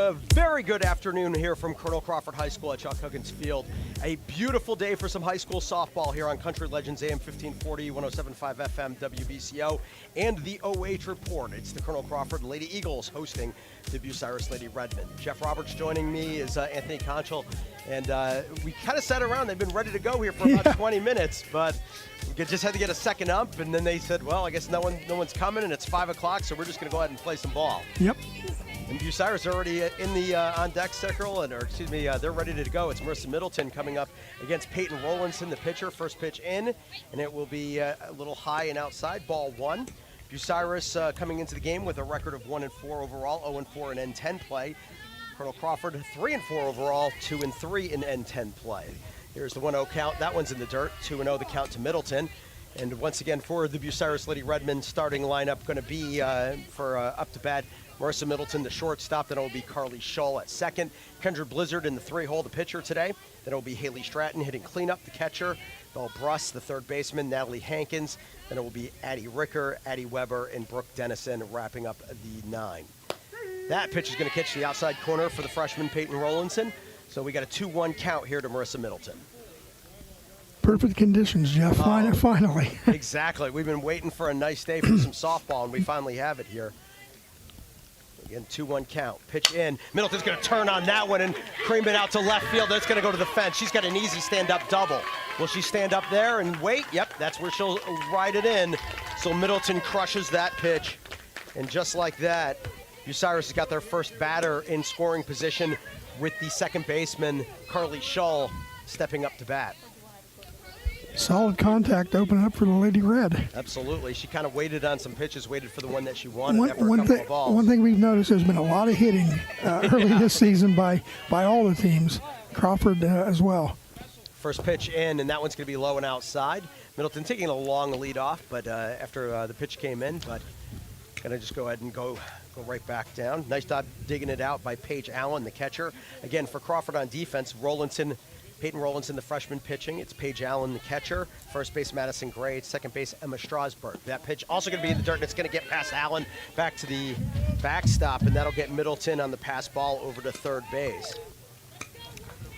a very good afternoon here from Colonel Crawford High School at Chuck Huggins Field. A beautiful day for some high school softball here on Country Legends AM 1540, 107.5 FM, WBCO, and the OH Report. It's the Colonel Crawford Lady Eagles hosting the Bucyrus Lady Redmen. Jeff Roberts joining me is Anthony Conchel, and we kind of sat around. They've been ready to go here for about 20 minutes, but we just had to get a second up, and then they said, well, I guess no one's coming, and it's 5 o'clock, so we're just going to go ahead and play some ball. Yep. And Bucyrus are already in the on-deck circle, they're ready to go. It's Marissa Middleton coming up against Peyton Rowlandson, the pitcher. First pitch in, and it will be a little high and outside, ball one. Bucyrus coming into the game with a record of 1-4 overall, 0-4 in N10 play. Colonel Crawford 3-4 overall, 2-3 in N10 play. Here's the 1-0 count. That one's in the dirt. 2-0 the count to Middleton. And once again for the Bucyrus Lady Redmen starting lineup, going to be for up to bat, Marissa Middleton, the shortstop. Then it will be Carly Shull at second. Kendra Blizzard in the 3-hole, the pitcher today. Then it will be Haley Stratton hitting cleanup, the catcher. Belle Bruss, the third baseman. Natalie Hankins. Then it will be Addie Ricker, Addie Weber, and Brooke Dennison wrapping up the 9. That pitch is going to catch the outside corner for the freshman Peyton Rowlandson. So we got a 2-1 count here to Marissa Middleton. Perfect conditions, Jeff. Finally. Exactly. We've been waiting for a nice day for some softball, and we finally have it here. Again, 2-1 count. Pitch in. Middleton's going to turn on that one and cream it out to left field. That's going to go to the fence. She's got an easy stand-up double. Will she stand up there and wait? Yep, that's where she'll ride it in. So Middleton crushes that pitch. And just like that, Bucyrus has got their first batter in scoring position with the second baseman, Carly Shull, stepping up to bat. Solid contact opening up for the Lady Red. Absolutely. She kind of waited on some pitches, waited for the one that she wanted after a couple of balls. One thing we've noticed, there's been a lot of hitting early this season by all the teams, Crawford as well. First pitch in, and that one's going to be low and outside. Middleton taking a long lead off, but after the pitch came in, but going to just go ahead and go right back down. Nice job digging it out by Paige Allen, the catcher. Again, for Crawford on defense, Peyton Rowlandson, the freshman pitching. It's Paige Allen, the catcher. First base, Madison Gray. Second base, Emma Strasburg. That pitch also going to be in the dirt, and it's going to get past Allen back to the backstop, and that'll get Middleton on the pass ball over to third base.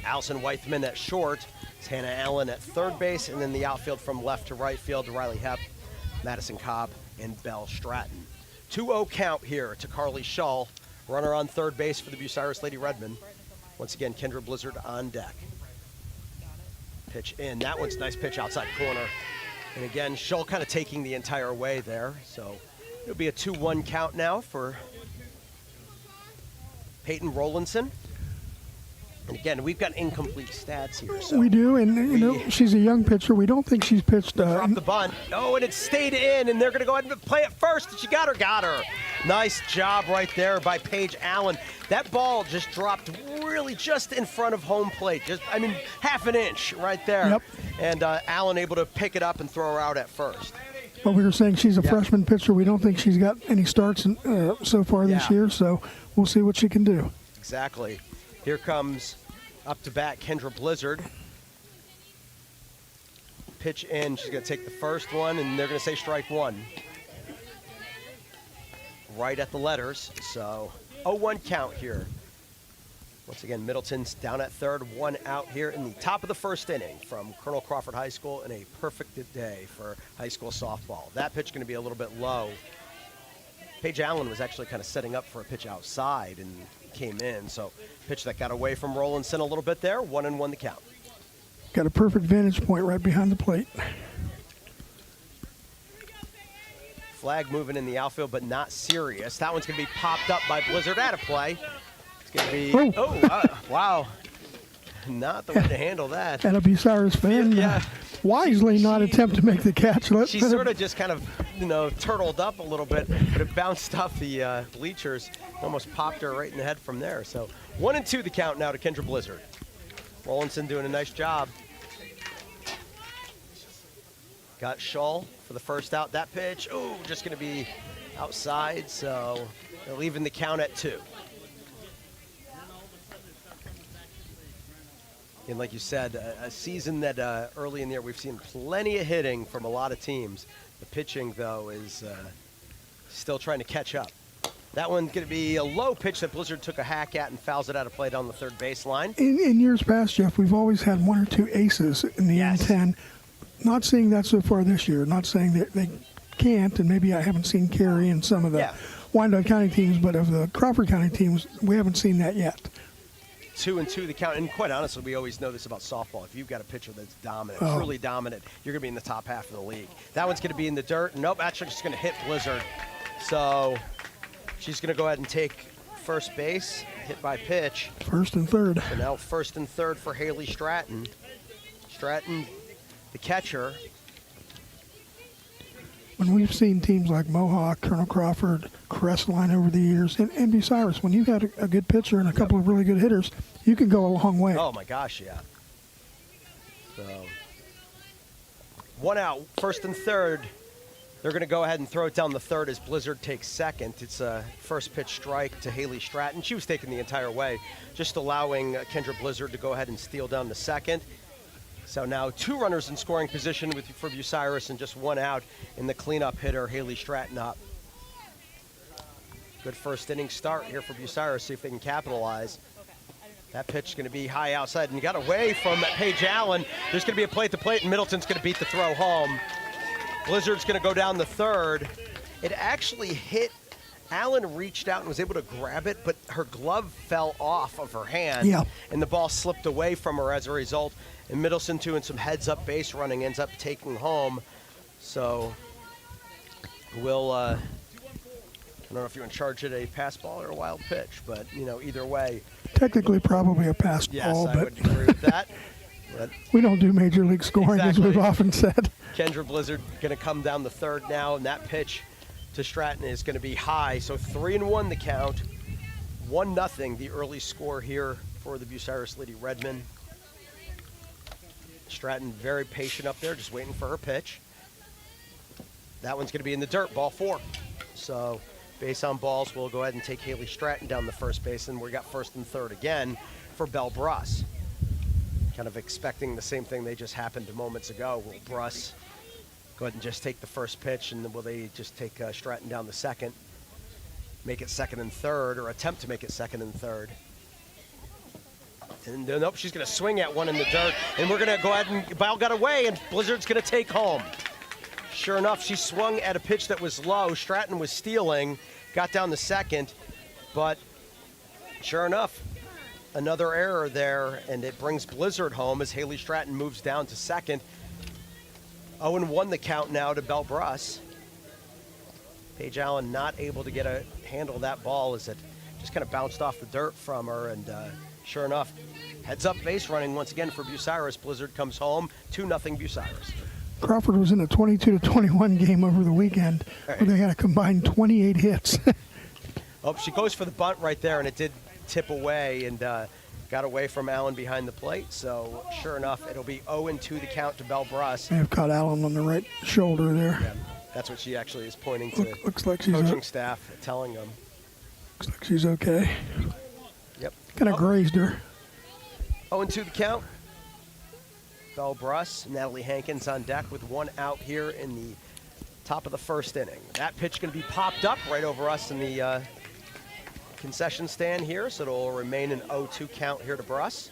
Allison Weithman at short. It's Hannah Allen at third base, and then the outfield from left to right field, Riley Hepp, Madison Cobb, and Belle Stratton. 2-0 count here to Carly Shull. Runner on third base for the Bucyrus Lady Redmen. Once again, Kendra Blizzard on deck. Pitch in. That one's a nice pitch outside corner. And again, Shull kind of taking the entire way there. So it'll be a 2-1 count now for Peyton Rowlandson. And again, we've got incomplete stats here. So we do, and you know, she's a young pitcher. We don't think she's pitched. Dropped the bunt. Oh, and it stayed in, and they're going to go ahead and play it first. She got her. Nice job right there by Paige Allen. That ball just dropped really just in front of home plate. Half an inch right there. Yep. And Allen able to pick it up and throw her out at first. Well, we were saying she's a freshman pitcher. We don't think she's got any starts so far this year, so we'll see what she can do. Exactly. Here comes up to bat Kendra Blizzard. Pitch in. She's going to take the first one, and they're going to say strike one. Right at the letters. So 0-1 count here. Once again, Middleton's down at third, 1 out here in the top of the first inning from Colonel Crawford High School, and a perfect day for high school softball. That pitch going to be a little bit low. Paige Allen was actually kind of setting up for a pitch outside and came in. So pitch that got away from Rowlandson a little bit there. 1-1 the count. Got a perfect vantage point right behind the plate. Flag moving in the outfield, but not serious. That one's going to be popped up by Blizzard at a play. It's going to be, wow. Not the way to handle that. And a Bucyrus fan wisely not attempt to make the catch. She sort of just kind of, turtled up a little bit, but it bounced off the bleachers. Almost popped her right in the head from there. So 1-2 the count now to Kendra Blizzard. Rowlandson doing a nice job. Got Shull for the first out. That pitch, just going to be outside, so they're leaving the count at 2. And like you said, a season that early in the year we've seen plenty of hitting from a lot of teams. The pitching, though, is still trying to catch up. That one's going to be a low pitch that Blizzard took a hack at and fouls it out of play down the third baseline. In years past, Jeff, we've always had one or two aces in the Yes. N10. Not seeing that so far this year. Not saying that they can't, and maybe I haven't seen Carey in some of the Wyandotte County teams, but of the Crawford County teams, we haven't seen that yet. 2-2 the count, and quite honestly, we always know this about softball. If you've got a pitcher that's dominant, truly dominant, you're going to be in the top half of the league. That one's going to be in the dirt. Nope, actually just going to hit Blizzard. So she's going to go ahead and take first base, hit by pitch. First and third. So now first and third for Haley Stratton. Stratton, the catcher. When we've seen teams like Mohawk, Colonel Crawford, Crestline over the years, and Bucyrus, when you've had a good pitcher and a couple of really good hitters, you can go a long way. Oh my gosh, yeah. So one out, first and third. They're going to go ahead and throw it down the third as Blizzard takes second. It's a first pitch strike to Haley Stratton. She was taken the entire way, just allowing Kendra Blizzard to go ahead and steal down the second. So now 2 runners in scoring position for Bucyrus and just 1 out in the cleanup hitter, Haley Stratton up. Good first inning start here for Bucyrus, see if they can capitalize. That pitch is going to be high outside and got away from Paige Allen. There's going to be a play at the plate and Middleton's going to beat the throw home. Blizzard's going to go down the third. It actually hit. Allen reached out and was able to grab it, but her glove fell off of her hand, and the ball slipped away from her as a result. And Middleton, doing some heads-up base running, ends up taking home. So we'll, I don't know if you want to charge it a pass ball or a wild pitch, but, you know, either way. Technically probably a pass ball, I but would agree with that. But we don't do major league scoring, as we've often said. Kendra Blizzard going to come down the third now, and that pitch to Stratton is going to be high. So 3-1 the count, 1-0 the early score here for the Bucyrus Lady Redmen. Stratton very patient up there, just waiting for her pitch. That one's going to be in the dirt, ball 4. So base on balls, we'll go ahead and take Haley Stratton down the first base, and we got first and third again for Belle Bruss. Kind of expecting the same thing they just happened moments ago. Will Bruss go ahead and just take the first pitch, and will they just take Stratton down the second, make it second and third, or attempt to make it second and third? And nope, she's going to swing at one in the dirt, and we're going to go ahead and Bell got away, and Blizzard's going to take home. Sure enough, she swung at a pitch that was low. Stratton was stealing, got down the second, but sure enough, another error there, and it brings Blizzard home as Haley Stratton moves down to second. 0-1 the count now to Belle Bruss. Paige Allen not able to get a handle of that ball as it just kind of bounced off the dirt from her, and sure enough, heads up base running once again for Bucyrus. Blizzard comes home, 2-0 Bucyrus. Crawford was in a 22-21 game over the weekend where they had a combined 28 hits. Oh, she goes for the bunt right there, and it did tip away and got away from Allen behind the plate. So sure enough, it'll be 0-2 the count to Belle Bruss. They have caught Allen on the right shoulder there. Yeah, that's what she actually is pointing to. Looks like she's coaching staff telling them. Looks like she's okay. Yep. Kind of grazed her. 0-2 the count. Belle Bruss, Natalie Hankins on deck with 1 out here in the top of the first inning. That pitch going to be popped up right over us in the concession stand here, so it'll remain an 0-2 count here to Bruss.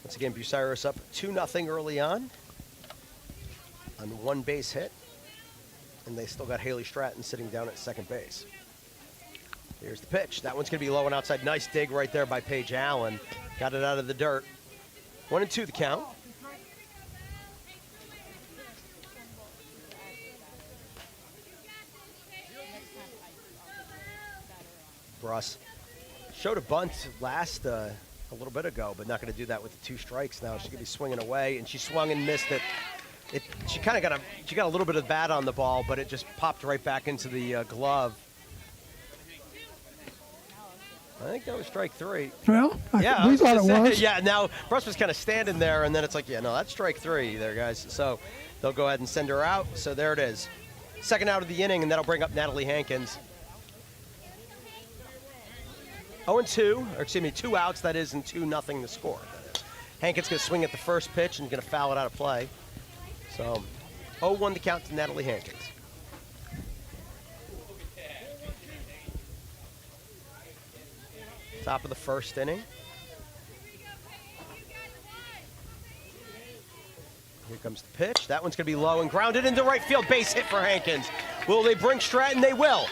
Once again, Bucyrus up 2-0 early on 1 base hit, and they still got Haley Stratton sitting down at second base. Here's the pitch. That one's going to be low and outside. Nice dig right there by Paige Allen. Got it out of the dirt. 1-2 the count. Bruss showed a bunt last a little bit ago, but not going to do that with the 2 strikes now. She's going to be swinging away, and she swung and missed it. She kind of got a little bit of bat on the ball, but it just popped right back into the glove. I think that was strike 3. Well, yeah, we thought it was. Yeah, now Bruss was kind of standing there, and then it's like, yeah, no, that's strike 3 there, guys. So they'll go ahead and send her out. So there it is. Second out of the inning, and that'll bring up Natalie Hankins. 0-2, or excuse me, 2 outs, that is, and 2-0 the score. That is. Hankins going to swing at the first pitch and going to foul it out of play. So 0-1 to count to Natalie Hankins. Top of the first inning. Here comes the pitch. That one's going to be low and grounded into right field. Base hit for Hankins. Will they bring Stratton? They will.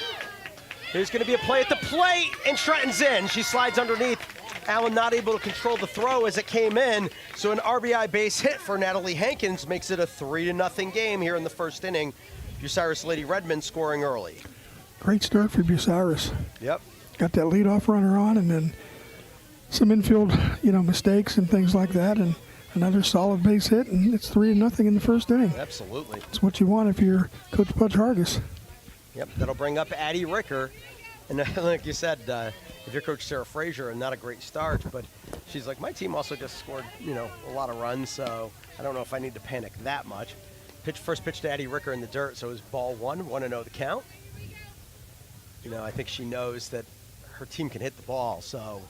There's going to be a play at the plate, and Stratton's in. She slides underneath. Allen not able to control the throw as it came in. So an RBI base hit for Natalie Hankins makes it a 3-0 game here in the first inning. Bucyrus Lady Redmond scoring early. Great start for Bucyrus. Yep. Got that leadoff runner on, and then some infield, mistakes and things like that, and another solid base hit, and it's 3-0 in the first inning. Absolutely. That's what you want if you're Coach Pudge Hargis. Yep, that'll bring up Addie Ricker. And like you said, if you're Coach Sarah Frazier, not a great start, but she's like, my team also just scored, a lot of runs, so I don't know if I need to panic that much. First pitch to Addie Ricker in the dirt, so it was ball 1-0 the count. I think she knows that her team can hit the ball, so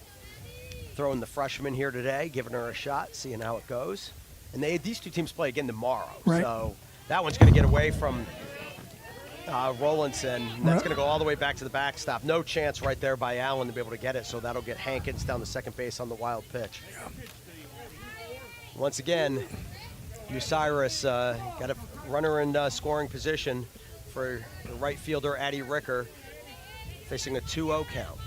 throwing the freshman here today, giving her a shot, seeing how it goes. And these two teams play again tomorrow, right. So that one's going to get away from Rowlandson. That's going to go all the way back to the backstop. No chance right there by Allen to be able to get it, so that'll get Hankins down the second base on the wild pitch. Yeah. Once again, Bucyrus got a runner in scoring position for the right fielder, Addie Ricker, facing a 2-0 count.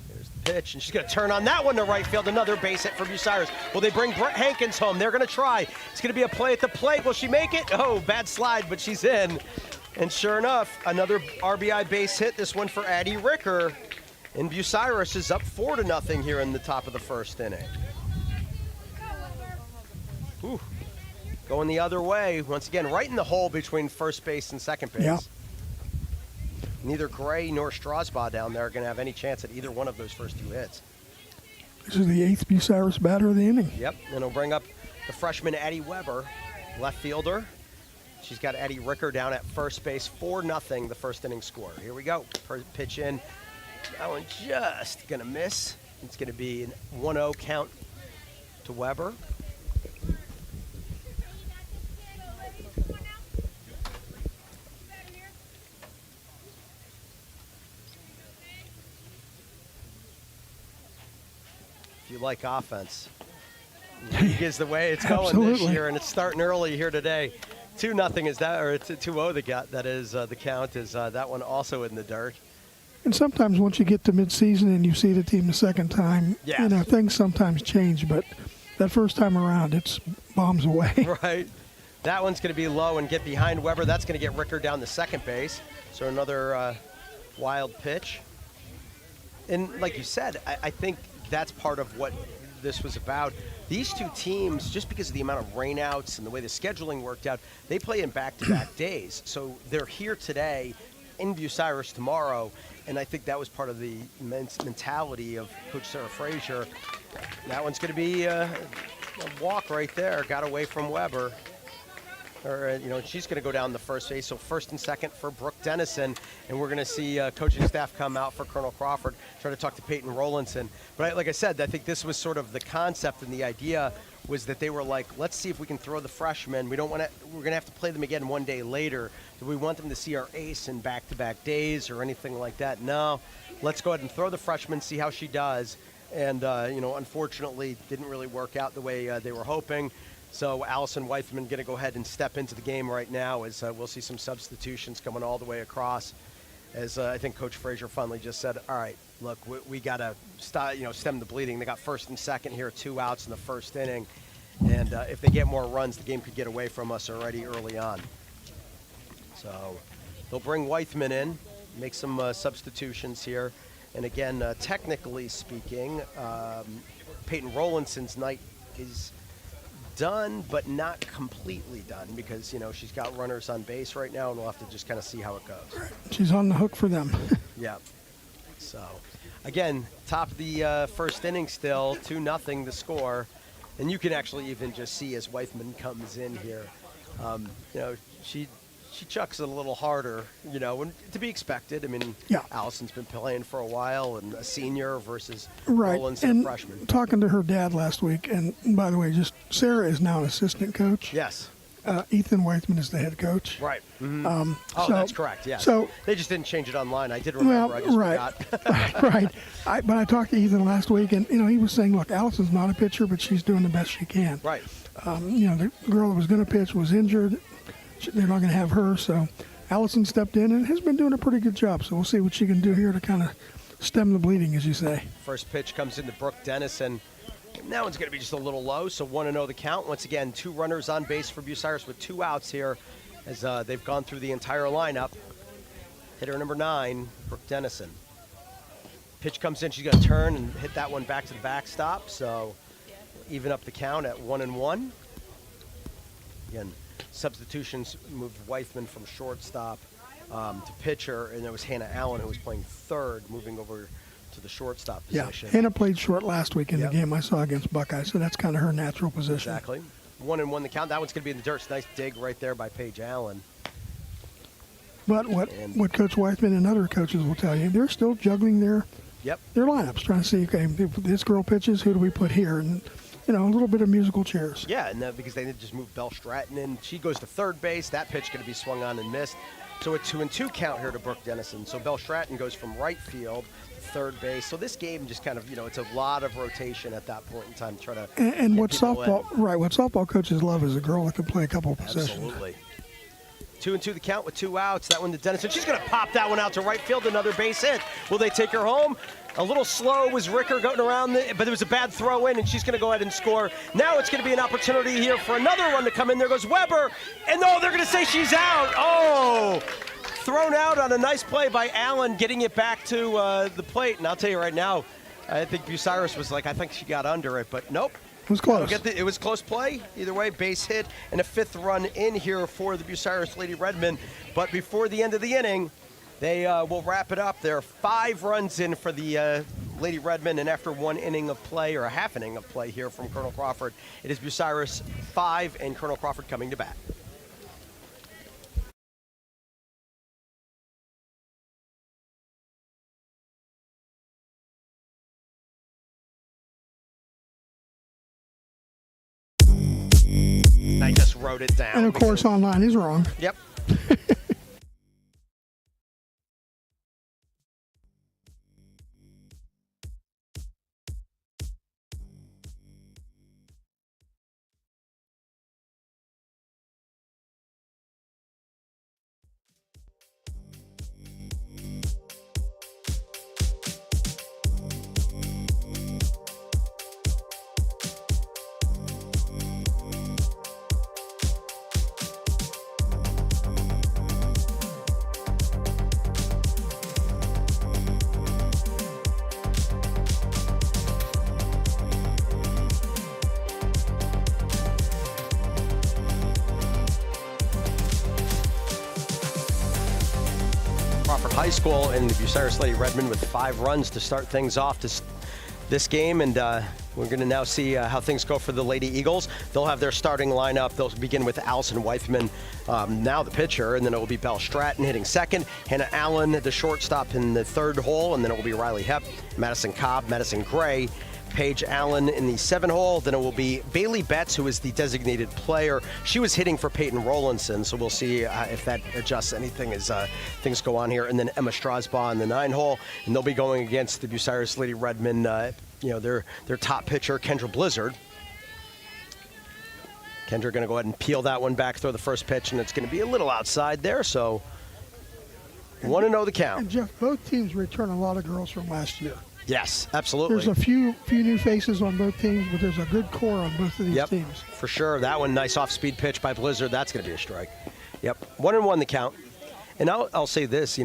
There's the pitch, and she's going to turn on that one to right field. Another base hit for Bucyrus. Will they bring Brett Hankins home? They're going to try. It's going to be a play at the plate. Will she make it? Oh, bad slide, but she's in. And sure enough, another RBI base hit, this one for Addie Ricker. And Bucyrus is up 4-0 here in the top of the first inning. Whew. Going the other way, once again, right in the hole between first base and second base. Yeah. Neither Gray nor Strasbaugh down there are going to have any chance at either one of those first two hits. This is the 8th Bucyrus batter of the inning. Yep, and it'll bring up the freshman Addie Weber, left fielder. She's got Addie Ricker down at first base, 4-0 the first inning score. Here we go, pitch in. That one just going to miss. It's going to be an 1-0 count to Weber. If you like offense, league is the way it's going this year, and it's starting early here today. 2-0 is that, or it's 2-0 that is the count. Is that one also in the dirt? And sometimes once you get to midseason and you see the team the second time, things sometimes change. But that first time around, it's bombs away. Right. That one's going to be low and get behind Weber. That's going to get Ricker down to second base. So another wild pitch. And like you said, I think that's part of what this was about. These two teams, just because of the amount of rainouts and the way the scheduling worked out, they play in back-to-back days. So they're here today, in Bucyrus tomorrow, and I think that was part of the mentality of Coach Sarah Frazier. That one's going to be a walk right there. Got away from Weber. She's going to go down the first base. So first and second for Brooke Dennison, and we're going to see coaching staff come out for Colonel Crawford, try to talk to Peyton Rowlandson. But like I said, I think this was sort of the concept, and the idea was that they were like, let's see if we can throw the freshmen. We're going to have to play them again one day later. Do we want them to see our ace in back-to-back days or anything like that? No. Let's go ahead and throw the freshman, see how she does. And, unfortunately, didn't really work out the way they were hoping. So Allison Weithman going to go ahead and step into the game right now as we'll see some substitutions coming all the way across. As I think Coach Frazier finally just said, all right, look, we got to stem the bleeding. They got first and second here, 2 outs in the first inning. And if they get more runs, the game could get away from us already early on. So they'll bring Weithman in, make some substitutions here. And again, technically speaking, Peyton Rowlandson's night is done, but not completely done because, she's got runners on base right now, and we'll have to just kind of see how it goes. She's on the hook for them. Yeah. So, again, top of the first inning still, 2-0 the score. And you can actually even just see as Weithman comes in here, she chucks it a little harder, to be expected. I mean, Allison's been playing for a while and a senior versus Roland's a freshman. Talking to her dad last week, and by the way, Sarah is now an assistant coach. Yes. Ethan Weithman is the head coach. Right. Mm-hmm. So, that's correct. Yeah. So they just didn't change it online. I did remember. I just forgot. right. But I talked to Ethan last week, and he was saying, look, Allison's not a pitcher, but she's doing the best she can. Right. The girl that was going to pitch was injured. They're not going to have her, so Allison stepped in and has been doing a pretty good job. So we'll see what she can do here to kind of stem the bleeding, as you say. First pitch comes into Brooke Dennison. That one's going to be just a little low, so 1-0 the count. Once again, 2 runners on base for Bucyrus with 2 outs here as they've gone through the entire lineup. Hitter number 9, Brooke Dennison. Pitch comes in, she's going to turn and hit that one back to the backstop, so even up the count at 1-1. Again, substitutions moved Weithman from shortstop to pitcher, and there was Hannah Allen who was playing third, moving over to the shortstop position. Yeah, Hannah played short last week in the game I saw against Buckeye, so that's kind of her natural position. Exactly. 1-1 the count. That one's going to be in the dirt. Nice dig right there by Paige Allen. But what Coach Weithman and other coaches will tell you, they're still juggling their lineups, trying to see, okay, if this girl pitches, who do we put here? And, a little bit of musical chairs. Yeah, and because they just moved Belle Stratton in. She goes to third base. That pitch going to be swung on and missed. So a 2-2 count here to Brooke Dennison. So Belle Stratton goes from right field to third base. So this game just kind of, it's a lot of rotation at that point in time to try to And what softball coaches love is a girl that can play a couple of positions. Absolutely. 2-2 the count with 2 outs. That one to Dennison. She's going to pop that one out to right field. Another base hit. Will they take her home? A little slow was Ricker going around, but it was a bad throw in, and she's going to go ahead and score. Now it's going to be an opportunity here for another run to come in. There goes Weber, and they're going to say she's out. Oh, thrown out on a nice play by Allen, getting it back to the plate. And I'll tell you right now, I think Bucyrus was like, I think she got under it, but nope. It was close. It was close play. Either way, base hit and a 5th run in here for the Bucyrus Lady Redmen. But before the end of the inning, they will wrap it up. There are 5 runs in for the Lady Redmen, and after 1 inning of play, or a half inning of play here from Colonel Crawford, it is Bucyrus 5 and Colonel Crawford coming to bat. I just wrote it down. And of course, online is wrong. Yep. High School and the Bucyrus Lady Redmen with 5 runs to start things off this game, and we're going to now see how things go for the Lady Eagles. They'll have their starting lineup. They'll begin with Allison Weithman, now the pitcher, and then it will be Belle Stratton hitting second, Hannah Allen, the shortstop, in the 3rd hole, and then it will be Riley Hepp, Madison Cobb, Madison Gray, Paige Allen in the 7 hole. Then it will be Bailey Betts, who is the designated player. She was hitting for Peyton Rowlandson, so we'll see if that adjusts anything as things go on here. And then Emma Strasbaugh in the 9 hole, and they'll be going against the Bucyrus Lady Redmen, their top pitcher, Kendra Blizzard. Kendra going to go ahead and peel that one back, throw the first pitch, and it's going to be a little outside there, so 1-0 the count. And Jeff, both teams return a lot of girls from last year. Yes, absolutely. There's a few new faces on both teams, but there's a good core on both of these teams. For sure. That one, nice off-speed pitch by Blizzard. That's going to be a strike. Yep, 1-1 the count. And I'll say this,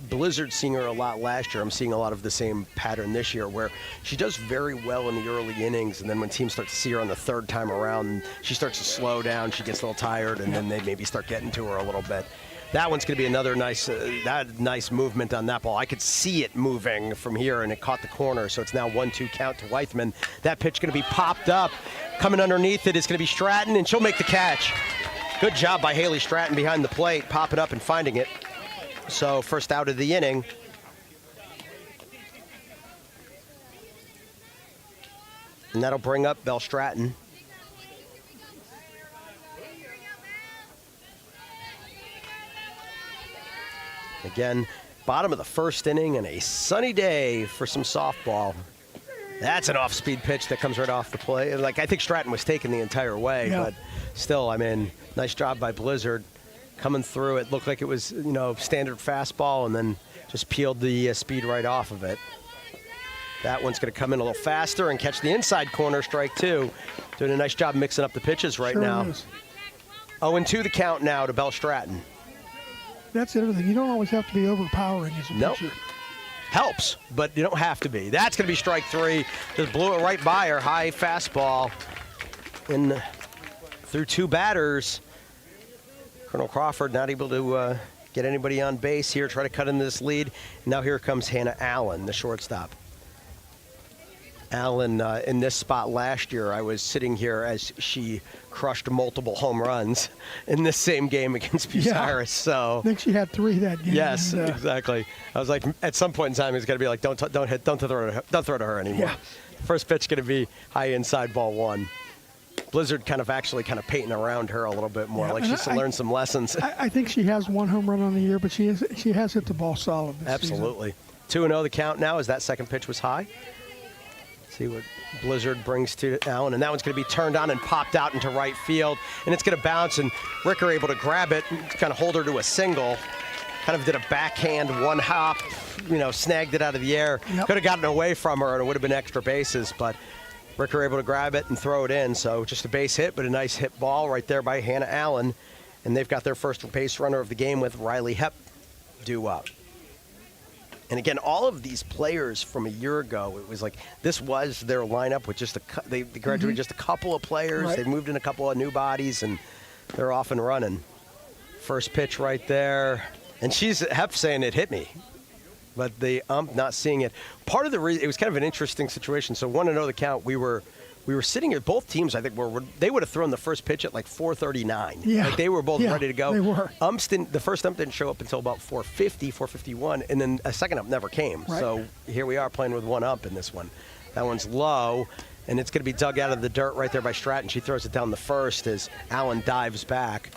Blizzard seeing her a lot last year. I'm seeing a lot of the same pattern this year where she does very well in the early innings, and then when teams start to see her on the 3rd time around, she starts to slow down, she gets a little tired, and then they maybe start getting to her a little bit. That one's going to be another nice movement on that ball. I could see it moving from here, and it caught the corner, so it's now 1-2 count to Weithman. That pitch going to be popped up. Coming underneath it is going to be Stratton, and she'll make the catch. Good job by Haley Stratton behind the plate, popping up and finding it. So first out of the inning. And that'll bring up Belle Stratton. Again, bottom of the first inning and a sunny day for some softball. That's an off-speed pitch that comes right off the plate. Like, I think Stratton was taken the entire way, but still, I mean, nice job by Blizzard coming through. It looked like it was, you know, standard fastball, and then just peeled the speed right off of it. That one's going to come in a little faster and catch the inside corner, strike two. Doing a nice job mixing up the pitches right now. 0-2 the count now to Bell Stratton. That's everything. You don't always have to be overpowering as a pitcher. Helps, but you don't have to be. That's going to be strike three. Just blew it right by her. High fastball in through two batters. Colonel Crawford not able to get anybody on base here, try to cut in this lead. Now here comes Hannah Allen, the shortstop. Allen, in this spot last year, I was sitting here as she crushed multiple home runs in this same game against Bucyrus. So I think she had 3 that game. Yes, exactly. I was like, at some point in time, it's going to be like, don't throw to her anymore. Yeah. First pitch going to be high inside, ball 1. Blizzard kind of painting around her a little bit more, like she's learned some lessons. I think she has 1 home run on the year, but she has hit the ball solid this Absolutely. 2-0 the count now as that second pitch was high. See what Blizzard brings to Allen, and that one's going to be turned on and popped out into right field, and it's going to bounce, and Ricker able to grab it, kind of hold her to a single, kind of did a backhand one hop, you know, snagged it out of the air. Could have gotten away from her, and it would have been extra bases, but Ricker able to grab it and throw it in. So just a base hit, but a nice hit ball right there by Hannah Allen, and they've got their first base runner of the game with Riley Hepp due up. And again, all of these players from a year ago, it was like this was their lineup with just they graduated just a couple of players. Right. They've moved in a couple of new bodies, and they're off and running. First pitch right there, and she's Hep saying it hit me, but the not seeing it. Part of the reason it was kind of an interesting situation. So 1-0 the count. We were sitting here. Both teams, I think, they would have thrown the first pitch at like 4:39. Yeah, like they were both ready to go. They were. The first ump didn't show up until about 4:50, 4:51, and then a second ump never came. Right. So here we are playing with 1 ump in this one. That one's low, and it's going to be dug out of the dirt right there by Stratton. She throws it down the first as Allen dives back.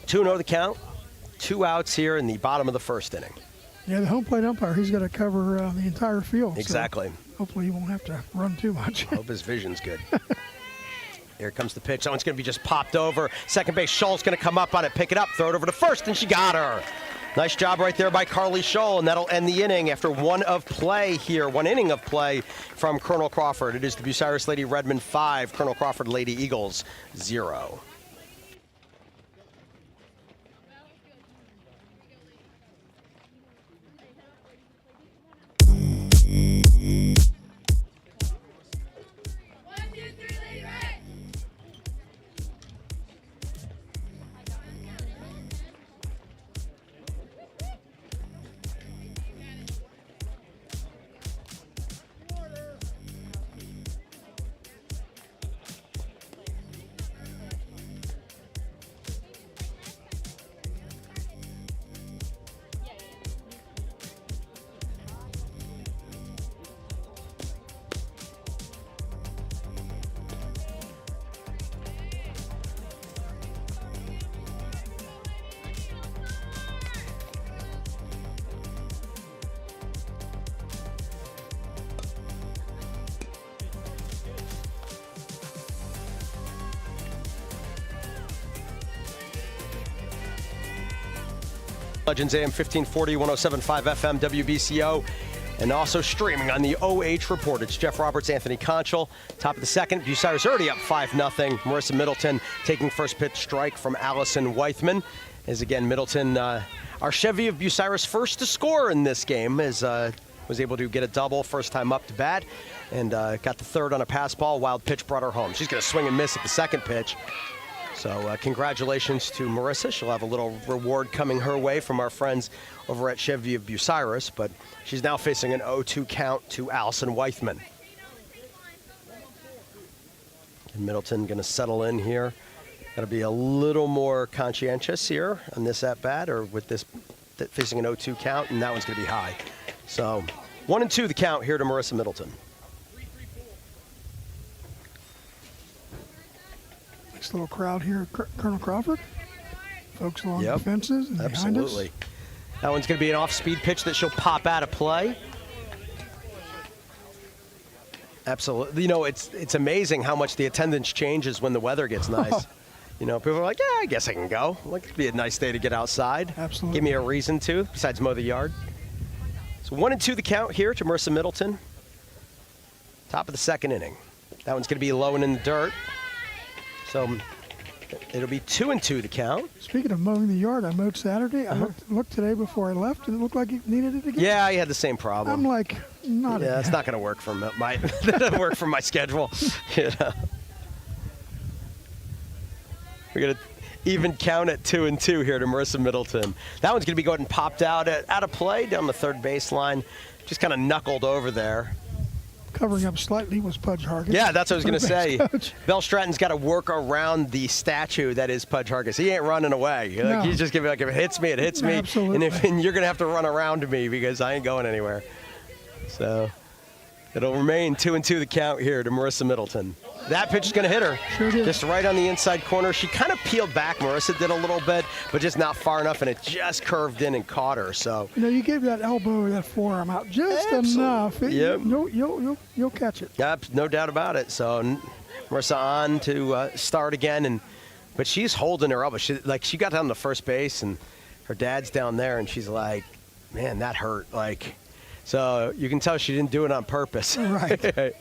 2-0 the count. 2 outs here in the bottom of the first inning. Yeah, the home plate umpire, he's got to cover the entire field. Exactly. So hopefully he won't have to run too much. Hope his vision's good. Here comes the pitch. That one's going to be just popped over. Second base, Scholl's going to come up on it, pick it up, throw it over to first, and she got her. Nice job right there by Carly Scholl, and that'll end the inning after 1 inning of play from Colonel Crawford. It is the Bucyrus Lady Redmond 5, Colonel Crawford Lady Eagles 0. Legends AM 1540, 107.5 FM, WBCO, and also streaming on the OH Report. It's Jeff Roberts, Anthony Conchel. Top of the second, Bucyrus already up 5-0. Marissa Middleton taking first pitch strike from Allison Weithman. As again, Middleton, our Chevy of Bucyrus, first to score in this game, was able to get a double first time up to bat, and got the third on a pass ball. Wild pitch brought her home. She's going to swing and miss at the second pitch. So congratulations to Marissa. She'll have a little reward coming her way from our friends over at Chevy of Bucyrus, but she's now facing an 0-2 count to Allison Weithman. And Middleton going to settle in here. Got to be a little more conscientious here on this at-bat, or with this facing an 0-2 count, and that one's going to be high. So 1-2 the count here to Marissa Middleton. Nice little crowd here at Colonel Crawford. Folks along the fences and behind us. Absolutely. That one's going to be an off-speed pitch that she'll pop out of play. Absolutely. You know, it's amazing how much the attendance changes when the weather gets nice. You know, people are like, yeah, I guess I can go. Like, it'd be a nice day to get outside. Absolutely. Give me a reason to, besides mow the yard. So 1-2 the count here to Marissa Middleton. Top of the second inning. That one's going to be low and in the dirt. So it'll be 2-2 the count. Speaking of mowing the yard, I mowed Saturday. I looked today before I left, and it looked like it needed it again. Yeah, I had the same problem. I'm like, not again. Yeah, it's not going to work for my that doesn't work for my schedule. You know. We're going to even count at 2-2 here to Marissa Middleton. That one's going to be going and popped out of play down the third baseline. Just kind of knuckled over there. Covering up slightly was Pudge Hargis. Yeah, that's what I was going to say. Coach. Bell Stratton's got to work around the statue that is Pudge Hargis. He ain't running away. No. Like, he's just giving, like, if it hits me, it hits me. Absolutely. And you're going to have to run around me because I ain't going anywhere. So it'll remain 2-2 the count here to Marissa Middleton. That pitch is going to hit her. Sure did. Just right on the inside corner. She kind of peeled back. Marissa did a little bit, but just not far enough, and it just curved in and caught her. So You know, you gave that elbow or that forearm out just Absolutely. enough. Yep. You'll catch it. Yep, no doubt about it. So Marissa on to start again, but she's holding her elbow. She got down to first base, and her dad's down there, and she's like, man, that hurt. So you can tell she didn't do it on purpose. Right.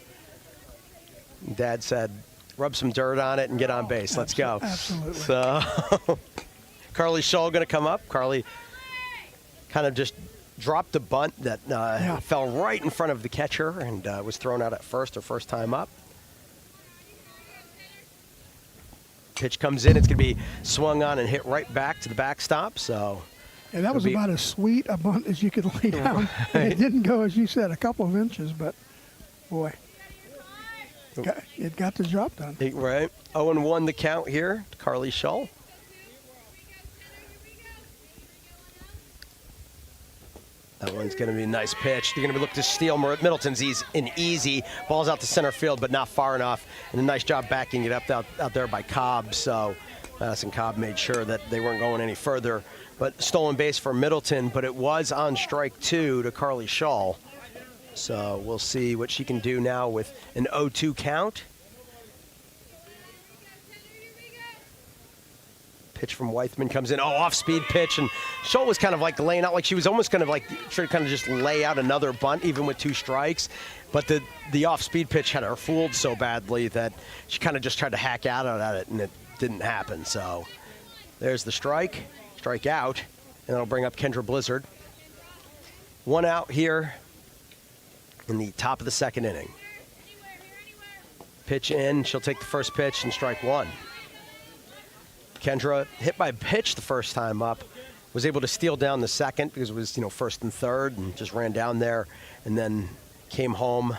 Dad said, rub some dirt on it and get on base. Let's go. Absolutely. So Carly Shull going to come up. Carly kind of just dropped a bunt that fell right in front of the catcher and was thrown out at first, her first time up. Pitch comes in. It's going to be swung on and hit right back to the backstop. So Yeah, that was about as sweet a bunt as you could lay down. And it didn't go, as you said, a couple of inches, but boy, it got the job done. Right. 0-1 the count here to Carly Shull. That one's going to be a nice pitch. They're going to be looking to steal. Middleton's easy. Ball's out to center field, but not far enough. And a nice job backing it up out there by Cobb. So Madison Cobb made sure that they weren't going any further. But stolen base for Middleton, but it was on strike 2 to Carly Shull. So we'll see what she can do now with an 0-2 count. Pitch from Weithman comes in. Off-speed pitch. And Shull was kind of like laying out, like she was almost kind of like trying to kind of just lay out another bunt, even with 2 strikes. But the off-speed pitch had her fooled so badly that she kind of just tried to hack out at it, and it didn't happen. So there's the strike out, and that'll bring up Kendra Blizzard. 1 out here in the top of the second inning. Pitch in, she'll take the first pitch and strike 1. Kendra hit by a pitch the first time up, was able to steal down the second because it was, first and third, and just ran down there and then came home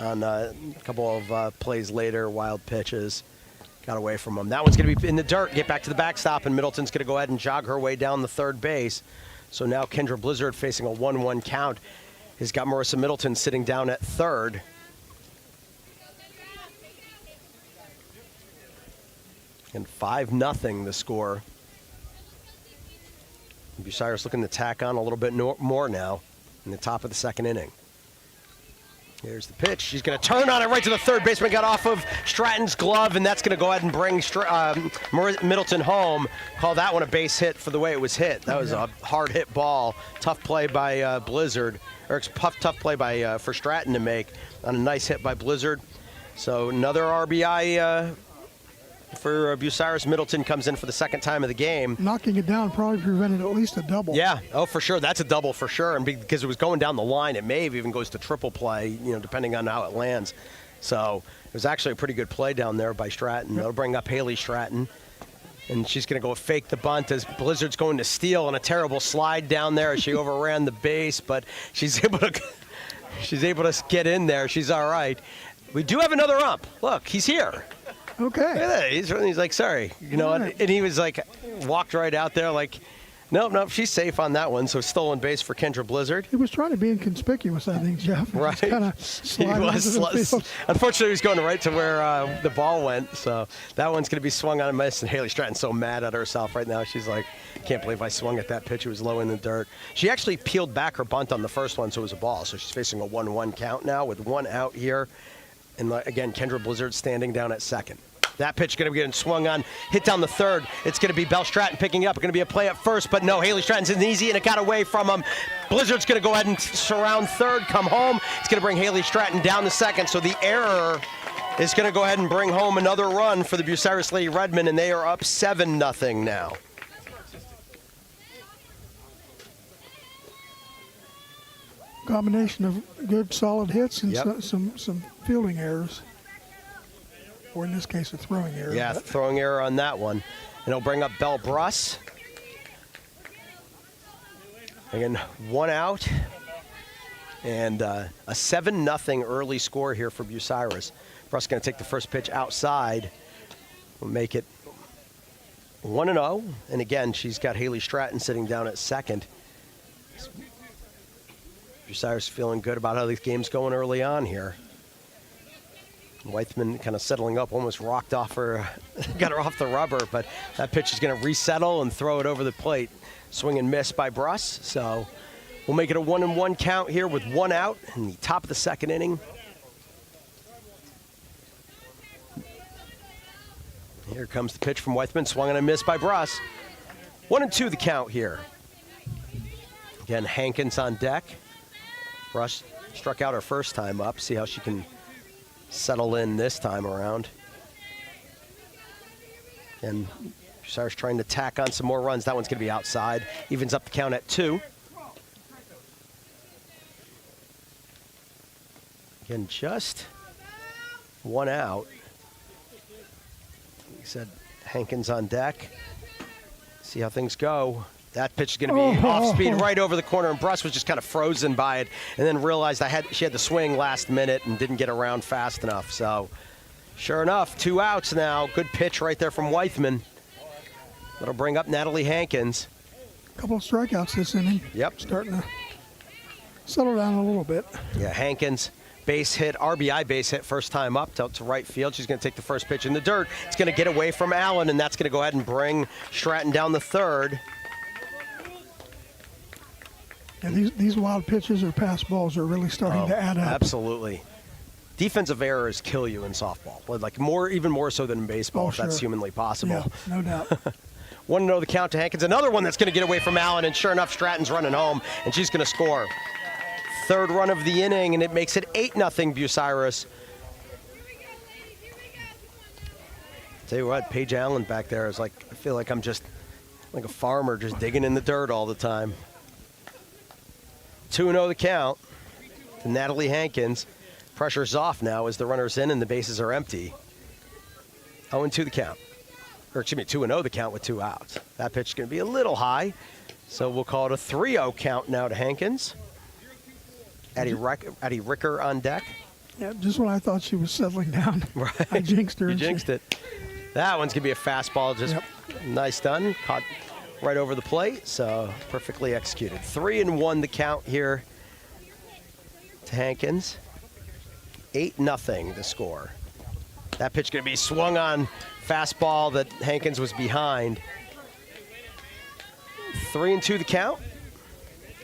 on a couple of plays later, wild pitches, got away from them. That one's going to be in the dirt, get back to the backstop, and Middleton's going to go ahead and jog her way down the third base. So now Kendra Blizzard facing a 1-1 count has got Marissa Middleton sitting down at third. And 5-0 the score. Bucyrus looking to tack on a little bit more now in the top of the second inning. Here's the pitch. She's going to turn on it right to the third baseman. Got off of Stratton's glove, and that's going to go ahead and bring Middleton home. Call that one a base hit for the way it was hit. That was a hard hit ball. Tough play by Blizzard, or tough play by for Stratton to make on a nice hit by Blizzard. So another RBI for Bucyrus. Middleton comes in for the second time of the game. Knocking it down probably prevented at least a double. Yeah, for sure. That's a double for sure. And because it was going down the line, it may have even goes to triple play, depending on how it lands. So it was actually a pretty good play down there by Stratton. That'll bring up Haley Stratton. And she's going to go fake the bunt as Blizzard's going to steal on a terrible slide down there as she overran the base. But she's able to get in there. She's all right. We do have another ump. Look, he's here. Okay. Look at that. He's like, sorry. And he was like, walked right out there like, Nope, she's safe on that one. So stolen base for Kendra Blizzard. He was trying to be inconspicuous, I think, Jeff. Right. Kind of Unfortunately, he was going right to where the ball went. So that one's going to be swung on a miss. And Haley Stratton's so mad at herself right now. She's like, can't believe I swung at that pitch. It was low in the dirt. She actually peeled back her bunt on the first one, so it was a ball. So she's facing a 1-1 count now with 1 out here. And again, Kendra Blizzard standing down at second. That pitch going to be getting swung on, hit down the third. It's going to be Belle Stratton picking up. It's going to be a play at first, but no, Haley Stratton's in easy, and it got away from him. Blizzard's going to go ahead and surround third, come home. It's going to bring Haley Stratton down to second, so the error is going to go ahead and bring home another run for the Bucyrus Lady Redmen, and they are up 7-0 now. Combination of good, solid hits and some fielding errors. Or in this case, a throwing error. Yeah, throwing error on that one. And it'll bring up Belle Bruss. Again, 1 out. And a 7-0 early score here for Bucyrus. Bruss going to take the first pitch outside. We'll make it 1-0. And again, she's got Haley Stratton sitting down at second. Bucyrus feeling good about how this game's going early on here. Weithman kind of settling up, almost rocked off her, got her off the rubber, but that pitch is going to resettle and throw it over the plate. Swing and miss by Bruss, so we'll make it a 1-1 count here with 1 out in the top of the second inning. Here comes the pitch from Weithman, swung and a miss by Bruss. 1-2 the count here. Again, Hankins on deck. Bruss struck out her first time up, see how she can settle in this time around. And Bucyrus trying to tack on some more runs. That one's going to be outside. Evens up the count at 2. Again, just 1 out. Like I said, Hankins on deck. See how things go. That pitch is going to be off speed right over the corner, and Bruss was just kind of frozen by it, and then realized she had the swing last minute and didn't get around fast enough. So, sure enough, 2 outs now. Good pitch right there from Weithman. That'll bring up Natalie Hankins. A couple of strikeouts this inning. Yep. Starting to settle down a little bit. Yeah, Hankins, base hit, RBI base hit, first time up to right field. She's going to take the first pitch in the dirt. It's going to get away from Allen, and that's going to go ahead and bring Stratton down the third. Yeah, these wild pitches or pass balls are really starting to add up. Absolutely. Defensive errors kill you in softball. Like even more so than in baseball, if that's humanly possible. Yeah, no doubt. 1-0 the count to Hankins. Another one that's going to get away from Allen, and sure enough, Stratton's running home, and she's going to score. Third run of the inning, and it makes it 8-0 Bucyrus. Tell you what, Paige Allen back there is like, I feel like I'm just like a farmer just digging in the dirt all the time. 2-0 the count to Natalie Hankins. Pressure's off now as the runner's in and the bases are empty. 0-2 the count. Or excuse me, 2-0 the count with 2 outs. That pitch is going to be a little high, so we'll call it a 3-0 count now to Hankins. Addie Ricker on deck. Yeah, just when I thought she was settling down. Right. I jinxed her. You jinxed it. That one's going to be a fastball, just nice done. Caught right over the plate, so perfectly executed. 3-1 the count here to Hankins. 8-0 the score. That pitch going to be swung on, fastball that Hankins was behind. 3-2 the count.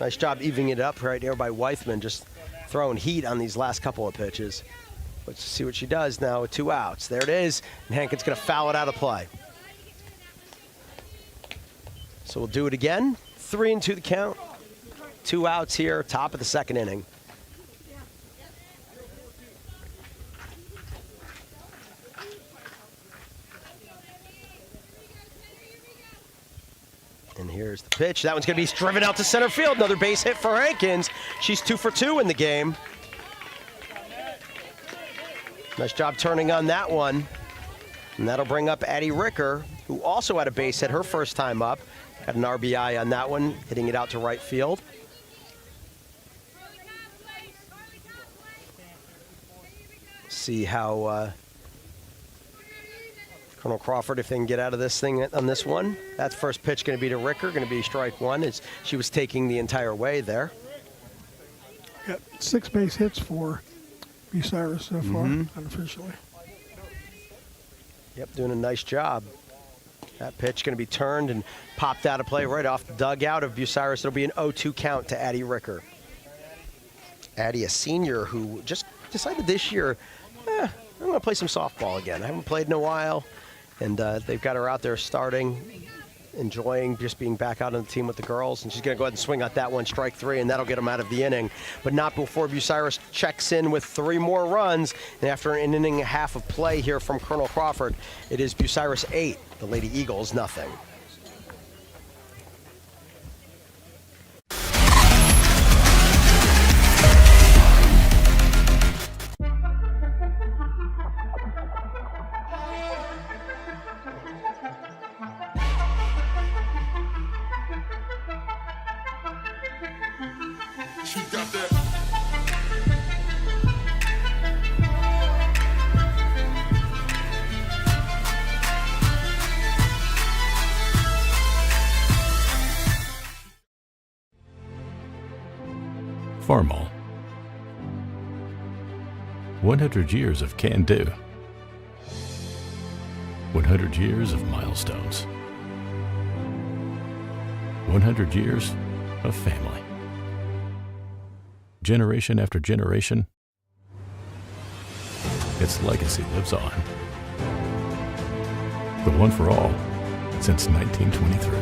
Nice job evening it up right there by Weithman, just throwing heat on these last couple of pitches. Let's see what she does now with 2 outs. There it is, and Hankins going to foul it out of play. So we'll do it again. 3-2 the count. 2 outs here, top of the second inning. And here's the pitch. That one's going to be driven out to center field. Another base hit for Hankins. She's 2 for 2 in the game. Nice job turning on that one. And that'll bring up Addie Ricker, who also had a base hit her first time up. Had an RBI on that one, hitting it out to right field. See how Colonel Crawford, if they can get out of this thing on this one. That first pitch going to be to Ricker, going to be strike one, as she was taking the entire way there. Got 6 base hits for Bucyrus so far, unofficially. Yep, doing a nice job. That pitch going to be turned and popped out of play right off the dugout of Bucyrus. It'll be an 0-2 count to Addie Ricker. Addie, a senior who just decided this year, I'm going to play some softball again. I haven't played in a while, and they've got her out there starting, enjoying just being back out on the team with the girls, and she's going to go ahead and swing at that one, strike 3, and that'll get them out of the inning. But not before Bucyrus checks in with 3 more runs, and after an inning and a half of play here from Colonel Crawford, it is Bucyrus 8, the Lady Eagles nothing. Farmall. 100 years of can-do. 100 years of milestones. 100 years of family. Generation after generation, its legacy lives on. The one for all since 1923.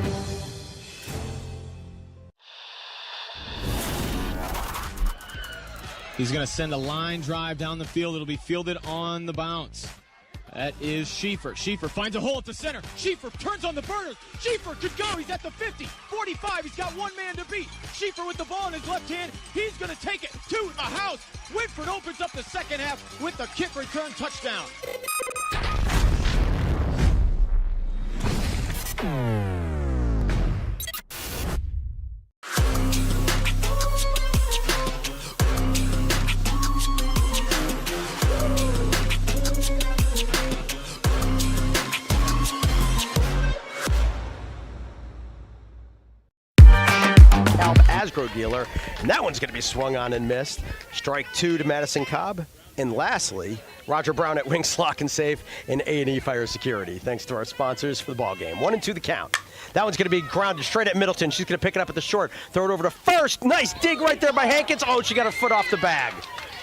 He's going to send a line drive down the field. It'll be fielded on the bounce. That is Schieffer. Schieffer finds a hole at the center. Schieffer turns on the burners. Schieffer could go. He's at the 50, 45. He's got one man to beat. Schieffer with the ball in his left hand. He's going to take it to the house. Whitford opens up the second half with a kick return touchdown. Asgro dealer, and that one's going to be swung on and missed. Strike 2 to Madison Cobb. And lastly, Roger Brown at Wings Lock and Safe and A&E Fire Security. Thanks to our sponsors for the ball game. 1-2 the count. That one's going to be grounded straight at Middleton. She's going to pick it up at the short. Throw it over to first. Nice dig right there by Hankins. Oh, she got her foot off the bag.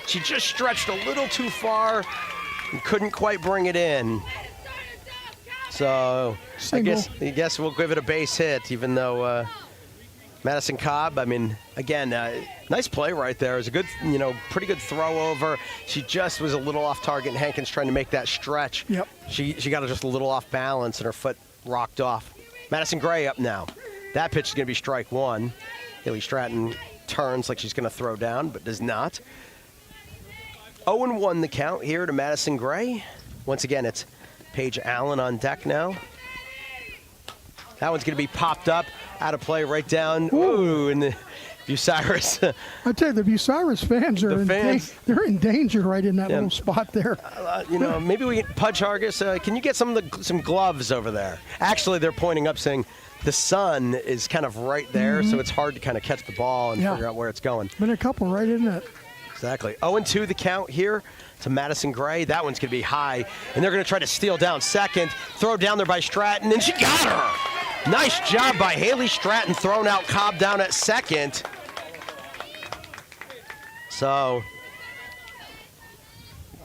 She just stretched a little too far and couldn't quite bring it in. So I guess we'll give it a base hit, even though Madison Cobb, I mean, again, nice play right there. It was a good, pretty good throw over. She just was a little off target, and Hankins trying to make that stretch. Yep. She got just a little off balance, and her foot rocked off. Madison Gray up now. That pitch is going to be strike 1. Haley Stratton turns like she's going to throw down, but does not. 0-1 the count here to Madison Gray. Once again, it's Paige Allen on deck now. That one's going to be popped up, out of play, right down. Ooh, and the Bucyrus. I tell you, the Bucyrus fans are they're in danger right in that little spot there. Maybe we can, Pudge Hargis, can you get some gloves over there? Actually, they're pointing up saying the sun is kind of right there, so it's hard to kind of catch the ball and figure out where it's going. Been a couple right in it. Exactly. 0-2 the count here to Madison Gray. That one's going to be high, and they're going to try to steal down second. Throw down there by Stratton, and she got her. Nice job by Haley Stratton, throwing out Cobb down at second. So,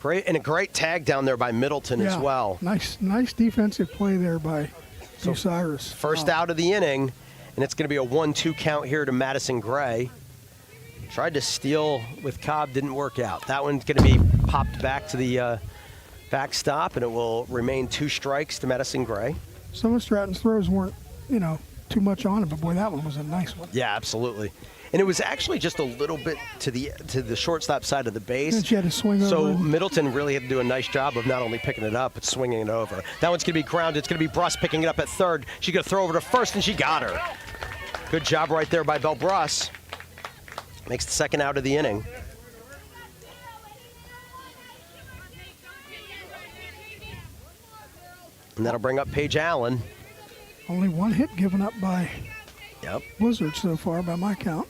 great, and a great tag down there by Middleton as well. Nice defensive play there by Bucyrus. First out of the inning, and it's going to be a 1-2 count here to Madison Gray. Tried to steal with Cobb, didn't work out. That one's going to be popped back to the backstop, and it will remain 2 strikes to Madison Gray. Some of Stratton's throws weren't, too much on it, but boy, that one was a nice one. Yeah, absolutely. And it was actually just a little bit to the shortstop side of the base. And she had to swing over. So Middleton really had to do a nice job of not only picking it up, but swinging it over. That one's going to be grounded. It's going to be Bruss picking it up at third. She's going to throw over to first, and she got her. Good job right there by Belle Bruss. Makes the second out of the inning. And that'll bring up Paige Allen. Only one hit given up by Yep. Blizzard so far, by my count.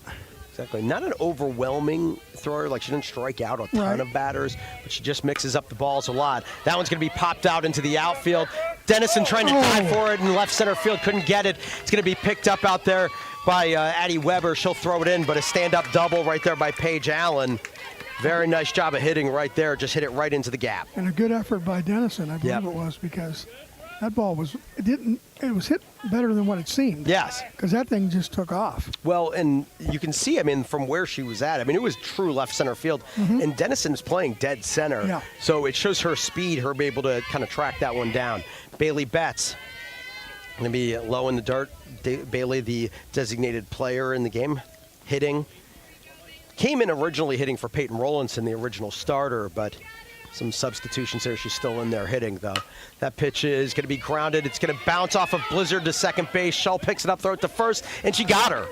Exactly. Not an overwhelming thrower. Like, she didn't strike out a ton of batters, but she just mixes up the balls a lot. That one's going to be popped out into the outfield. Dennison trying to dive for it in left center field. Couldn't get it. It's going to be picked up out there by Addie Weber. She'll throw it in, but a stand-up double right there by Paige Allen. Very nice job of hitting right there. Just hit it right into the gap. And a good effort by Dennison, I believe it was, because that ball was, it was hit better than what it seemed. Yes. Because that thing just took off. Well, and you can see, I mean, from where she was at, I mean, it was true left center field. And Dennison's playing dead center. Yeah. So it shows her speed, her being able to kind of track that one down. Bailey Betts going to be low in the dirt. Bailey, the designated player in the game, hitting. Came in originally hitting for Peyton Rollinson, the original starter, but some substitutions there. She's still in there hitting, though. That pitch is going to be grounded. It's going to bounce off of Blizzard to second base. Shull picks it up, throw it to first, and she got her.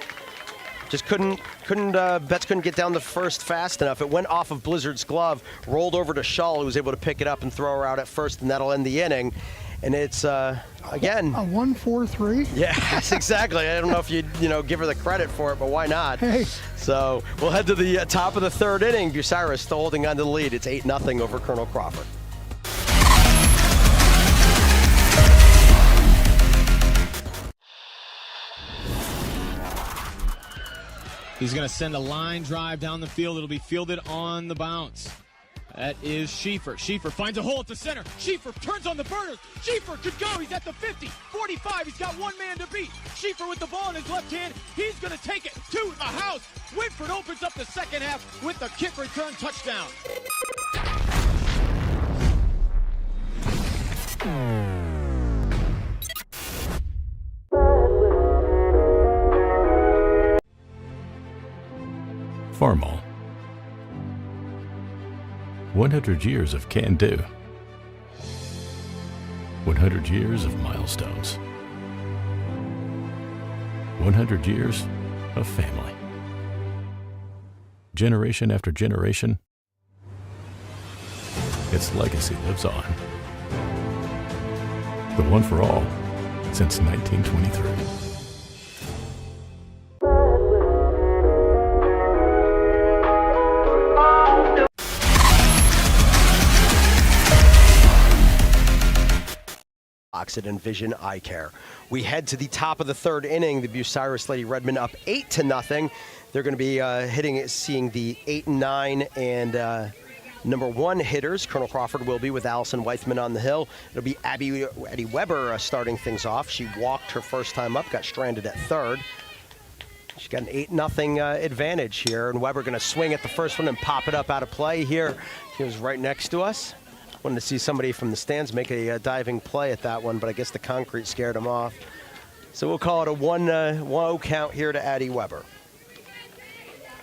Just Betts couldn't get down the first fast enough. It went off of Blizzard's glove, rolled over to Shull, who was able to pick it up and throw her out at first, and that'll end the inning. And it's, again... A 1-4-3? Yes, exactly. I don't know if you'd, give her the credit for it, but why not? Hey. So we'll head to the top of the third inning. Bucyrus still holding on to the lead. It's 8-0 over Colonel Crawford. He's going to send a line drive down the field. It'll be fielded on the bounce. That is Schieffer. Schieffer finds a hole at the center. Schieffer turns on the burners. Schieffer could go. He's at the 50, 45. He's got one man to beat. Schieffer with the ball in his left hand. He's going to take it to the house. Whitford opens up the second half with the kick return touchdown. Farmall. 100 years of can-do. 100 years of milestones. 100 years of family. Generation after generation, its legacy lives on. The one for all since 1923. Oxygen Vision Eye Care. We head to the top of the third inning. The Bucyrus Lady Redmen up 8-0. They're going to be seeing the 8 and 9 and number 1 hitters. Colonel Crawford will be with Allison Weithman on the hill. It'll be Addie Weber starting things off. She walked her first time up, got stranded at third. She's got an 8-0 advantage here, and Weber going to swing at the first one and pop it up out of play here. She was right next to us. Wanted to see somebody from the stands make a diving play at that one, but I guess the concrete scared him off. So we'll call it a 1-0 count here to Addie Weber.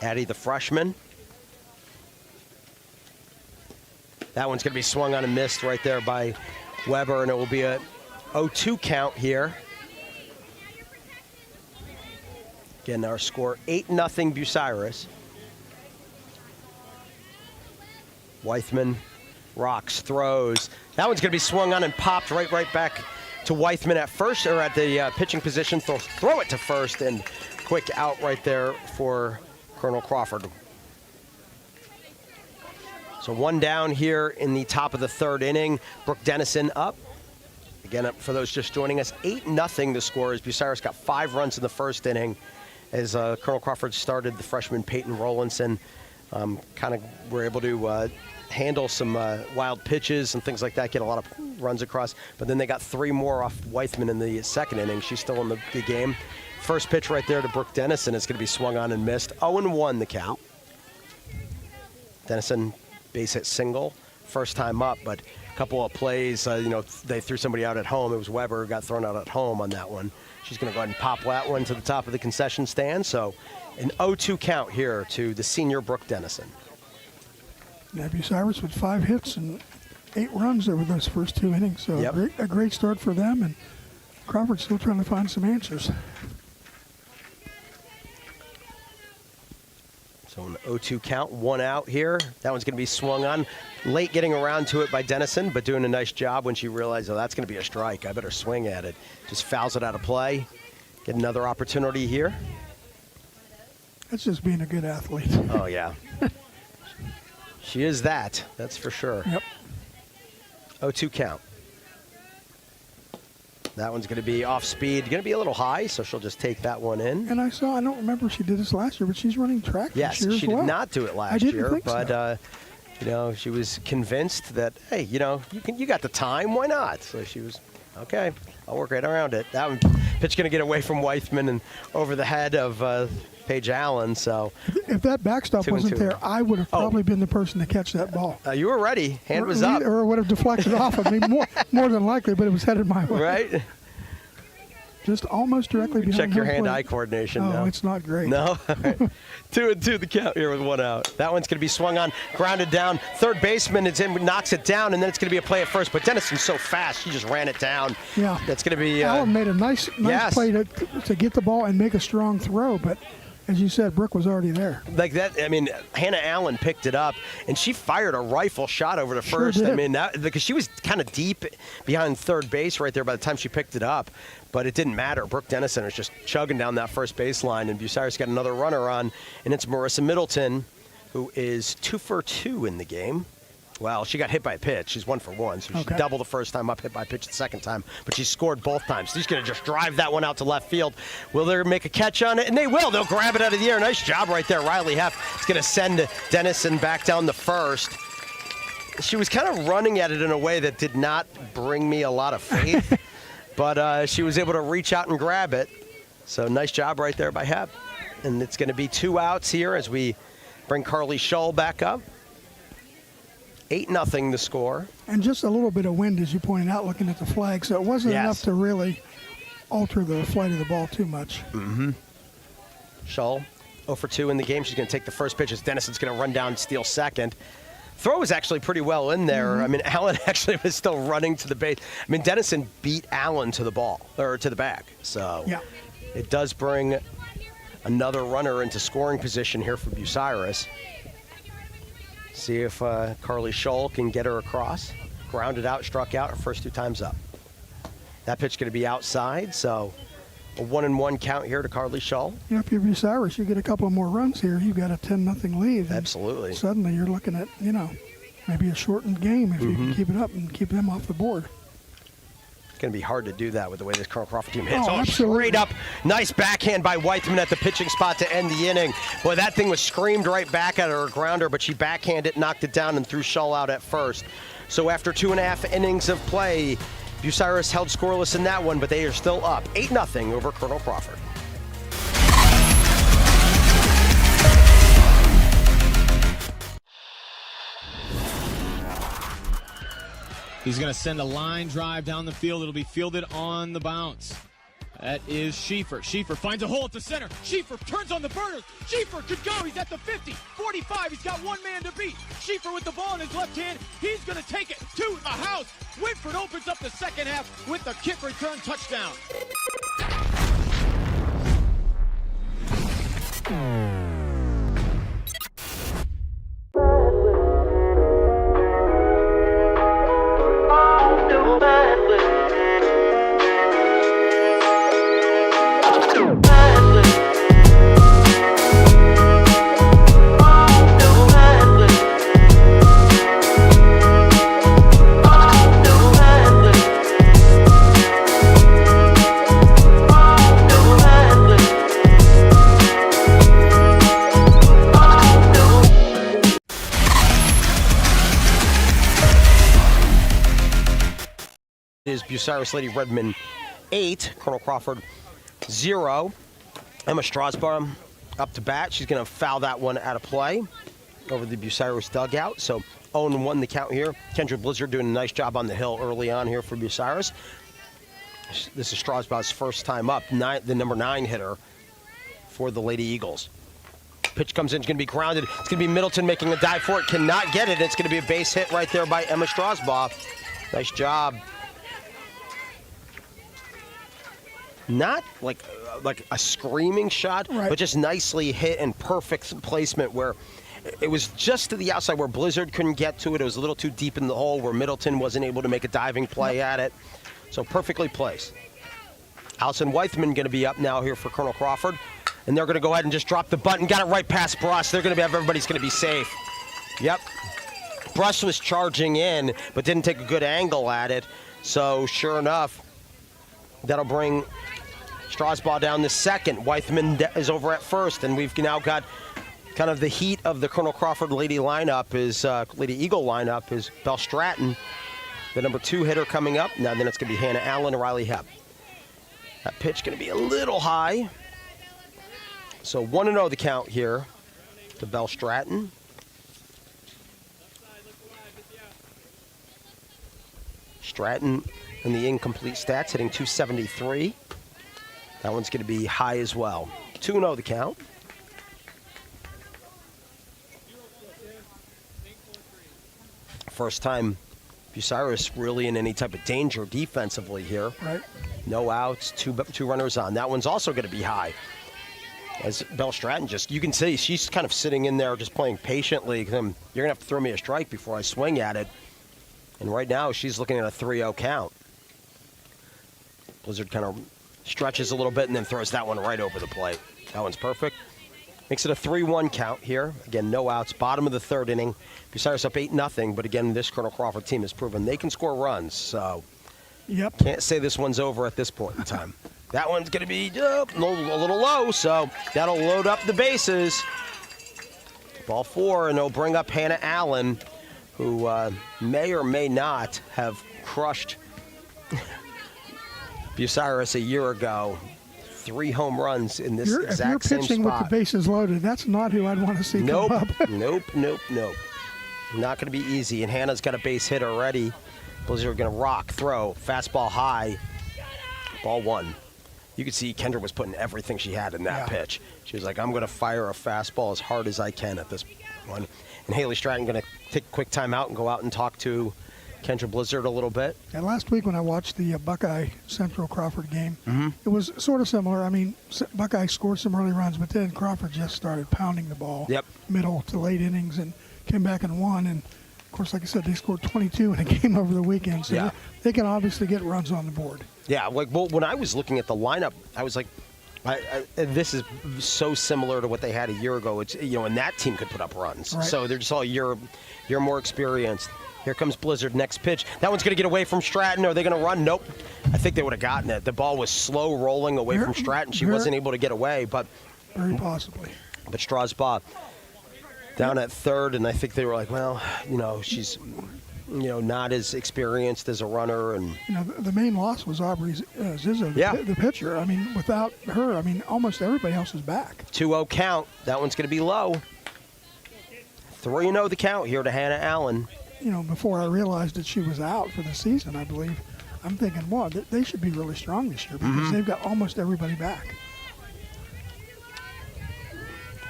Addie, the freshman. That one's going to be swung on and missed right there by Weber, and it will be a 0-2 count here. Again, our score 8-0 Bucyrus. Weithman rocks, throws. That one's going to be swung on and popped right back to Weithman at first, or at the pitching position. Throw it to first, and quick out right there for Colonel Crawford. So one down here in the top of the third inning. Brooke Dennison up. Again, for those just joining us, 8-0 the score as Bucyrus got 5 runs in the first inning as Colonel Crawford started the freshman Peyton Rollinson. Kind of were able to handle some wild pitches and things like that, get a lot of runs across. But then they got 3 more off Weithman in the second inning. She's still in the game. First pitch right there to Brooke Dennison is going to be swung on and missed. 0-1 the count. Dennison base hit single, first time up, but a couple of plays, they threw somebody out at home. It was Weber who got thrown out at home on that one. She's going to go ahead and pop that one to the top of the concession stand. So an 0-2 count here to the senior Brooke Dennison. Yeah, Bucyrus with 5 hits and 8 runs over those first 2 innings. So a great start for them, and Crawford's still trying to find some answers. So So an 0-2 count, 1 out here. That one's going to be swung on. Late getting around to it by Dennison, but doing a nice job when she realized, oh, that's going to be a strike. I better swing at it. Just fouls it out of play. Get another opportunity here. That's just being a good athlete. Oh, yeah. She is that. That's for sure. Yep. 0-2 count. That one's going to be off speed. Going to be a little high, so she'll just take that one in. And I don't remember if she did this last year, but she's running track yes, this year she as well. did not do it last year, but you know, she was convinced that, hey, you know, you got the time, why not? So she was, okay, I'll work right around it. That one, pitch going to get away from Weithman and over the head of Paige Allen. So if that backstop wasn't there, I would have probably been the person to catch that ball. You were ready. Hand was up. Or would have deflected off of me, more than likely, but it was headed my way. Right. Just almost directly behind. Check your hand-eye coordination. Oh, no. It's not great. No. 2-2 the count here with 1 out. That one's going to be swung on, grounded down. Third baseman is in, knocks it down, and then it's going to be a play at first. But Dennison's so fast, she just ran it down. Yeah. That's going to be. Allen made a nice play to get the ball and make a strong throw, but. As you said, Brooke was already there. Like that, I mean, Hannah Allen picked it up, and she fired a rifle shot over to first. Sure did. I mean, because she was kind of deep behind third base right there by the time she picked it up, but it didn't matter. Brooke Dennison was just chugging down that first baseline, and Bucyrus got another runner on, and it's Marissa Middleton, who is 2 for 2 in the game. Well, she got hit by a pitch. She's 1 for 1, so she doubled the first time up, hit by a pitch the second time. But she scored both times. She's going to just drive that one out to left field. Will they make a catch on it? And they will. They'll grab it out of the air. Nice job right there. Riley Heff is going to send Dennison back down the first. She was kind of running at it in a way that did not bring me a lot of faith. But she was able to reach out and grab it. So nice job right there by Heff. And it's going to be 2 outs here as we bring Carly Shull back up. 8-0 the score. And just a little bit of wind, as you pointed out, looking at the flag, so it wasn't enough to really alter the flight of the ball too much. Mm-hmm. Shull, 0 for 2 in the game. She's going to take the first pitch as Dennison's going to run down and steal second. Throw was actually pretty well in there. Mm-hmm. I mean, Allen actually was still running to the base. I mean, Dennison beat Allen to the ball, or to the bag. So it does bring another runner into scoring position here for Bucyrus. See if Carly Shull can get her across. Grounded out, struck out her first 2 times up. That pitch going to be outside, so a 1-1 count here to Carly Shull. Yeah, if you're Bucyrus, you get a couple more runs here, you've got a 10-0 lead. Absolutely. Suddenly you're looking at, you know, maybe a shortened game if you can keep it up and keep them off the board. It's going to be hard to do that with the way this Colonel Crawford team hits. Oh, straight up. Nice backhand by Weithman at the pitching spot to end the inning. Boy, that thing was screamed right back at her, a grounder, but she backhanded, knocked it down, and threw Shull out at first. So after 2.5 innings of play, Bucyrus held scoreless in that one, but they are still up 8-0 over Colonel Crawford. He's going to send a line drive down the field. It'll be fielded on the bounce. That is Schieffer. Schieffer finds a hole at the center. Schieffer turns on the burners. Schieffer could go. He's at the 50, 45. He's got one man to beat. Schieffer with the ball in his left hand. He's going to take it to the house. Whitford opens up the second half with a kick return touchdown. Is Bucyrus Lady Redmond 8, Colonel Crawford 0. Emma Strasbaugh up to bat. She's going to foul that one out of play over the Bucyrus dugout. So 0-1 the count here. Kendra Blizzard doing a nice job on the hill early on here for Bucyrus. This is Strasbaugh's first time up, the number 9 hitter for the Lady Eagles. Pitch comes in, it's going to be grounded. It's going to be Middleton making a dive for it. Cannot get it. It's going to be a base hit right there by Emma Strasbaugh. Nice job. Not like like a screaming shot, but just nicely hit and perfect placement where it was just to the outside where Blizzard couldn't get to it. It was a little too deep in the hole where Middleton wasn't able to make a diving play at it. So perfectly placed. Allison Weithman going to be up now here for Colonel Crawford. And they're going to go ahead and just drop the button. Got it right past Bruss. They're going to have everybody's going to be safe. Yep. Bruss was charging in, but didn't take a good angle at it. So sure enough, that'll bring Strasbaugh down to second. Weithman is over at first, and we've now got kind of the heat of the Colonel Crawford Lady lineup is Lady Eagle lineup is Belle Stratton, the number 2 hitter coming up. Now then it's going to be Hannah Allen and Riley Hepp. That pitch going to be a little high. So 1-0 the count here to Belle Stratton. Stratton in the incomplete stats hitting .273. That one's going to be high as well. 2-0 the count. First time Bucyrus really in any type of danger defensively here. Right. No outs, two runners on. That one's also going to be high. As Belle Stratton just, you can see she's kind of sitting in there just playing patiently. You're going to have to throw me a strike before I swing at it. And right now she's looking at a 3-0 count. Blizzard kind of stretches a little bit and then throws that one right over the plate. That one's perfect. Makes it a 3-1 count here. Again, no outs. Bottom of the third inning. Bucyrus up 8-0, but again, this Colonel Crawford team has proven they can score runs. So can't say this one's over at this point in time. That one's going to be a little low, so that'll load up the bases. Ball 4, and it'll bring up Hannah Allen, who may or may not have crushed Bucyrus a year ago. 3 home runs in this exact same spot. If you're pitching with the bases loaded, that's not who I'd want to see come up. Nope. Not going to be easy, and Hannah's got a base hit already. Blizzard are going to rock, throw, fastball high, ball 1. You could see Kendra was putting everything she had in that pitch. She was like, I'm going to fire a fastball as hard as I can at this one. And Haley Stratton going to take a quick time out and go out and talk to Kendra Blizzard a little bit. And last week when I watched the Buckeye Central Crawford game, it was sort of similar. I mean, Buckeye scored some early runs, but then Crawford just started pounding the ball middle to late innings and came back and won. And, of course, like I said, they scored 22 in a game over the weekend. So they can obviously get runs on the board. Yeah, like when I was looking at the lineup, I was like, this is so similar to what they had a year ago. It's and that team could put up runs. Right. So they're just all you're more experienced. Here comes Blizzard, next pitch. That one's going to get away from Stratton. Are they going to run? Nope. I think they would have gotten it. The ball was slow rolling away from Stratton. She wasn't able to get away, but very possibly. But Strasbaugh down at third, and I think they were like, well, she's not as experienced as a runner, and the main loss was Aubrey Zizzo, the pitcher. I mean, without her, almost everybody else is back. 2-0 count. That one's going to be low. 3-0 the count here to Hannah Allen. Before I realized that she was out for the season, I believe, I'm thinking, wow, they should be really strong this year because they've got almost everybody back.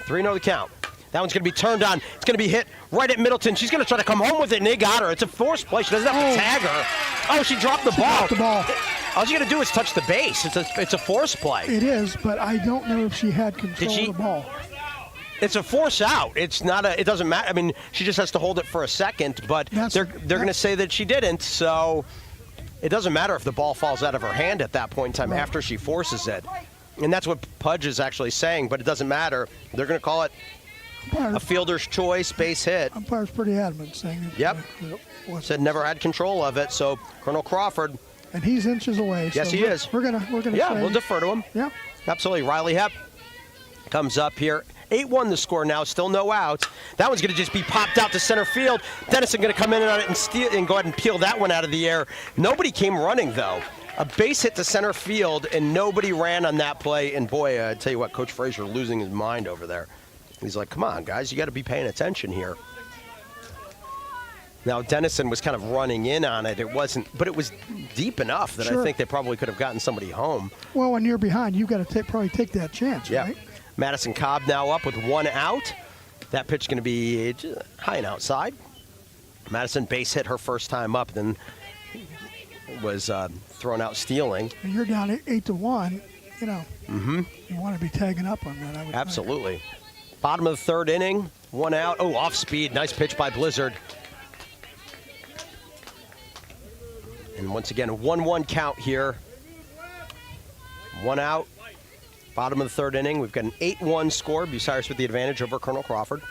3-0 the count. That one's going to be turned on. It's going to be hit right at Middleton. She's going to try to come home with it, and they got her. It's a forced play. She doesn't have to tag her. Oh, she dropped the ball. All she got to do is touch the base. It's a forced play. It is, but I don't know if she had control of the ball. It's a force out. It's not it doesn't matter. I mean, she just has to hold it for a second, but they're going to say that she didn't, so it doesn't matter if the ball falls out of her hand at that point in time after she forces it. And that's what Pudge is actually saying, but it doesn't matter. They're going to call it a fielder's choice, base hit. Umpire's pretty adamant saying it. Said never had control of it, so Colonel Crawford. And he's inches away. Yes, so he is. We're gonna say, we'll defer to him. Yeah. Absolutely. Riley Hepp comes up here. 8-1 the score now, still no outs. That one's going to just be popped out to center field. Dennison going to come in on it and steal and go ahead and peel that one out of the air. Nobody came running, though. A base hit to center field, and nobody ran on that play. And, boy, I tell you what, Coach Frazier losing his mind over there. He's like, come on, guys, you got to be paying attention here. Now, Dennison was kind of running in on it. It wasn't, but it was deep enough that I think they probably could have gotten somebody home. Well, when you're behind, you've got to probably take that chance, right? Madison Cobb now up with 1 out. That pitch going to be high and outside. Madison base hit her first time up, then was thrown out stealing. And you're down 8-1. you know, you want to be tagging up on that, I would Absolutely. think. Bottom of the third inning, 1 out. Oh, off speed. Nice pitch by Blizzard. And once again, a 1-1 count here. 1 out. Bottom of the third inning. We've got an 8-1 score. Bucyrus with the advantage over Colonel Crawford.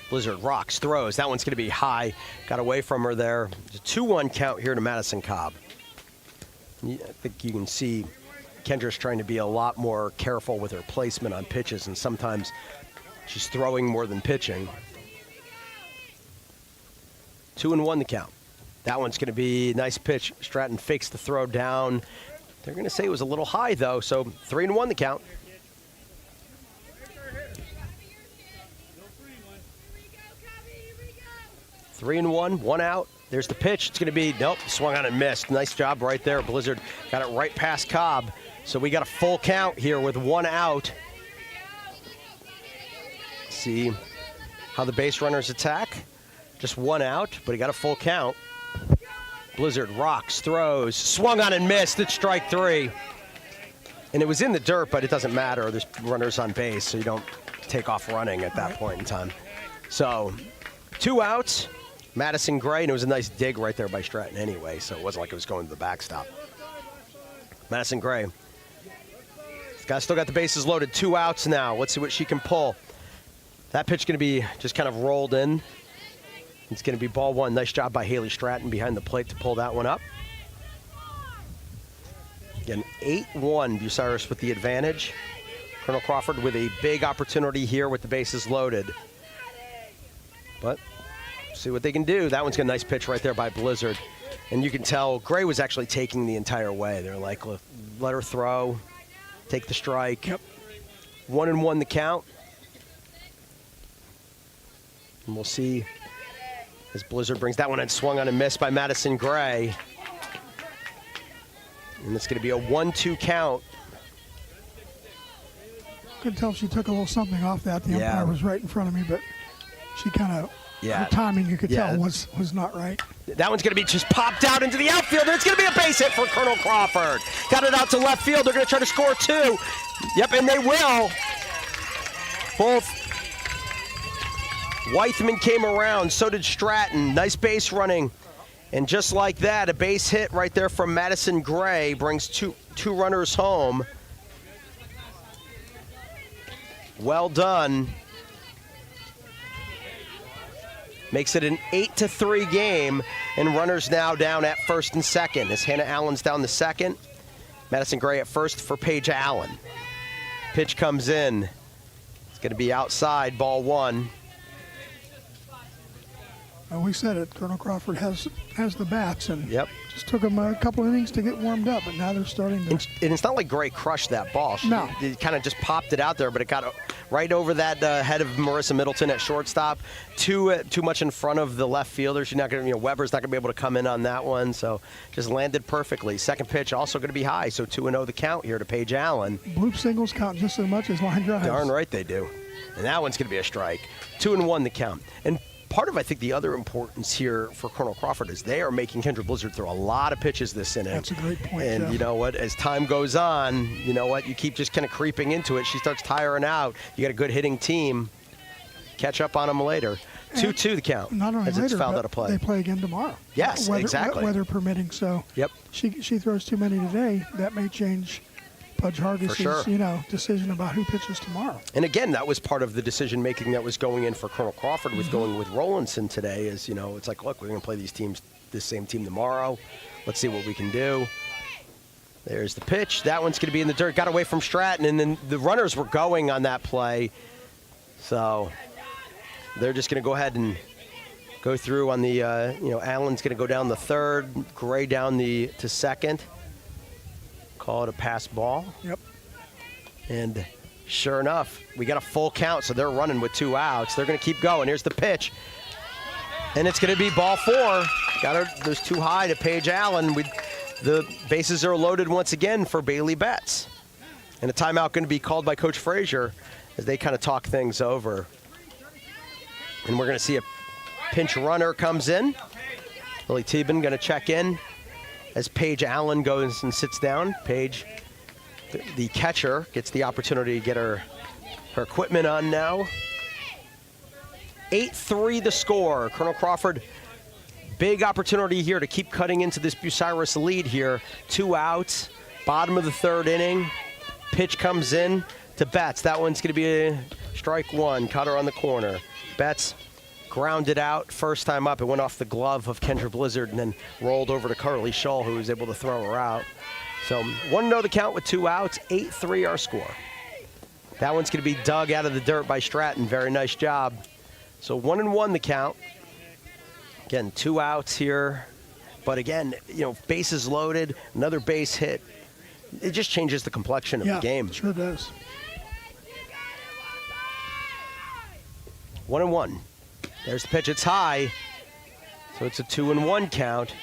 Blizzard rocks, throws. That one's going to be high. Got away from her there. It's a 2-1 count here to Madison Cobb. I think you can see Kendra's trying to be a lot more careful with her placement on pitches, and sometimes she's throwing more than pitching. 2-1 the count. That one's going to be a nice pitch. Stratton fakes the throw down. They're going to say it was a little high, though, so 3-1 the count. Three and one out. There's the pitch. It's going to be, nope, swung on and missed. Nice job right there. Blizzard got it right past Cobb. So we got a full count here with 1 out. See how the base runners attack. Just 1 out, but he got a full count. Blizzard rocks, throws, swung on and missed. It's strike 3. And it was in the dirt, but it doesn't matter. There's runners on base, so you don't take off running at that point in time. So 2 outs. Madison Gray, and it was a nice dig right there by Stratton anyway, so it wasn't like it was going to the backstop. Madison Gray. This guy still got the bases loaded. 2 outs now. Let's see what she can pull. That pitch going to be just kind of rolled in. It's going to be ball 1. Nice job by Haley Stratton behind the plate to pull that one up. Again, 8-1, Bucyrus with the advantage. Colonel Crawford with a big opportunity here with the bases loaded. But see what they can do. That one's got a nice pitch right there by Blizzard. And you can tell Gray was actually taking the entire way. They're like, let her throw, take the strike. Yep. 1-1 the count. And we'll see as Blizzard brings that one in, swung on and missed by Madison Gray. And it's going to be a 1-2 count. Could tell she took a little something off that. The umpire was right in front of me, but she kind of, her timing, you could tell, was not right. That one's going to be just popped out into the outfield, and it's going to be a base hit for Colonel Crawford. Got it out to left field. They're going to try to score 2. Yep, and they will. Both Weithman came around, so did Stratton. Nice base running. And just like that, a base hit right there from Madison Gray brings two runners home. Well done. Makes it an 8-3 game, and runners now down at first and second as Hannah Allen's down the second. Madison Gray at first for Paige Allen. Pitch comes in. It's going to be outside, ball 1. Well, we said it. Colonel Crawford has the bats, and just took them a couple innings to get warmed up, but now they're starting to. And it's not like Gray crushed that ball. No. It kind of just popped it out there, but it got right over that head of Marissa Middleton at shortstop. Too much in front of the left fielder. She's not going to, Weber's not going to be able to come in on that one, so just landed perfectly. Second pitch also going to be high, so 2-0 the count here to Paige Allen. Bloop singles count just as much as line drives. Darn right they do. And that one's going to be a strike. 2-1 the count. And part of, I think, the other importance here for Colonel Crawford is they are making Kendra Blizzard throw a lot of pitches this inning. That's a great point, And Jeff. you know what? As time goes on, you know what? You keep just kind of creeping into it. She starts tiring out. You got a good hitting team. Catch up on them later. 2-2 the count. Not only as later, it's fouled but out of play. they play again tomorrow. Yes, exactly. Weather permitting. So she throws too many today. That may change Pudge Hargis' decision about who pitches tomorrow. And again, that was part of the decision making that was going in for Colonel Crawford with going with Rowlandson today. Is it's like, look, we're going to play this same team tomorrow. Let's see what we can do. There's the pitch. That one's going to be in the dirt. Got away from Stratton, and then the runners were going on that play, so they're just going to go ahead and go through on the. Allen's going to go down the third. Gray down to second. Call it a pass ball. Yep. And sure enough, we got a full count, so they're running with 2 outs. They're going to keep going. Here's the pitch. And it's going to be ball 4. Got her. There's too high to Paige Allen. The bases are loaded once again for Bailey Betts. And a timeout going to be called by Coach Frazier as they kind of talk things over. And we're going to see a pinch runner comes in. Lily Teben going to check in as Paige Allen goes and sits down. Paige The catcher gets the opportunity to get her equipment on now. 8-3 the score. Colonel Crawford, big opportunity here to keep cutting into this Bucyrus lead here. 2 outs, bottom of the 3rd inning. Pitch comes in to Betts. That one's going to be a strike 1. Cutter on the corner. Betts grounded out first time up. It went off the glove of Kendra Blizzard and then rolled over to Carly Shull, who was able to throw her out. So 1-0 the count with 2 outs. 8-3 our score. That one's going to be dug out of the dirt by Stratton. Very nice job. So 1-1 the count. Again, 2 outs here. But again, you know, bases loaded, another base hit. It just changes the complexion of the game. Yeah, sure does. 1-1. There's the pitch. It's high. So it's a 2-1 count.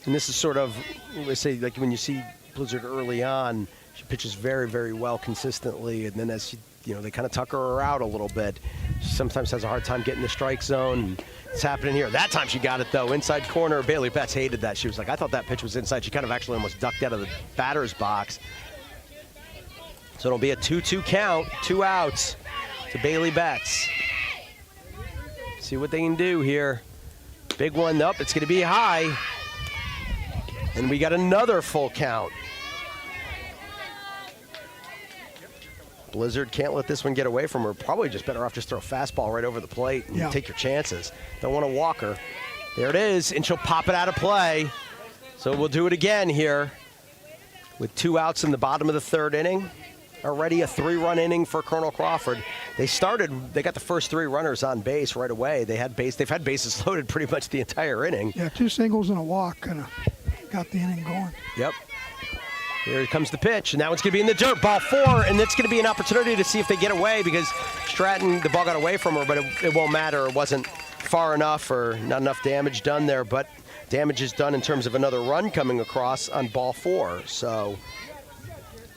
And this is sort of, let's say, like when you see Blizzard early on, she pitches very, very well consistently. And then as she, you know, they kind of tucker her out a little bit. She sometimes has a hard time getting the strike zone. And it's happening here. That time she got it, though. Inside corner. Bailey Betts hated that. She was like, I thought that pitch was inside. She kind of actually almost ducked out of the batter's box. So it'll be a 2-2 count. 2 outs to Bailey Betts. See what they can do here. Big one up. It's going to be high. And we got another full count. Blizzard can't let this one get away from her. Probably just better off just throw a fastball right over the plate and take your chances. Don't want to walk her. There it is, and she'll pop it out of play. So we'll do it again here with 2 outs in the bottom of the 3rd inning. Already a 3-run inning for Colonel Crawford. They got the first 3 runners on base right away. They've had bases loaded pretty much the entire inning. Yeah, 2 singles and a walk kind of got the inning going. Yep. Here comes the pitch, and that one's going to be in the dirt. Ball 4, and it's going to be an opportunity to see if they get away because Stratton, the ball got away from her, but it won't matter. It wasn't far enough or not enough damage done there, but damage is done in terms of another run coming across on ball 4. So,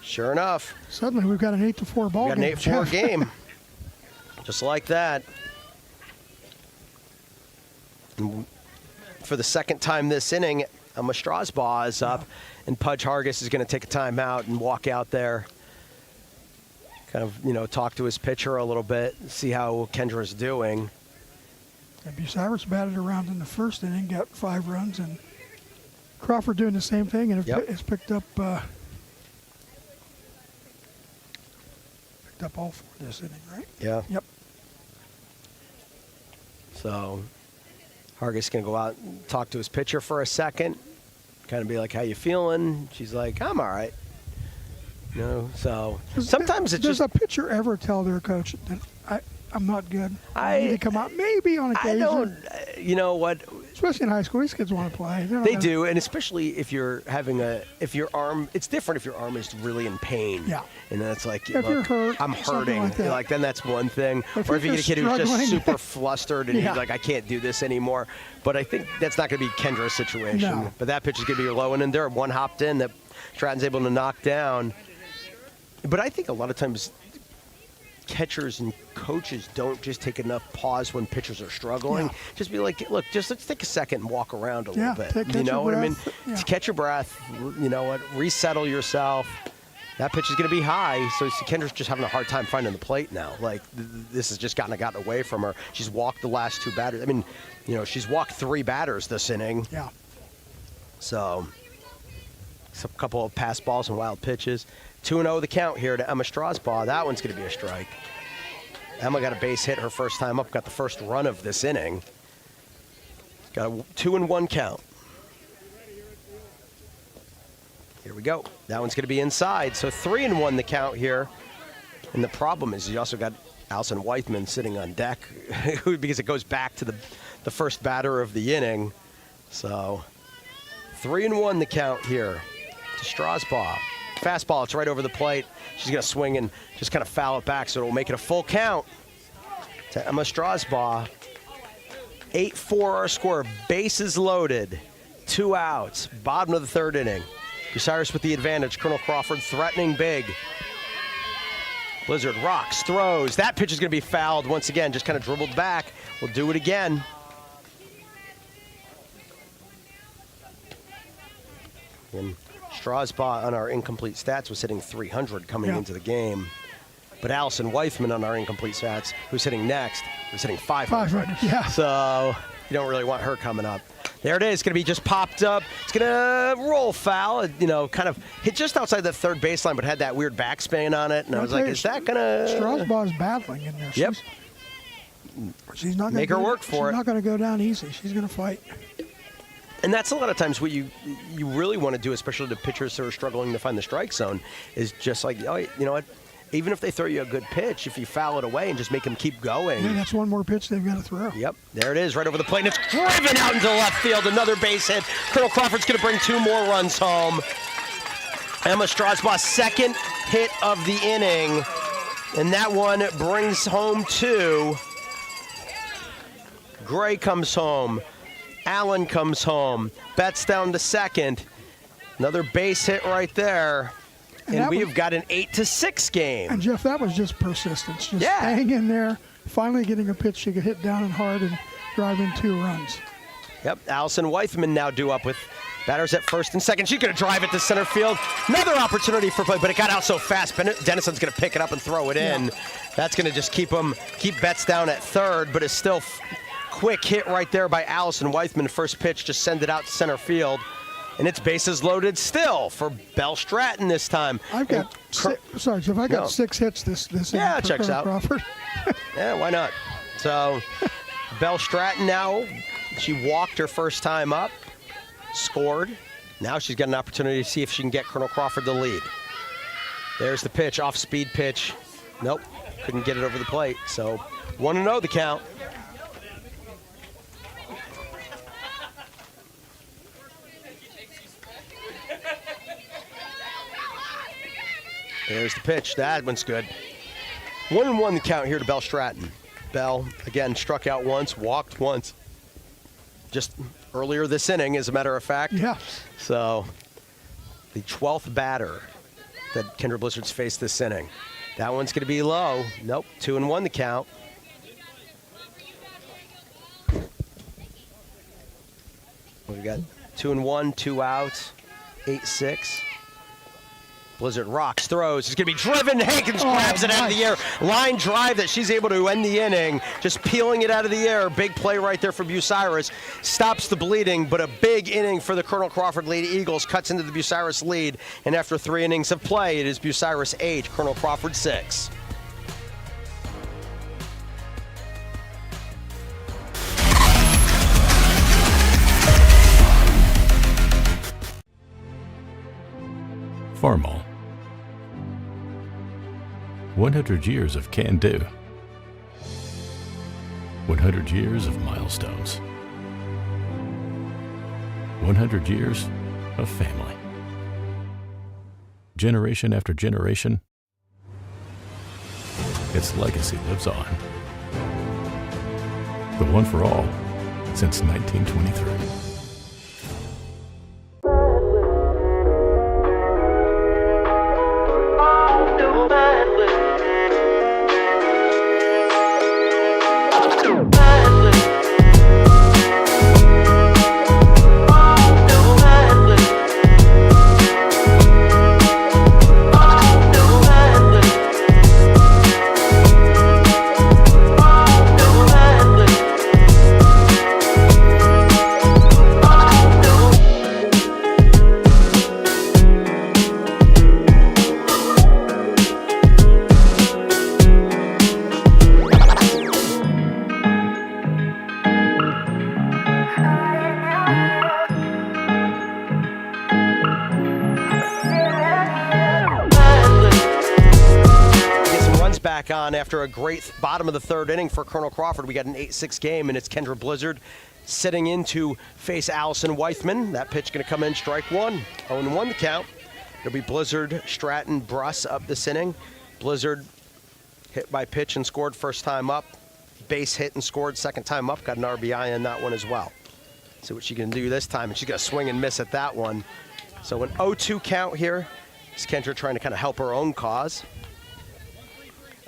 sure enough. Suddenly we've got an 8-4 ball game. We've got an 8-4 game. Just like that. And for the second time this inning, Emma Strasbaugh is up, and Pudge Hargis is going to take a timeout and walk out there, kind of, you know, talk to his pitcher a little bit, see how Kendra's doing. And Bucyrus batted around in the 1st inning, got 5 runs, and Crawford doing the same thing, and has picked up all 4 this inning, right? Yeah. Yep. So Hargis going to go out and talk to his pitcher for a second, kind of be like, how you feeling? She's like, I'm all right. You know, so sometimes it's just... Does a pitcher ever tell their coach that I'm not good? I need to come out maybe on occasion. I don't, you know what? Especially in high school, these kids want to play. They do, and especially if you're having if your arm, it's different if your arm is really in pain. Yeah. And then it's like, if you're hurt, I'm hurting. Like then that's one thing. Or if you get a kid who's just super flustered and Yeah. he's like, I can't do this anymore. But I think that's not going to be Kendra's situation. No. But that pitch is going to be low and in there. One hopped in that Stratton's able to knock down. But I think a lot of times catchers and coaches don't just take enough pause when pitchers are struggling. Yeah. Just be like, look, just let's take a second and walk around a little bit. Catch you know what I mean? Yeah. Catch your breath. You know what? Resettle yourself. That pitch is going to be high, so Kendra's just having a hard time finding the plate now. Like, this has just gotten away from her. She's walked the last 2 batters. I mean, you know, she's walked 3 batters this inning. Yeah. So, a couple of pass balls and wild pitches. 2-0 the count here to Emma Strasbaugh. That one's going to be a strike. Emma got a base hit her first time up, got the first run of this inning. Got a 2-1 count. Here we go. That one's going to be inside. So 3-1 the count here. And the problem is you also got Allison Weithman sitting on deck because it goes back to the first batter of the inning. So 3-1 the count here to Strasbaugh. Fastball, it's right over the plate. She's going to swing and just kind of foul it back, so it'll make it a full count to Emma Strasbaugh. 8-4 our score. Bases loaded. 2 outs. Bottom of the 3rd inning. Bucyrus with the advantage. Colonel Crawford threatening big. Blizzard rocks, throws. That pitch is going to be fouled once again. Just kind of dribbled back. We'll do it again. And Strasbaugh on our incomplete stats was hitting 300 coming into the game. But Allison Weithman on our incomplete stats, who's hitting next, was hitting 500. Yeah. So you don't really want her coming up. There it is. Going to be just popped up. It's going to roll foul. You know, kind of hit just outside the third baseline, but had that weird backspin on it. And I was like, is that going to... Strasbaugh's battling in there. Yep. She's not going to make her work for it. She's not going to go down easy. She's going to fight. And that's a lot of times what you really want to do, especially the pitchers who are struggling to find the strike zone, is just like, oh, you know what? Even if they throw you a good pitch, if you foul it away and just make them keep going. Yeah, that's one more pitch they've got to throw. Yep, there it is, right over the plate, and it's driven out into left field. Another base hit. Colonel Crawford's going to bring 2 more runs home. Emma Strasbaugh's second hit of the inning, and that one brings home 2. Gray comes home. Allen comes home. Betts down to second. Another base hit right there. And we have got an 8-6 game. And, Jeff, that was just persistence. Just staying in there, finally getting a pitch she could hit down and hard and drive in 2 runs. Yep, Allison Weithman now due up with batters at first and second. She's going to drive it to center field. Another opportunity for play, but it got out so fast. Dennison's going to pick it up and throw it in. That's going to just keep Betts down at third, but it's still quick hit right there by Allison Weithman. First pitch, just send it out to center field. And it's bases loaded still for Belle Stratton this time. I've got sorry, Jeff. I got 6 hits this yeah, inning for checks out. Crawford. Yeah, why not? So Belle Stratton now, she walked her first time up, scored. Now she's got an opportunity to see if she can get Colonel Crawford the lead. There's the pitch, off-speed pitch. Nope, couldn't get it over the plate. So 1-0 the count. There's the pitch. That one's good. 1-1 the count here to Belle Stratton. Belle, again, struck out once, walked once. Just earlier this inning, as a matter of fact. Yeah. So, the 12th batter that Kendra Blizzard's faced this inning. That one's going to be low. Nope, 2-1 the count. We've got 2-1, 2 outs, 8-6. Blizzard rocks, throws. It's going to be driven. Hankins grabs it out of the air. Line drive that she's able to end the inning. Just peeling it out of the air. Big play right there for Bucyrus. Stops the bleeding, but a big inning for the Colonel Crawford Lady Eagles. Cuts into the Bucyrus lead. And after 3 innings of play, it is Bucyrus 8, Colonel Crawford 6. Farmall. 100 years of can-do. 100 years of milestones. 100 years of family. Generation after generation, its legacy lives on. The one for all since 1923. On after a great bottom of the 3rd inning for Colonel Crawford. We got an 8-6 game, and it's Kendra Blizzard sitting in to face Allison Weithman. That pitch going to come in, strike 1. 0-1 the count. It'll be Blizzard, Stratton, Bruss up this inning. Blizzard hit by pitch and scored first time up. Base hit and scored second time up. Got an RBI in that one as well. See what she can do this time, and she's going to swing and miss at that one. So an 0-2 count here. It's Kendra trying to kind of help her own cause.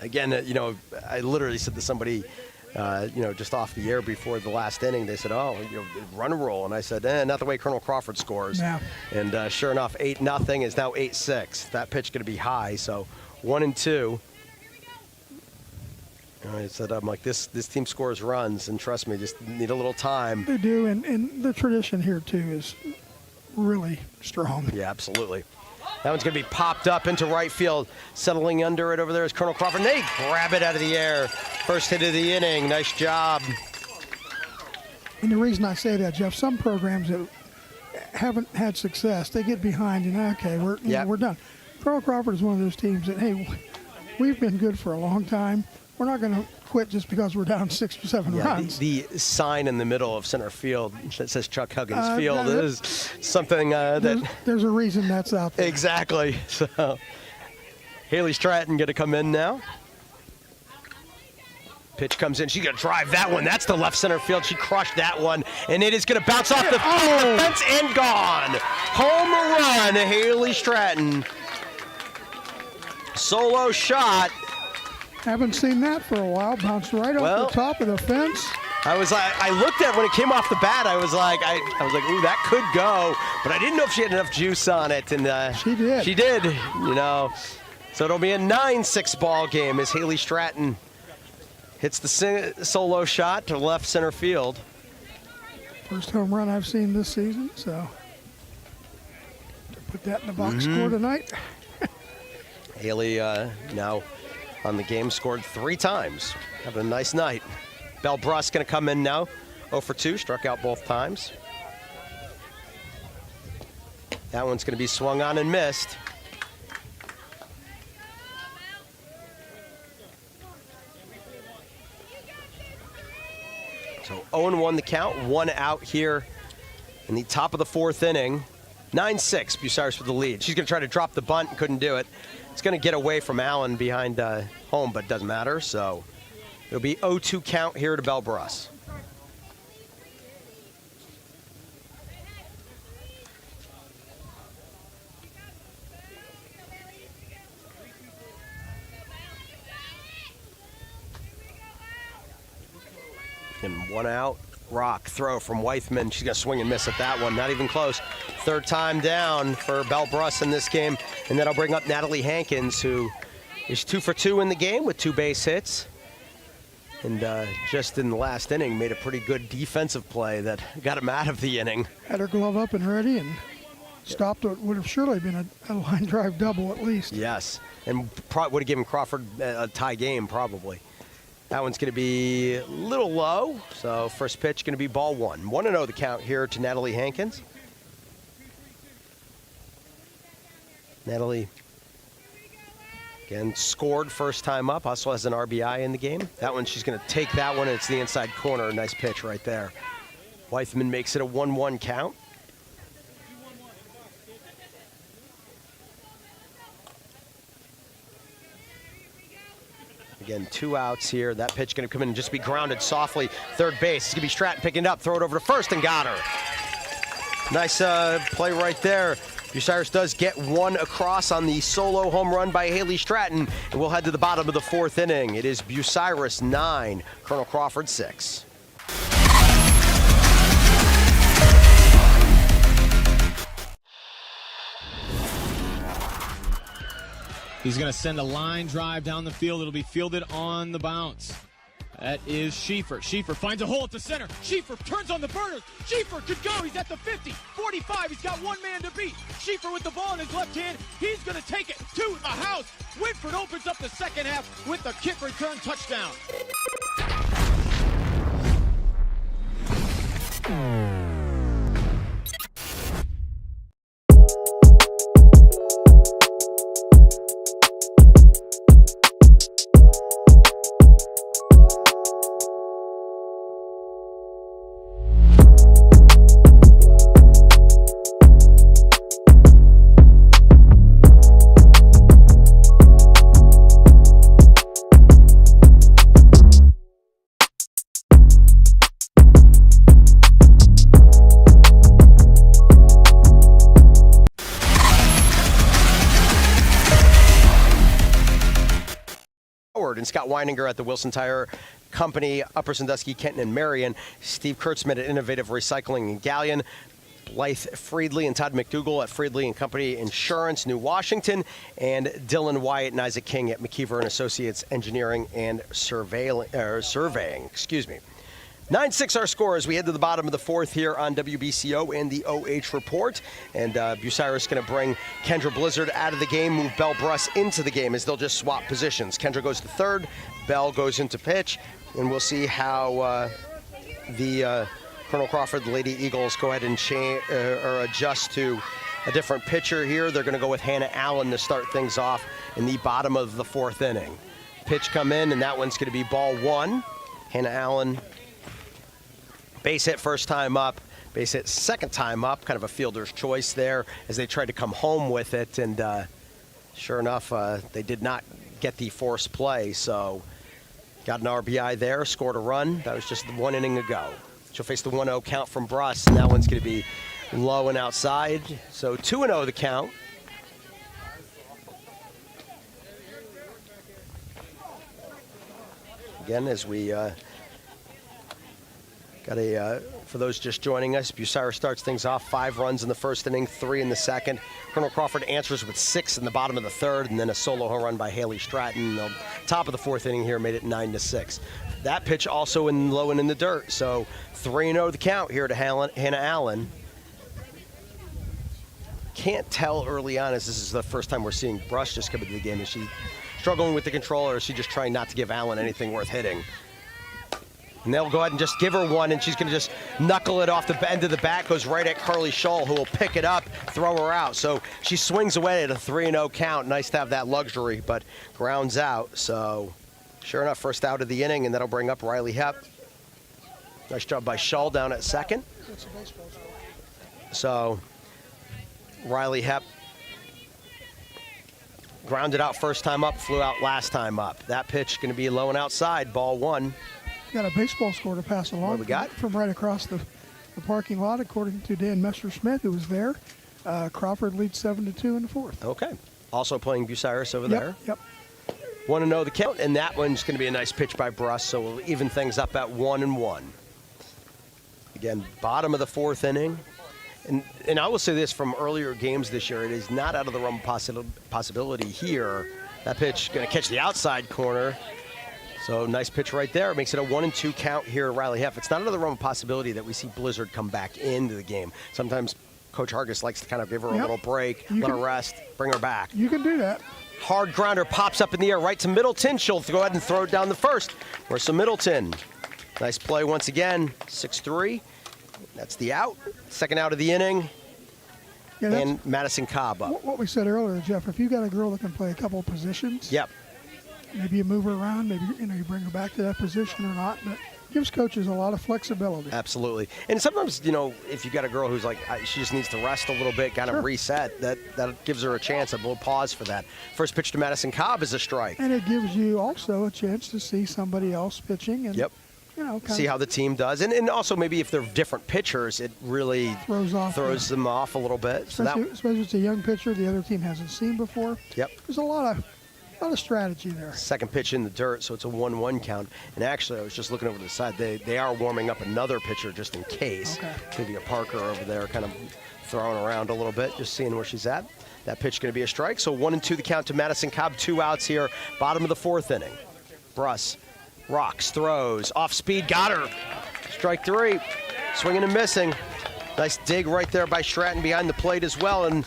Again, you know, I literally said to somebody just off the air before the last inning. They said, "Oh, run and roll," and I said, "Not the way Colonel Crawford scores." Yeah. And sure enough, 8-0 is now 8-6. That pitch going to be high, so 1-2. I said, I'm like, this team scores runs, and trust me, just need a little time. They do, and the tradition here, too, is really strong. Yeah, absolutely. That one's going to be popped up into right field. Settling under it over there is Colonel Crawford. And they grab it out of the air. First hit of the inning. Nice job. And the reason I say that, Jeff, some programs that haven't had success, they get behind and, okay, we're done. Colonel Crawford is one of those teams that, hey, we've been good for a long time. We're not going to quit just because we're down 6 or 7 runs. The sign in the middle of center field that says Chuck Huggins Field is something that... There's a reason that's out there. Exactly. So, Haley Stratton going to come in now. Pitch comes in. She's going to drive that one. That's the left center field. She crushed that one. And it is going to bounce off the fence and gone. Home run, Haley Stratton. Solo shot. Haven't seen that for a while. Bounced right off the top of the fence. I looked at it when it came off the bat. I was like, ooh, that could go. But I didn't know if she had enough juice on it. And she did. She did, So it'll be a 9-6 ball game as Haley Stratton hits the solo shot to left center field. First home run I've seen this season, so put that in the box score tonight. Haley now on the game, scored 3 times. Having a nice night. Belle Bruss going to come in now. 0 for 2, struck out both times. That one's going to be swung on and missed. So 0-1 the count, 1 out here in the top of the 4th inning. 9-6, Bucyrus with the lead. She's going to try to drop the bunt, couldn't do it. It's going to get away from Allen behind home, but it doesn't matter. So it'll be 0-2 count here to Belle Bruss. And 1 out. Rock throw from Weithman. She's going to swing and miss at that one. Not even close. 3rd time down for Belle Bruss in this game. And then I'll bring up Natalie Hankins, who is 2 for 2 in the game with 2 base hits. And just in the last inning, made a pretty good defensive play that got him out of the inning. Had her glove up and ready and stopped what would have surely been a line drive double at least. Yes, and would have given Crawford a tie game probably. That one's going to be a little low, so first pitch going to be ball 1. 1-0 the count here to Natalie Hankins. Natalie, again, scored first time up, also has an RBI in the game. That one, she's going to take that one, and it's the inside corner. Nice pitch right there. Weithman makes it a 1-1 count. Again, 2 outs here. That pitch going to come in and just be grounded softly. Third base. It's going to be Stratton picking it up, throw it over to first, and got her. Nice play right there. Bucyrus does get 1 across on the solo home run by Haley Stratton. And we'll head to the bottom of the 4th inning. It is Bucyrus 9, Colonel Crawford 6. He's going to send a line drive down the field. It'll be fielded on the bounce. That is Schieffer. Schieffer finds a hole at the center. Schieffer turns on the burners. Schieffer could go. He's at the 50, 45. He's got 1 man to beat. Schieffer with the ball in his left hand. He's going to take it to the house. Whitford opens up the second half with the kick return touchdown. And Scott Weininger at the Wilson Tire Company, Upper Sandusky, Kenton, and Marion. Steve Kurtzman at Innovative Recycling in Gallion. Blythe Friedley and Todd McDougall at Friedley and Company Insurance, New Washington, and Dylan Wyatt and Isaac King at McKeever and Associates Engineering and Surveying. 9-6 our score as we head to the bottom of the fourth here on WBCO and the OH Report. And Bucyrus going to bring Kendra Blizzard out of the game, move Belle Bruss into the game as they'll just swap positions. Kendra goes to third, Belle goes into pitch, and we'll see how the Colonel Crawford, the Lady Eagles, go ahead and adjust to a different pitcher here. They're going to go with Hannah Allen to start things off in the bottom of the fourth inning. Pitch come in, and that one's going to be ball one. Hannah Allen, base hit first time up, base hit second time up, kind of a fielder's choice there as they tried to come home with it. And sure enough, they did not get the forced play. So got an RBI there, scored a run. That was just 1 inning ago. She'll face the 1-0 count from Bruss, and that one's going to be low and outside. So 2-0 the count. Again, as we got for those just joining us, Bucyrus starts things off 5 runs in the first inning, 3 in the second. Colonel Crawford answers with 6 in the bottom of the third, and then a solo home run by Haley Stratton. The top of the fourth inning here made it 9-6. That pitch also low and in the dirt, so 3-0 the count here to Hannah Allen. Can't tell early on, as this is the first time we're seeing Bruss just come into the game. Is she struggling with the control, or is she just trying not to give Allen anything worth hitting? And they'll go ahead and just give her one, and she's going to just knuckle it off the end of the bat, goes right at Carly Shull, who will pick it up, throw her out. So she swings away at a 3-0 count. Nice to have that luxury, but grounds out. So sure enough, first out of the inning, and that'll bring up Riley Hepp. Nice job by Shull down at second. So Riley Hepp grounded out first time up, flew out last time up. That pitch going to be low and outside, ball one. Got a baseball score to pass along. What we got? From right across the parking lot, according to Dan Messersmith, who was there. Crawford leads 7-2 in the fourth. Okay. Also playing Bucyrus over there. Yep. 1-0 the count, and that one's going to be a nice pitch by Bruss, so we'll even things up at 1-1. Again, bottom of the fourth inning. And I will say this, from earlier games this year, it is not out of the realm of possibility here. That pitch going to catch the outside corner. So nice pitch right there. It makes it a 1-2 count here at Riley Hepp. It's not out of the realm of possibility that we see Blizzard come back into the game. Sometimes Coach Hargis likes to kind of give her a little break, let her rest, bring her back. You can do that. Hard grounder pops up in the air right to Middleton. She'll go ahead and throw it down the first. Where's some Middleton? Nice play once again. 6-3. That's the out. Second out of the inning. Yeah, and Madison Cobb up. What we said earlier, Jeff, if you got a girl that can play a couple of positions. Yep. Maybe you move her around, maybe you bring her back to that position or not, but gives coaches a lot of flexibility. Absolutely. And sometimes, if you got a girl who's like, she just needs to rest a little bit, kind of reset, that gives her a chance, a little pause for that. First pitch to Madison Cobb is a strike. And it gives you also a chance to see somebody else pitching and see how the team does. And also maybe if they're different pitchers, it really throws them off a little bit. Especially if it's a young pitcher the other team hasn't seen before. Yep. There's a lot of strategy there. Second pitch in the dirt, so it's a 1-1 count. And actually, I was just looking over to the side. They are warming up another pitcher just in case. Okay. Maybe a Parker over there kind of throwing around a little bit, just seeing where she's at. That pitch going to be a strike. So 1-2 the count to Madison Cobb. 2 outs here, bottom of the fourth inning. Bruss rocks, throws, off speed, got her. Strike 3, swinging and missing. Nice dig right there by Stratton behind the plate as well. And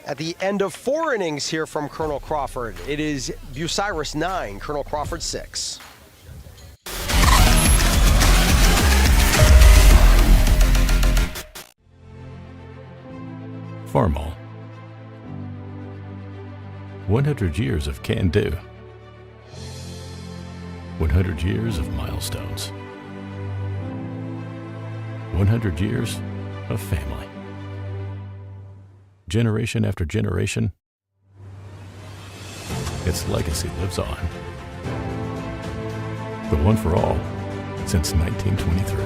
at the end of 4 innings here from Colonel Crawford, it is Bucyrus 9, Colonel Crawford 6. Farmall. 100 years of can-do. 100 years of milestones. 100 years of family. Generation after generation, its legacy lives on. The one for all since 1923.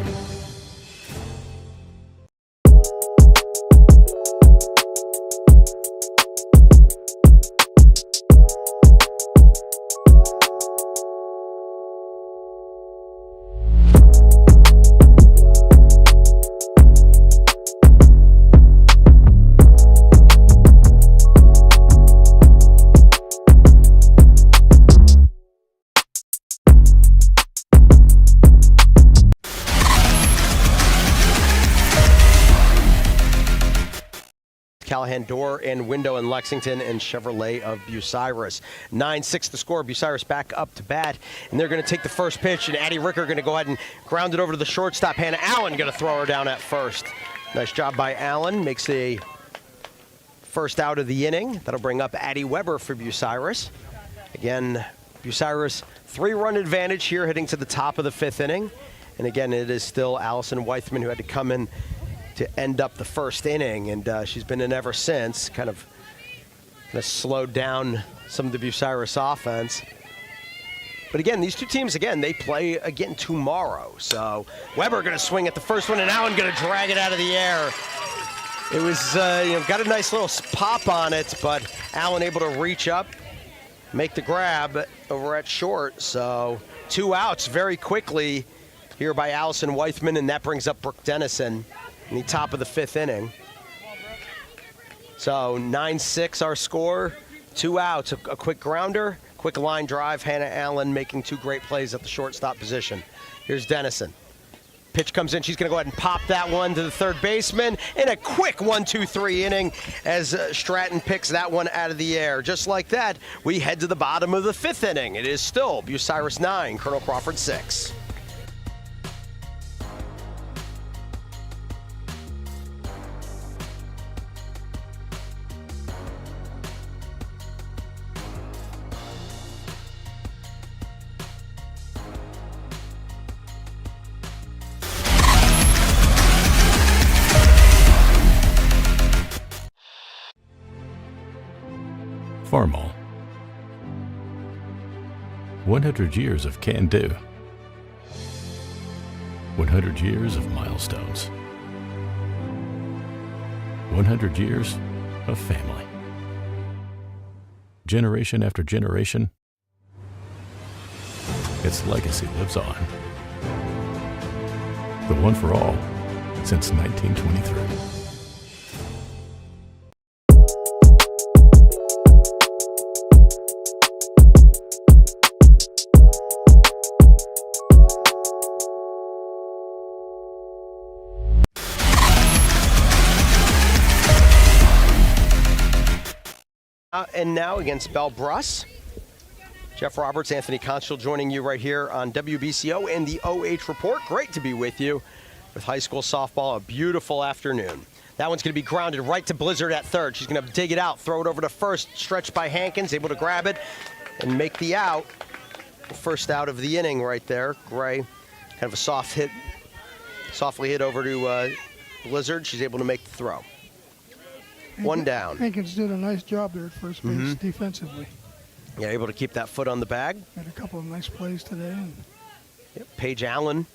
Callahan Door and Window in Lexington, and Chevrolet of Bucyrus. 9-6 the score. Bucyrus back up to bat, and they're going to take the first pitch, and Addie Ricker going to go ahead and ground it over to the shortstop. Hannah Allen going to throw her down at first. Nice job by Allen. Makes a first out of the inning. That'll bring up Addie Weber for Bucyrus. Again, Bucyrus 3-run advantage here heading to the top of the 5th inning. And again, it is still Allison Weithman who had to come in to end up the first inning, and she's been in ever since, kind of slowed down some of the Bucyrus offense. But again, these two teams, again, they play again tomorrow. So Weber going to swing at the first one, and Allen going to drag it out of the air. It was, got a nice little pop on it, but Allen able to reach up, make the grab over at short. So 2 outs very quickly here by Allison Weithman, and that brings up Brooke Dennison in the top of the 5th inning. So 9-6 our score, 2 outs, a quick grounder, quick line drive. Hannah Allen making 2 great plays at the shortstop position. Here's Dennison. Pitch comes in, she's going to go ahead and pop that one to the third baseman in a quick 1-2-3 inning as Stratton picks that one out of the air. Just like that, we head to the bottom of the 5th inning. It is still Bucyrus 9, Colonel Crawford 6. Farmall. 100 years of can-do. 100 years of milestones. 100 years of family. Generation after generation, its legacy lives on. The one for all since 1923. And now against Belle-Brusse, Jeff Roberts, Anthony Conchel joining you right here on WBCO and the OH Report. Great to be with you with high school softball. A beautiful afternoon. That one's going to be grounded right to Blizzard at third. She's going to dig it out, throw it over to first, stretched by Hankins, able to grab it and make the out. First out of the inning right there. Gray, kind of a soft hit, softly hit over to Blizzard. She's able to make the throw. One down. Hankins did a nice job there at first base defensively. Yeah, able to keep that foot on the bag. Had a couple of nice plays today. Yep, Paige Allen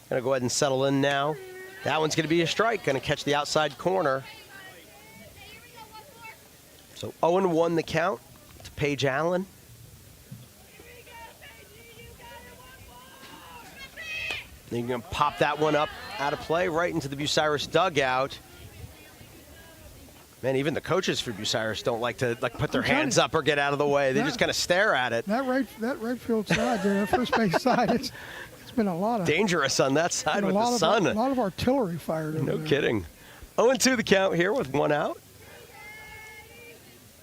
going to go ahead and settle in now. That one's going to be a strike, going to catch the outside corner. So 0-1 the count to Paige Allen. Then you're going to pop that one up out of play right into the Bucyrus dugout. Man, even the coaches for Bucyrus don't like to put their hands up or get out of the way. They just kind of stare at it. That right field side there, that first base side, it's been a lot of dangerous on that side with the sun. A lot of artillery fired over there. No kidding. 0-2 the count here with 1 out.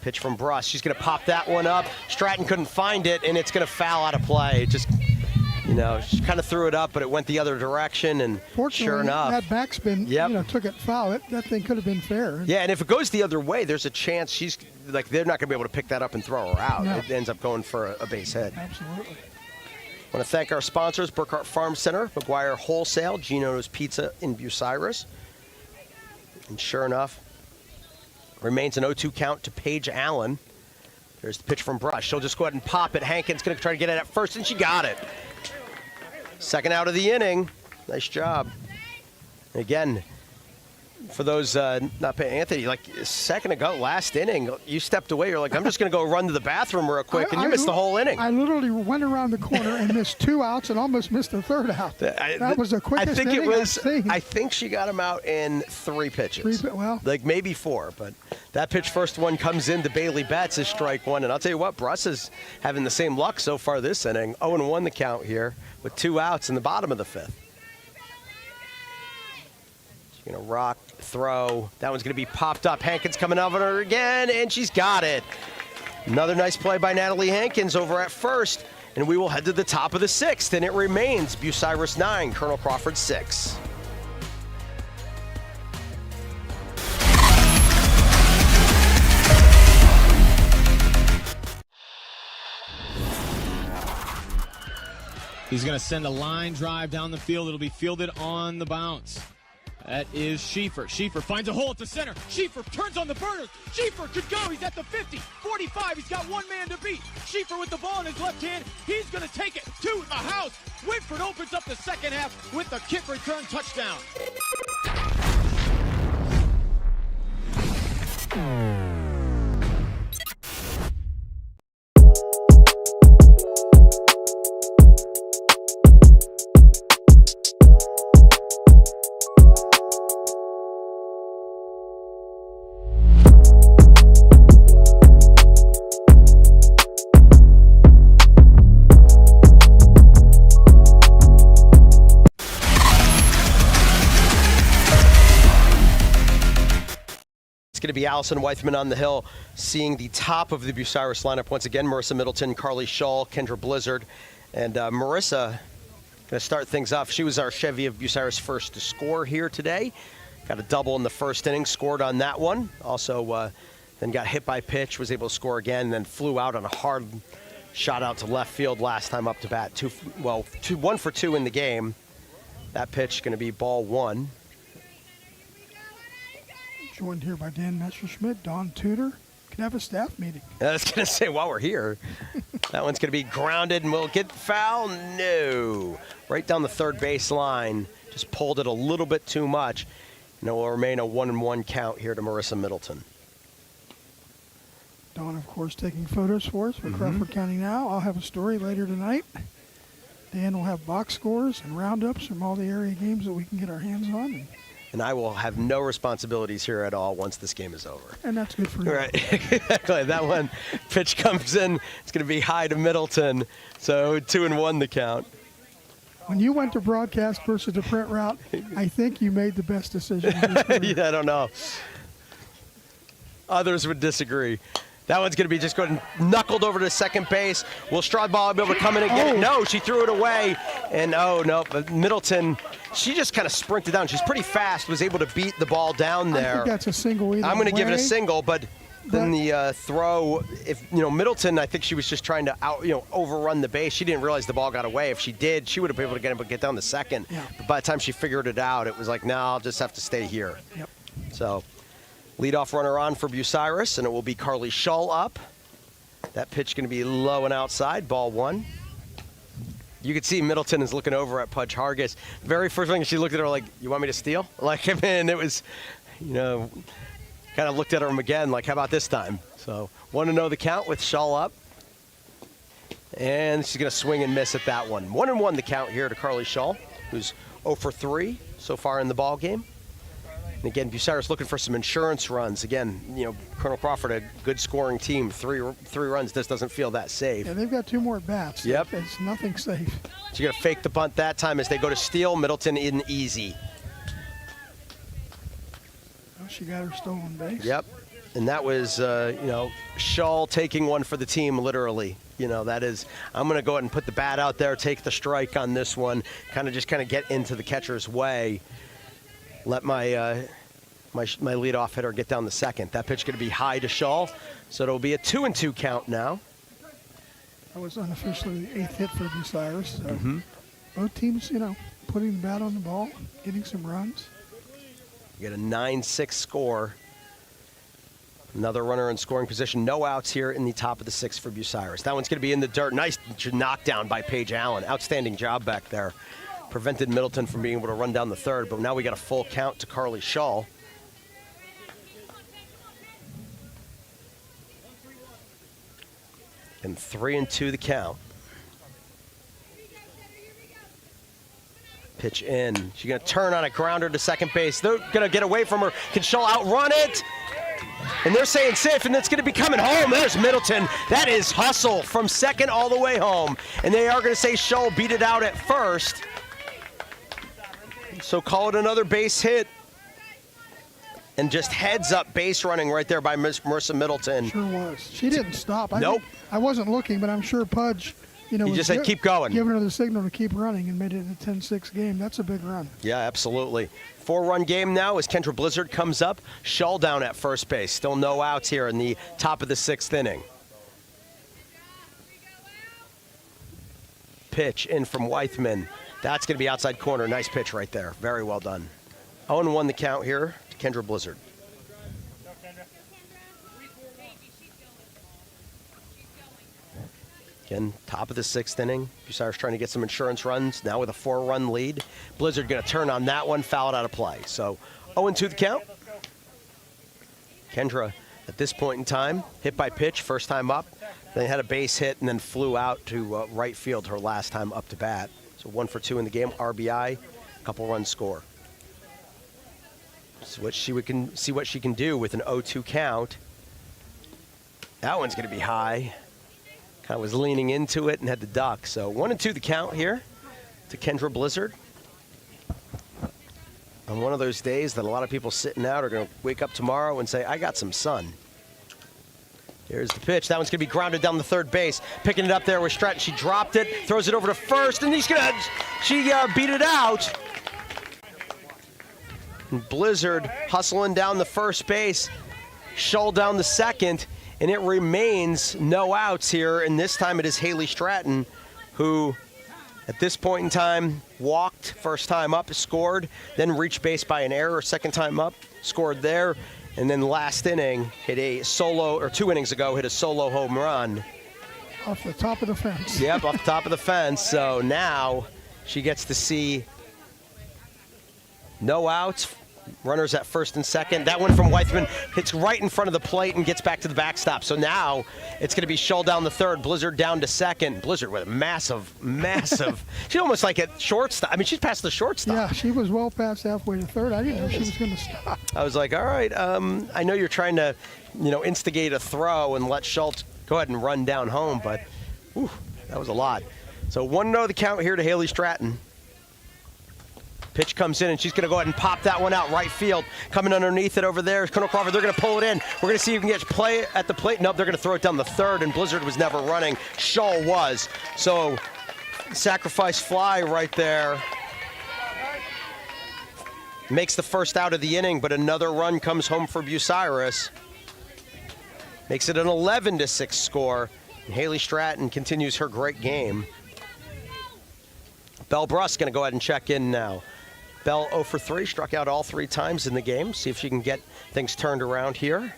Pitch from Bruss. She's going to pop that one up. Stratton couldn't find it, and it's going to foul out of play. Just, she kind of threw it up, but it went the other direction, and sure enough. That backspin, took it foul. That thing could have been fair. Yeah, and if it goes the other way, there's a chance they're not going to be able to pick that up and throw her out. No. It ends up going for a base hit. Absolutely. I want to thank our sponsors, BURKHART Farm Center, McGuire Wholesale, Gino's Pizza in Bucyrus. And sure enough, remains an 0-2 count to Paige Allen. There's the pitch from Brush. She'll just go ahead and pop it. Hankins going to try to get it at first, and she got it. Second out of the inning. Nice job. Again, for those not paying, Anthony, a second ago, last inning, you stepped away. You're like, I'm just going to go run to the bathroom real quick, and you missed the whole inning. I literally went around the corner and missed 2 outs and almost missed the third out. That was the quickest inning I've seen. I think she got him out in 3 pitches. Maybe 4, but that pitch, first one, comes into Bailey Betts as strike 1. And I'll tell you what, Bruss is having the same luck so far this inning. 0-1 the count here with 2 outs in the bottom of the 5th. Gonna rock, throw. That one's gonna be popped up. Hankins coming over her again, and she's got it. Another nice play by Natalie Hankins over at first, and we will head to the top of the 6th, and it remains Bucyrus 9, Colonel Crawford 6. He's going to send a line drive down the field. It'll be fielded on the bounce. That is Schiefer. Schiefer finds a hole at the center. Schiefer turns on the burners. Schiefer could go. He's at the 50, 45. He's got one man to beat. Schiefer with the ball in his left hand. He's going to take it to the house. Whitford opens up the second half with the kick return touchdown. It's going to be Allison Weithman on the hill, seeing the top of the Bucyrus lineup once again. Marissa Middleton, Carly Shull, Kendra Blizzard, and Marissa going to start things off. She was our Chevy of Bucyrus first to score here today. Got a double in the first inning, scored on that one. Also, then got hit by pitch, was able to score again, then flew out on a hard shot out to left field last time up to bat. 1 for 2 in the game. That pitch going to be ball 1. Joined here by Dan Messerschmidt, Don Tudor. Can have a staff meeting. I was going to say, while we're here, that one's going to be grounded and we'll get foul. No. Right down the third base line. Just pulled it a little bit too much. And it will remain a 1-1 count here to Marissa Middleton. Don, of course, taking photos for us for Crawford County Now. I'll have a story later tonight. Dan will have box scores and roundups from all the area games that we can get our hands on. And I will have no responsibilities here at all once this game is over. And that's good for you. Right, exactly. That one, pitch comes in, it's going to be high to Middleton. So 2-1 the count. When you went to broadcast versus the print route, I think you made the best decision. Yeah, I don't know. Others would disagree. That one's going to be just going knuckled over to second base. Will Stradball be able to come in and get it? No, she threw it away. And oh, no, but Middleton, she just kind of sprinted down. She's pretty fast, was able to beat the ball down there. I think that's a single either I'm going to give it a way. single, but then the throw, if Middleton, I think she was just trying to overrun the base. She didn't realize the ball got away. If she did, she would have been able to get down the second. Yeah. But by the time she figured it out, it was like, no, I'll just have to stay here. Yep. So leadoff runner on for Bucyrus, and it will be Carly Shull up. That pitch going to be low and outside, ball 1. You could see Middleton is looking over at Pudge Hargis. Very first thing, she looked at her like, you want me to steal? Like, I mean, it was, kind of looked at her again like, how about this time? So 1-0 the count with Shull up. And she's going to swing and miss at that one. 1-1 the count here to Carly Shull, who's 0 for 3 so far in the ball game. And again, Bucyrus looking for some insurance runs. Again, Colonel Crawford, a good scoring team. Three runs just doesn't feel that safe. Yeah, they've got 2 more bats. Yep. It's nothing safe. So you're going to fake the bunt that time as they go to steal. Middleton in easy. Oh, she got her stolen base. Yep. And that was, Shull taking one for the team, literally. That is, I'm going to go ahead and put the bat out there, take the strike on this one, kind of get into the catcher's way. Let my my leadoff hitter get down the second. That pitch going to be high to Shull, so it'll be a 2-2 count now. That was unofficially the 8th hit for Bucyrus. So both teams, putting the bat on the ball, getting some runs. You get a 9-6 score. Another runner in scoring position. No outs here in the top of the 6th for Bucyrus. That one's going to be in the dirt. Nice knockdown by Paige Allen. Outstanding job back there. Prevented Middleton from being able to run down the third, but now we got a full count to Carly Shull. And 3-2 the count. Pitch in. She's going to turn on a grounder to second base. They're going to get away from her. Can Shull outrun it? And they're saying safe, and it's going to be coming home. There's Middleton. That is hustle from second all the way home. And they are going to say Shull beat it out at first. So call it another base hit. and just heads up base running right there by Marissa Middleton. Sure was. She didn't stop. Nope. I wasn't looking, but I'm sure Pudge, he just said keep going. Giving her the signal to keep running and made it a 10-6 game. That's a big run. Yeah, absolutely. 4-run game now as Kendra Blizzard comes up. Shull down at first base. Still no outs here in the top of the 6th inning. Pitch in from Weithman. That's going to be outside corner. Nice pitch right there. Very well done. 0-1 the count here to Kendra Blizzard. Again, top of the 6th inning. Bucyrus trying to get some insurance runs. Now with a 4-run lead. Blizzard going to turn on that one, foul it out of play. So 0-2 the count. Kendra, at this point in time, hit by pitch, first time up. Then had a base hit and then flew out to right field her last time up to bat. So 1 for 2 in the game, RBI, couple runs score. See what she can do with an 0-2 count. That one's going to be high. Kind of was leaning into it and had to duck. So 1-2 the count here to Kendra Blizzard. On one of those days that a lot of people sitting out are going to wake up tomorrow and say, I got some sun. Here's the pitch. That one's going to be grounded down the third base. Picking it up there with Stratton. She dropped it, throws it over to first, and she beat it out. And Blizzard hustling down the first base. Shull down the second, and it remains no outs here. And this time it is Haley Stratton, who at this point in time walked first time up, scored, then reached base by an error, second time up, scored there. And then last inning, hit a solo, or 2 innings ago, hit a solo home run. Off the top of the fence. Yep, off the top of the fence. So now she gets to see no outs, runners at first and second. That one from Weithman hits right in front of the plate and gets back to the backstop. So now it's going to be Shull down the third, Blizzard down to second. Blizzard with a massive, she's almost like at shortstop. I mean, she's past the shortstop. Yeah, she was well past halfway to third. I didn't know she was going to stop. I was like, all right, I know you're trying to, instigate a throw and let Schultz go ahead and run down home, but whew, that was a lot. So 1-0 the count here to Haley Stratton. Pitch comes in, and she's going to go ahead and pop that one out right field. Coming underneath it over there is Colonel Crawford. They're going to pull it in. We're going to see if we can get play at the plate. Nope, they're going to throw it down the third, and Blizzard was never running. Shull was. So sacrifice fly right there. Makes the first out of the inning, but another run comes home for Bucyrus. Makes it an 11-6 score. And Haley Stratton continues her great game. Belle Bruss going to go ahead and check in now. Belle 0 for 3, struck out all 3 times in the game. See if she can get things turned around here.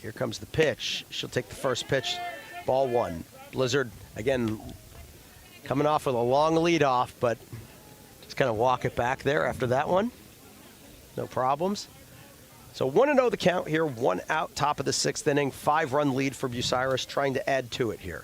Here comes the pitch. She'll take the first pitch. Ball 1. Blizzard, again, coming off with a long lead off, but just kind of walk it back there after that one. No problems. So 1-0 the count here, 1 out, top of the 6th inning. 5-run lead for Bucyrus, trying to add to it here.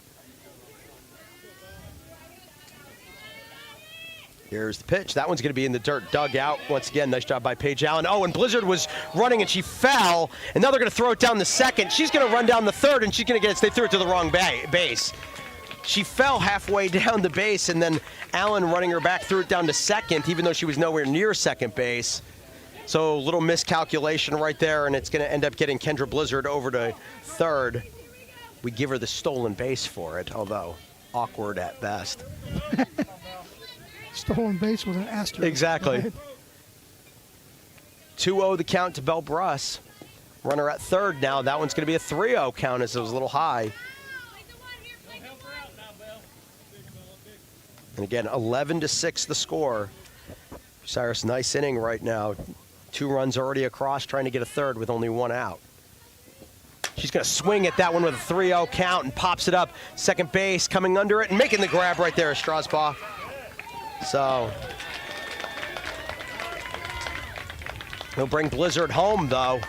Here's the pitch. That one's going to be in the dirt, dug out. Once again, nice job by Paige Allen. Oh, and Blizzard was running, and she fell. And now they're going to throw it down the second. She's going to run down the third, and she's going to get it. They threw it to the wrong base. She fell halfway down the base, and then Allen running her back threw it down to second, even though she was nowhere near second base. So a little miscalculation right there, and it's going to end up getting Kendra Blizzard over to third. We give her the stolen base for it, although awkward at best. Stolen base with an asterisk. Exactly. 2-0 the count to Belle Bruss. Runner at third now. That one's going to be a 3-0 count as it was a little high. And again, 11-6 the score. Bucyrus, nice inning right now. 2 runs already across, trying to get a third with only 1 out. She's going to swing at that one with a 3-0 count and pops it up. Second base coming under it and making the grab right there is Strasbaugh. So he'll bring Blizzard home, though.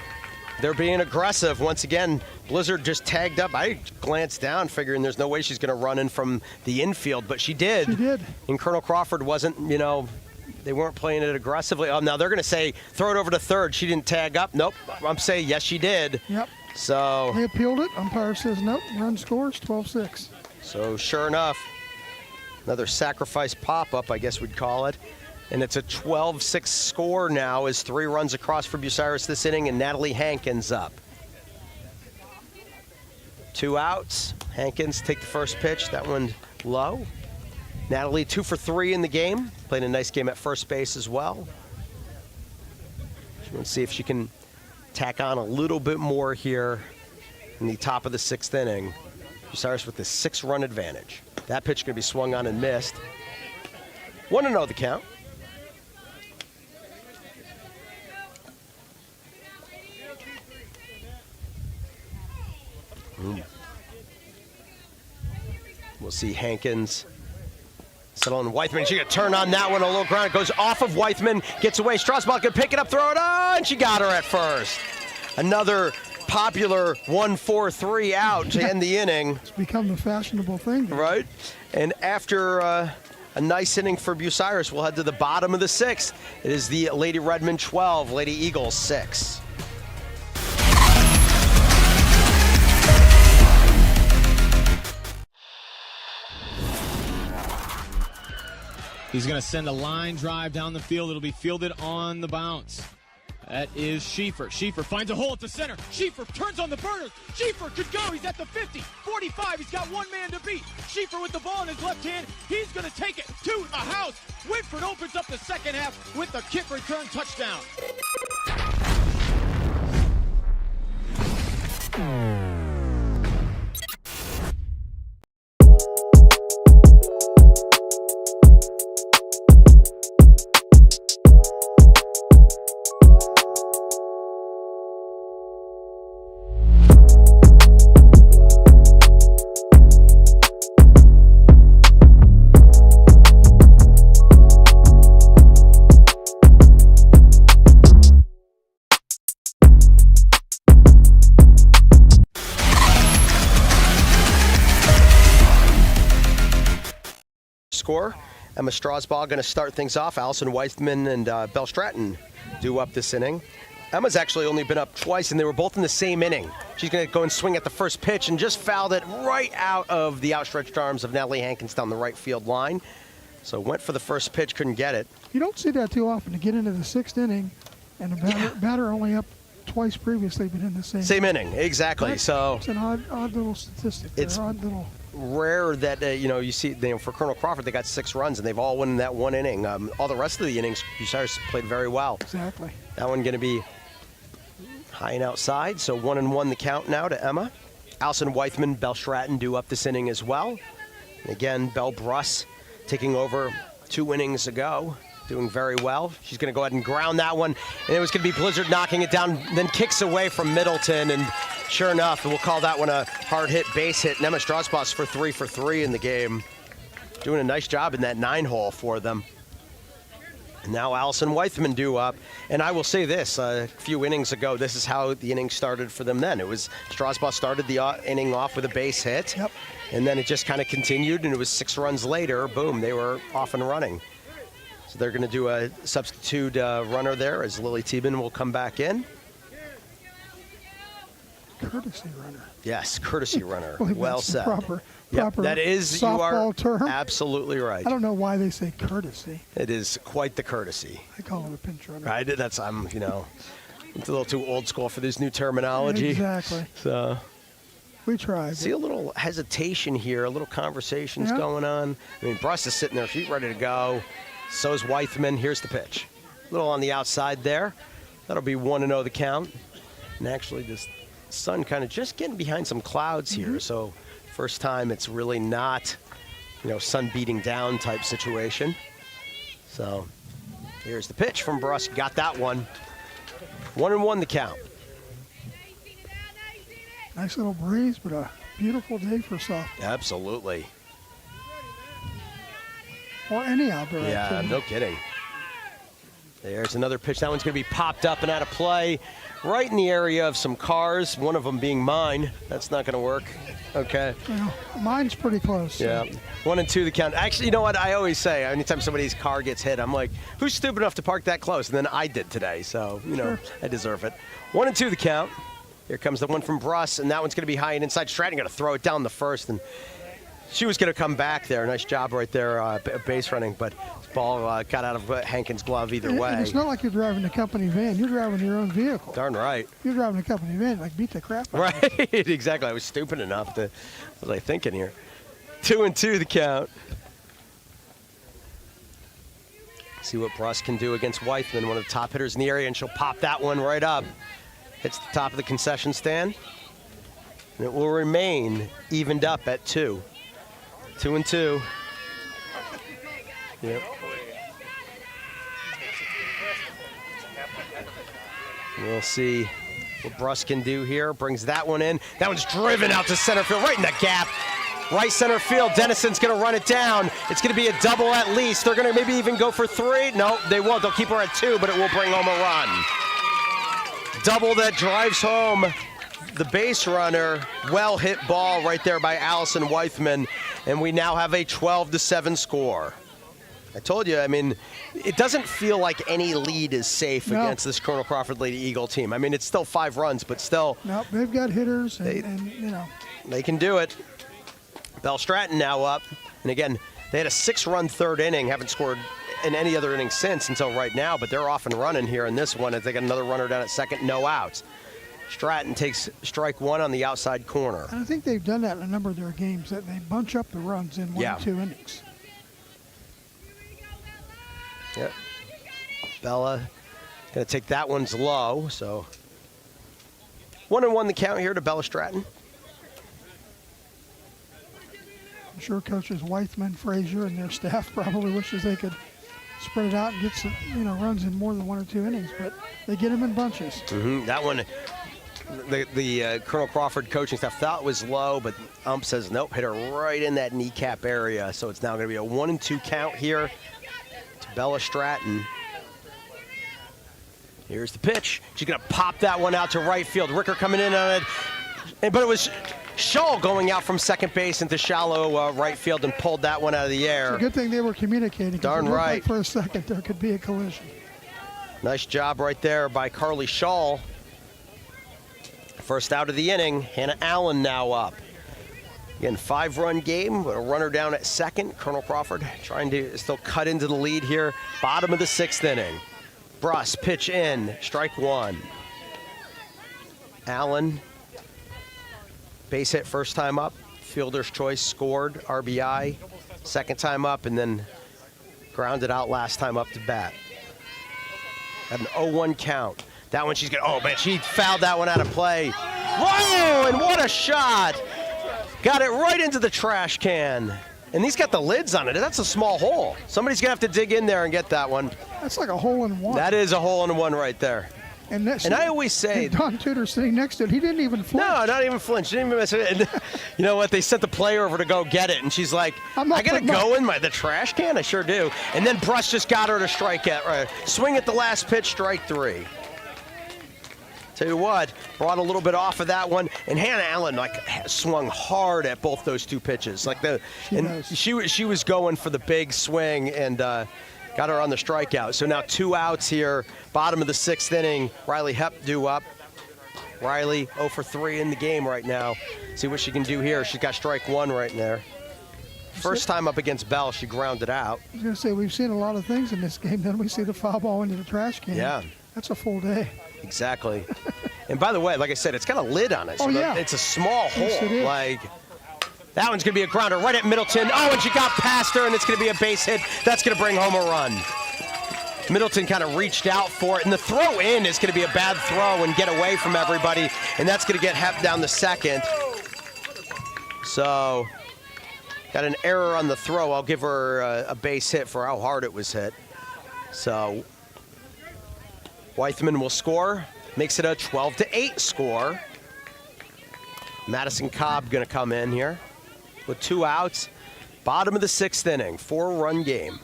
They're being aggressive. Once again, Blizzard just tagged up. I glanced down, figuring there's no way she's going to run in from the infield, but she did. She did. And Colonel Crawford wasn't, they weren't playing it aggressively. Oh, now they're going to say, throw it over to third. She didn't tag up. Nope. I'm saying, yes, she did. Yep. So they appealed it. Umpire says nope. Run scores 12-6. So sure enough, another sacrifice pop-up, I guess we'd call it. And it's a 12-6 score now as 3 runs across for Bucyrus this inning, and Natalie Hankins up. 2 outs. Hankins take the first pitch. That one low. Natalie 2 for 3 in the game. Played a nice game at first base as well. She wants to see if she can tack on a little bit more here in the top of the 6th inning. Bucyrus with the 6-run advantage. That pitch going to be swung on and missed. 1-0 the count. We'll see Hankins settle on Weithman. She got to turn on that one, a little ground. It goes off of Weithman, gets away. Strasbach can pick it up, throw it on. She got her at first. Another popular 1-4-3 out to end the inning. It's become the fashionable thing. Right. And after a nice inning for Bucyrus, we'll head to the bottom of the 6th. It is the Lady Redmond 12, Lady Eagles 6. He's going to send a line drive down the field. It'll be fielded on the bounce. That is Schieffer. Schieffer finds a hole at the center. Schieffer turns on the burners. Schieffer could go. He's at the 50, 45. He's got one man to beat. Schieffer with the ball in his left hand. He's going to take it to the house. Whitford opens up the second half with the kick return touchdown. Score. Emma Strasbach going to start things off. Allison Weithman and Belle Stratton do up this inning. Emma's actually only been up twice, and they were both in the same inning. She's going to go and swing at the first pitch and just fouled it right out of the outstretched arms of Natalie Hankins down the right field line. So went for the first pitch, couldn't get it. You don't see that too often, to get into the 6th inning and a batter only up twice previously, but in the same inning. Exactly. So it's an odd little statistic. It's odd little. Rare that you see for Colonel Crawford, they got 6 runs and they've all won in that one inning. All the rest of the innings, Bucyrus played very well. Exactly. That one going to be high and outside, so 1-1 the count now to Emma. Allison Weithman, Belle Stratton do up this inning as well. And again, Belle Bruss taking over 2 innings ago, doing very well. She's going to go ahead and ground that one, and it was going to be Blizzard knocking it down, then kicks away from Middleton, and sure enough, we'll call that one a hard hit base hit. And Emma Strasbach for 3 for 3 in the game, doing a nice job in that 9-hole for them. And now Allison Weithman due up, and I will say this: a few innings ago, this is how the inning started for them. Then it was Strasbach started the inning off with a base hit, and then it just kind of continued, and it was 6 runs later, boom, they were off and running. So they're going to do a substitute runner there as Lily Teben will come back in. Courtesy runner. Yes, courtesy runner. Well said. Proper that is, you are term. Absolutely right. I don't know why they say courtesy. It is quite the courtesy. I call it a pinch runner. Right, it's a little too old school for this new terminology. Exactly. So we tried. See a little hesitation here, a little conversations going on. I mean, Bruss is sitting there, she's ready to go. So is Weithman. Here's the pitch. A little on the outside there. That'll be 1-0 the count. And actually, this sun kind of just getting behind some clouds here. So first time it's really not, sun beating down type situation. So here's the pitch from Bruss. Got that one. 1-1 the count. Nice little breeze, but a beautiful day for softball. Absolutely. Or any outdoor activity. No kidding. There's another pitch. That one's going to be popped up and out of play right in the area of some cars, one of them being mine. That's not going to work. Okay. Well, mine's pretty close. Yeah. 1-2 the count. Actually, you know what? I always say, anytime somebody's car gets hit, I'm like, who's stupid enough to park that close? And then I did today, so, Sure. I deserve it. 1-2 the count. Here comes the one from Bruss, and that one's going to be high and inside. Stratton going to throw it down the first, and She was going to come back there. Nice job right there, base running, but ball got out of Hankins' glove either way. And it's not like you're driving a company van. You're driving your own vehicle. Darn right. You're driving a company van, like beat the crap out of Right, exactly. I was stupid enough to, what was I thinking here? 2-2 the count. See what Bruss can do against Weithman, one of the top hitters in the area, and she'll pop that one right up. Hits the top of the concession stand. And it will remain evened up at 2. 2-2. Yep. We'll see what Bruss can do here. Brings that one in. That one's driven out to center field, right in the gap. Right center field. Dennison's going to run it down. It's going to be a double at least. They're going to maybe even go for 3. No, they won't. They'll keep her at 2, but it will bring home a run. Double that drives home the base runner. Well hit ball right there by Allison Weithman. And we now have a 12-7 score. I told you, I mean, it doesn't feel like any lead is safe against this Colonel Crawford Lady Eagle team. I mean, it's still 5 runs, but still. Nope, they've got hitters, and you know. They can do it. Bell Stratton now up. And again, they had a 6-run third inning, haven't scored in any other inning since until right now, but they're off and running here in this one as they got another runner down at second, no outs. Stratton takes strike 1 on the outside corner. And I think they've done that in a number of their games, that they bunch up the runs in 1 or 2 innings. Yep. Bella going to take that one's low, so 1-1 the count here to Bella Stratton. I'm sure coaches Weithman, Frazier, and their staff probably wishes they could spread it out and get some, runs in more than 1 or 2 innings, but they get them in bunches. That one, the Colonel Crawford coaching staff thought was low, but ump says nope, hit her right in that kneecap area. So it's now going to be a 1-2 count here to Bella Stratton. Here's the pitch. She's going to pop that one out to right field. Ricker coming in on it, but it was Shaw going out from second base into shallow right field and pulled that one out of the air. It's a good thing they were communicating. Darn right. Like for a second there could be a collision. Nice job right there by Carly Shaw. First out of the inning. Hannah Allen now up. Again, 5-run game, but a runner down at second. Colonel Crawford trying to still cut into the lead here. Bottom of the 6th inning. Bruss pitch in, strike 1. Allen, base hit first time up. Fielder's choice, scored, RBI. Second time up, and then grounded out last time up to bat. Had an 0-1 count. That one she's going to, oh man, she fouled that one out of play. Whoa, and what a shot. Got it right into the trash can. And these got the lids on it. That's a small hole. Somebody's going to have to dig in there and get that one. That's like a hole-in-one. That is a hole-in-one right there. And I always say, Don Tudor sitting next to it, he didn't even flinch. No, not even flinch. Didn't even mess with it. And you know what? They sent the player over to go get it, and she's like, I got to go in the trash can? I sure do. And then Bruss just got her to strike at, swing at the last pitch, strike 3. Tell you what, brought a little bit off of that one, and Hannah Allen swung hard at both those 2 pitches. She was going for the big swing and got her on the strikeout. So now 2 outs here, bottom of the 6th inning. Riley Hepp due up. Riley 0 for 3 in the game right now. See what she can do here. She's got strike 1 right in there. First time up against Bell, she grounded out. I was going to say, we've seen a lot of things in this game. Then we see the foul ball into the trash can. Yeah. That's a full day. Exactly. And by the way, like I said, it's got a lid on it. So it's a small hole. Yes, it is. That one's going to be a grounder right at Middleton. Oh, and she got past her, and it's going to be a base hit. That's going to bring home a run. Middleton kind of reached out for it, and the throw in is going to be a bad throw and get away from everybody, and that's going to get Hepp down the second. So, got an error on the throw. I'll give her a base hit for how hard it was hit. So, Weithman will score, makes it a 12-8 score. Madison Cobb going to come in here with 2 outs. Bottom of the 6th inning, 4-run game.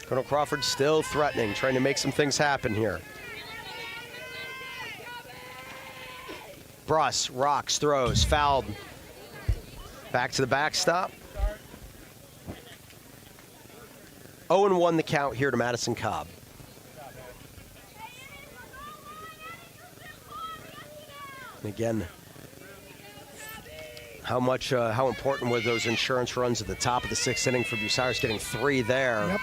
Colonel Crawford still threatening, trying to make some things happen here. Bruss rocks, throws, fouled. Back to the backstop. 0-1 the count here to Madison Cobb. And again, how important were those insurance runs at the top of the 6th inning for Bucyrus, getting 3 there. Yep.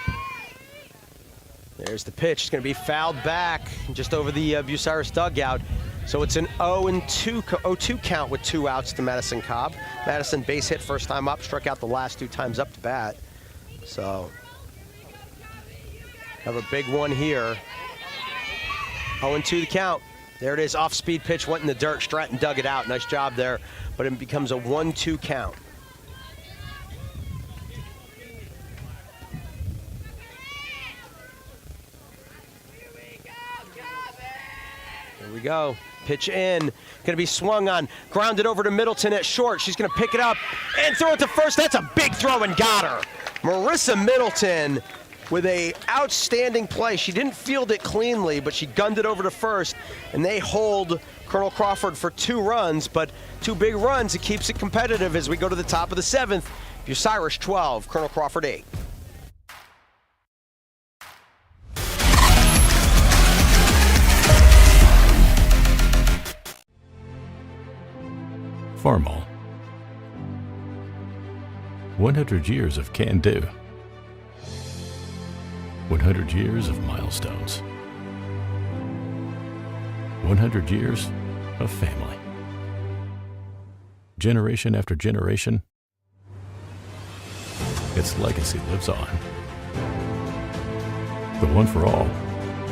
There's the pitch. It's going to be fouled back just over the Bucyrus dugout. So it's an 0-2 count with 2 outs to Madison Cobb. Madison base hit first time up, struck out the last 2 times up to bat. So have a big one here. 0-2 the count. There it is, off-speed pitch, went in the dirt. Stratton dug it out. Nice job there, but it becomes a 1-2 count. Here we go. Pitch in, going to be swung on, grounded over to Middleton at short. She's going to pick it up and throw it to first. That's a big throw and got her. Marissa Middleton with a outstanding play. She didn't field it cleanly, but she gunned it over to first, and they hold Colonel Crawford for 2 runs, but 2 big runs. It keeps it competitive as we go to the top of the 7th. Bucyrus 12, Colonel Crawford 8. Farmall. 100 years of can-do. 100 years of milestones. 100 years of family. Generation after generation, its legacy lives on. The one for all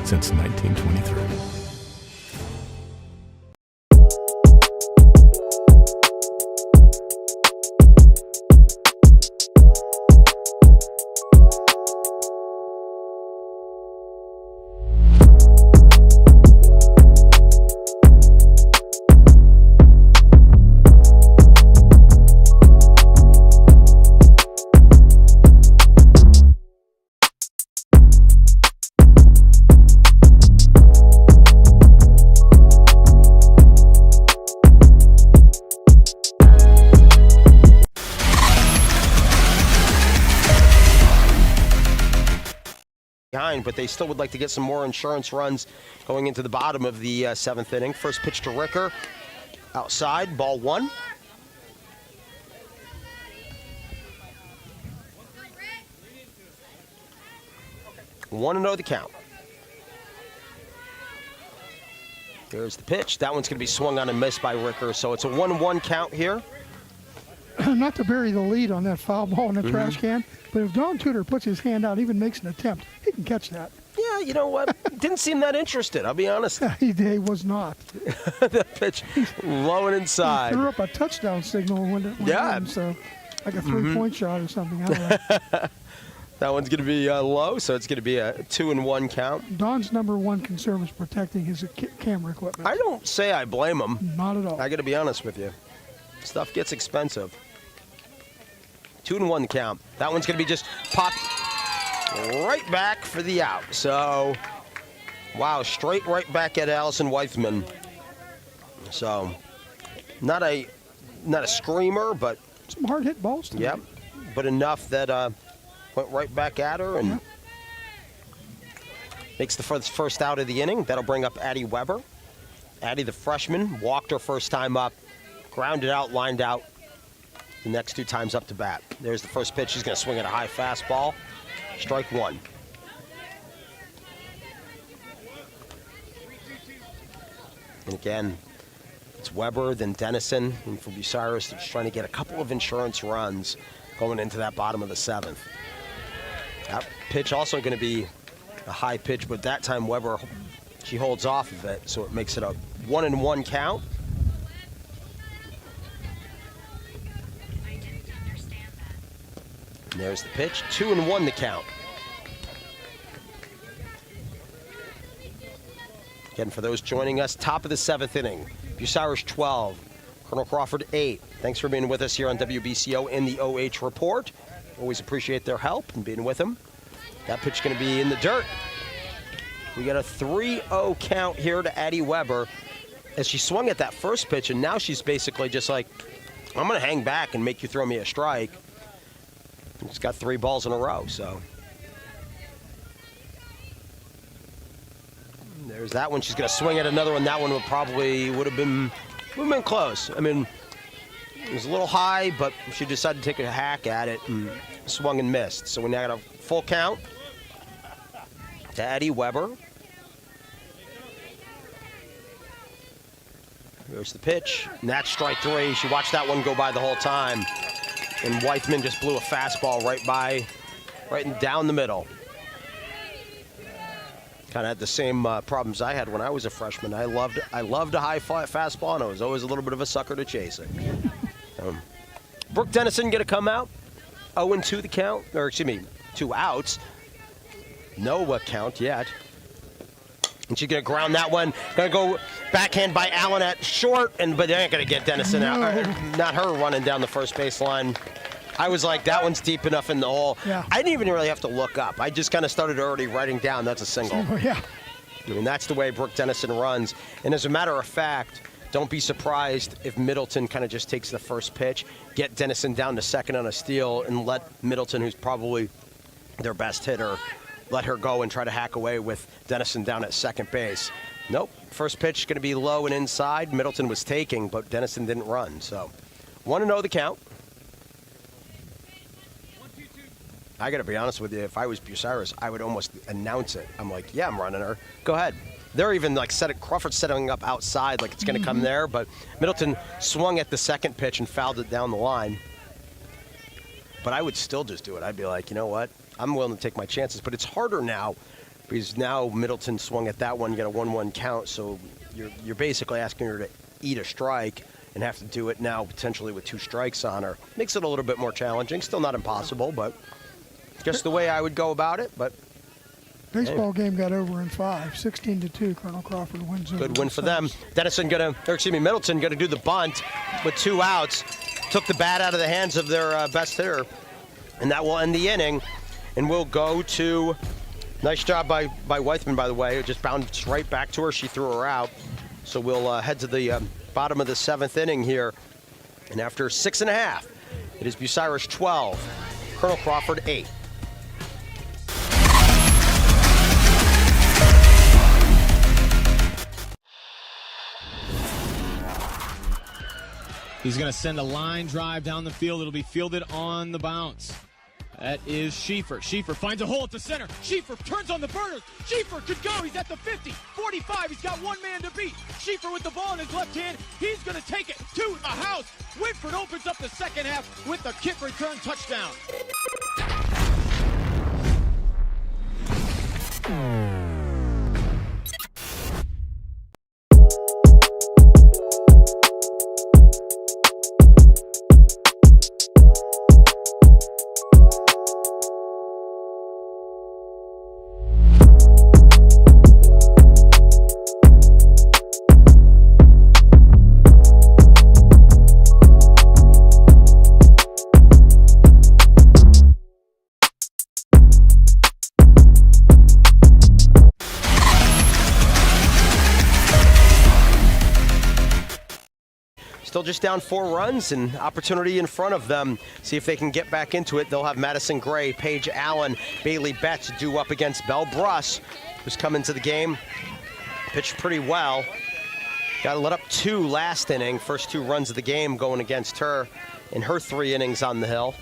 since 1923. But they still would like to get some more insurance runs going into the bottom of the 7th inning. First pitch to Ricker, outside, ball 1. One and 0 the count. There's the pitch. That one's going to be swung on and missed by Ricker, so it's a 1-1 count here. Not to bury the lead on that foul ball in the trash can, but if Don Tudor puts his hand out, even makes an attempt, he can catch that. Yeah, you know what? Didn't seem that interested, I'll be honest. He was not. The pitch low and inside. He threw up a touchdown signal when it went in, so like a 3-point shot or something. I don't know. That one's going to be low, so it's going to be a 2-1 count. Don's #1 concern is protecting his camera equipment. I don't say I blame him. Not at all. I got to be honest with you. Stuff gets expensive. 2-1 the count. That one's going to be just popped right back for the out. So, wow, straight right back at Allison Weithman. So, not a screamer, but some hard hit balls tonight. Yep, but enough that went right back at her and makes the first out of the inning. That'll bring up Addie Weber. Addie, the freshman, walked her first time up, grounded out, lined out. The next 2 times up to bat. There's the first pitch. He's going to swing at a high fastball. Strike 1. And again, it's Weber, then Dennison. And for Bucyrus, they're just trying to get a couple of insurance runs going into that bottom of the 7th. That pitch also going to be a high pitch, but that time Weber, she holds off of it, so it makes it a 1-1 count. And there's the pitch, 2-1 the count. Again, for those joining us, top of the 7th inning. Bucyrus 12, Colonel Crawford 8. Thanks for being with us here on WBCO in the OH Report. Always appreciate their help and being with them. That pitch is going to be in the dirt. We got a 3-0 count here to Addie Weber as she swung at that first pitch, and now she's basically just like, I'm going to hang back and make you throw me a strike. She's got 3 balls in a row, so. There's that one. She's going to swing at another one. That one would have been close. I mean, It was a little high, but she decided to take a hack at it and swung and missed. So we now got a full count to Eddie Weber. Here's the pitch, and that's strike 3. She watched that one go by the whole time. And Weithman just blew a fastball right down the middle. Kind of had the same problems I had when I was a freshman. I loved a high fastball, and I was always a little bit of a sucker to chase it. Brooke Dennison going to come out. 0-2 the count, or excuse me, 2 outs. No count yet. And she's going to ground that one. Going to go backhand by Allen at short, but they ain't going to get Dennison out. Not her running down the first baseline. I was like, that one's deep enough in the hole. Yeah. I didn't even really have to look up. I just kind of started already writing down that's a single. Yeah. I mean, that's the way Brooke Dennison runs. And as a matter of fact, don't be surprised if Middleton kind of just takes the first pitch, get Dennison down to second on a steal, and let Middleton, who's probably their best hitter, let her go and try to hack away with Dennison down at second base. Nope. First pitch going to be low and inside. Middleton was taking, but Dennison didn't run. So 1-0 the count. I got to be honest with you. If I was Bucyrus, I would almost announce it. I'm like, yeah, I'm running her. Go ahead. They're even like Crawford setting up outside like it's going to come there, but Middleton swung at the second pitch and fouled it down the line. But I would still just do it. I'd be like, you know what? I'm willing to take my chances, but it's harder now because now Middleton swung at that one. You got a 1-1 count, so you're basically asking her to eat a strike and have to do it now potentially with 2 strikes on her. Makes it a little bit more challenging. Still not impossible, but just the way I would go about it. But baseball game got over in 5, 16-2. Colonel Crawford wins. Good win for them. Middleton gonna do the bunt with 2 outs. Took the bat out of the hands of their best hitter, and that will end the inning. And we'll go to, nice job by Weithman, by the way. It just bounced right back to her. She threw her out. So we'll head to the bottom of the 7th inning here. And after 6.5, it is Bucyrus 12, Colonel Crawford 8. He's going to send a line drive down the field. It'll be fielded on the bounce. That is Schieffer. Schieffer finds a hole at the center. Schieffer turns on the burners. Schieffer could go. He's at the 50, 45. He's got one man to beat. Schieffer with the ball in his left hand. He's going to take it to the house. Whitford opens up the second half with the kick return touchdown. Still just down 4 runs and opportunity in front of them. See if they can get back into it. They'll have Madison Gray, Paige Allen, Bailey Betts due up against Belle Bruss, who's come into the game. Pitched pretty well. Got let up 2 last inning. First 2 runs of the game going against her in her 3 innings on the hill.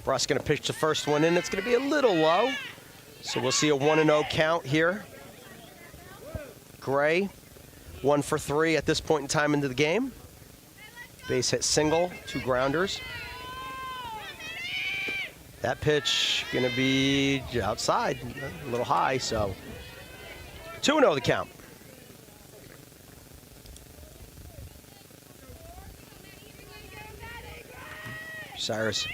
Bruss going to pitch the first one in. It's going to be a little low. So we'll see a 1-0 count here. Gray, 1 for 3 at this point in time into the game. Base hit single, 2 grounders. That pitch going to be outside, a little high, so 2-0 the count. Cyrus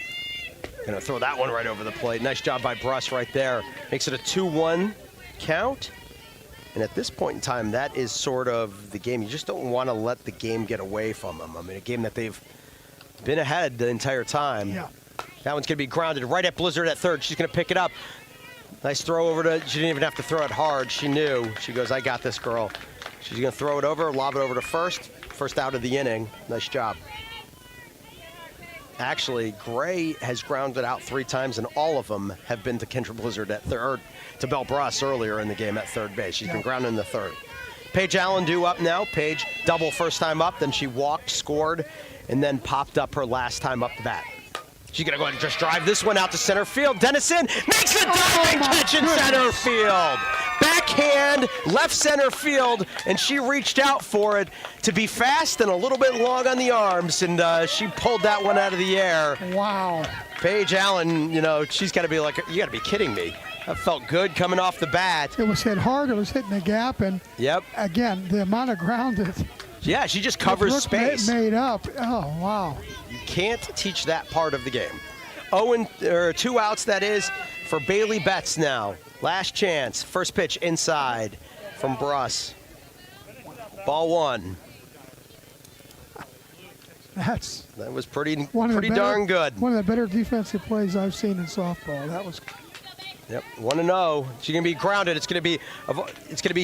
going to throw that one right over the plate. Nice job by Bruss right there. Makes it a 2-1 count. And at this point in time, that is sort of the game. You just don't want to let the game get away from them. I mean, a game that they've been ahead the entire time. Yeah. That one's going to be grounded right at Blizzard at third. She's going to pick it up. Nice throw over to, she didn't even have to throw it hard. She knew. She goes, I got this, girl. She's going to throw it over, lob it over to first. First out of the inning. Nice job. Actually, Gray has grounded out 3 times, and all of them have been to Kendra Blizzard at third, to Belle Bruss earlier in the game at third base. She's been grounded in the third. Paige Allen due up now. Paige double first time up, then she walked, scored, and then popped up her last time up the bat. She's going to go ahead and just drive this one out to center field. Dennison makes a diving catch in center field. Backhand, left center field, and she reached out for it to be fast and a little bit long on the arms, and she pulled that one out of the air. Wow. Paige Allen, you know, she's got to be like, you got to be kidding me. That felt good coming off the bat. It was hit hard. It was hitting the gap, and again, the amount of ground that she just covers space. Made up. Oh, wow. You can't teach that part of the game. 2 outs, that is, for Bailey Betts now. Last chance. First pitch inside from Bruss. Ball 1. That was pretty darn good. One of the better defensive plays I've seen in softball. That was. Yep, 1-0. She's gonna be grounded. It's gonna be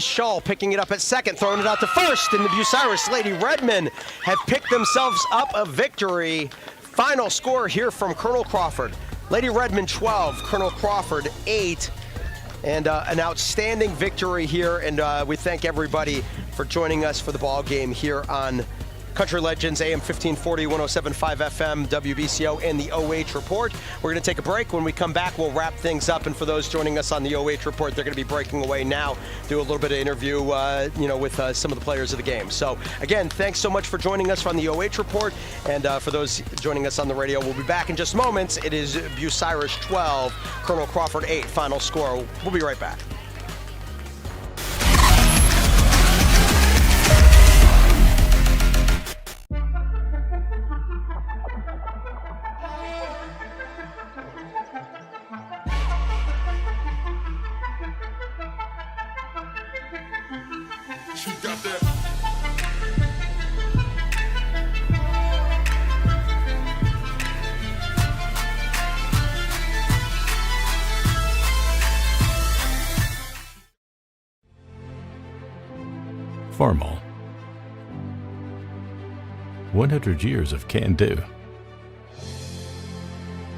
Shull picking it up at second, throwing it out to first, and the Bucyrus Lady Redmen have picked themselves up a victory. Final score here from Colonel Crawford: Lady Redmen 12, Colonel Crawford 8. And an outstanding victory here, and we thank everybody for joining us for the ball game here on Country Legends, AM 1540, 107.5 FM, WBCO, and the OH Report. We're going to take a break. When we come back, we'll wrap things up. And for those joining us on the OH Report, they're going to be breaking away now, do a little bit of interview, with some of the players of the game. So, again, thanks so much for joining us on the OH Report. And for those joining us on the radio, we'll be back in just moments. It is Bucyrus 12, Colonel Crawford 8, final score. We'll be right back. Farmall. 100 years of can-do.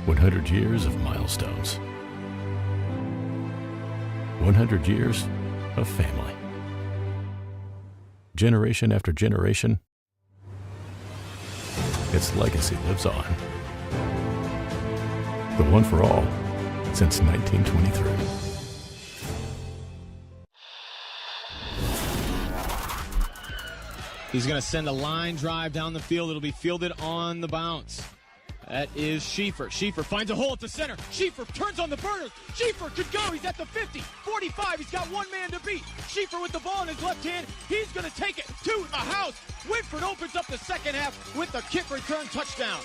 100 years of milestones. 100 years of family. Generation after generation, its legacy lives on. The one for all since 1923. He's going to send a line drive down the field. It'll be fielded on the bounce. That is Schieffer. Schieffer finds a hole at the center. Schieffer turns on the burners. Schieffer could go. He's at the 50, 45. He's got one man to beat. Schieffer with the ball in his left hand. He's going to take it to the house. Whitford opens up the second half with the kick return touchdown.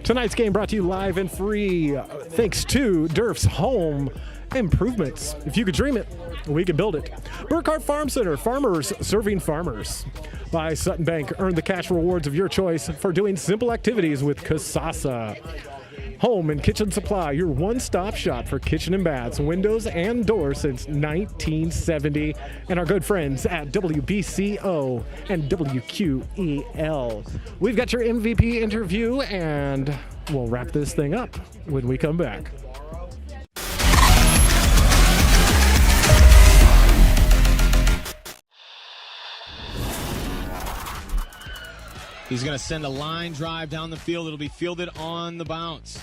Tonight's game brought to you live and free thanks to DURF'S Home Improvements. If you could dream it, we could build it. BURKHART Farm Center, farmers serving farmers. By Sutton Bank, earn the cash rewards of your choice for doing simple activities with Kasasa. Home and Kitchen Supply, your one-stop shop for kitchen and baths, windows and doors since 1970. And our good friends at WBCO and WQEL. We've got your MVP interview, and we'll wrap this thing up when we come back. He's going to send a line drive down the field. It'll be fielded on the bounce.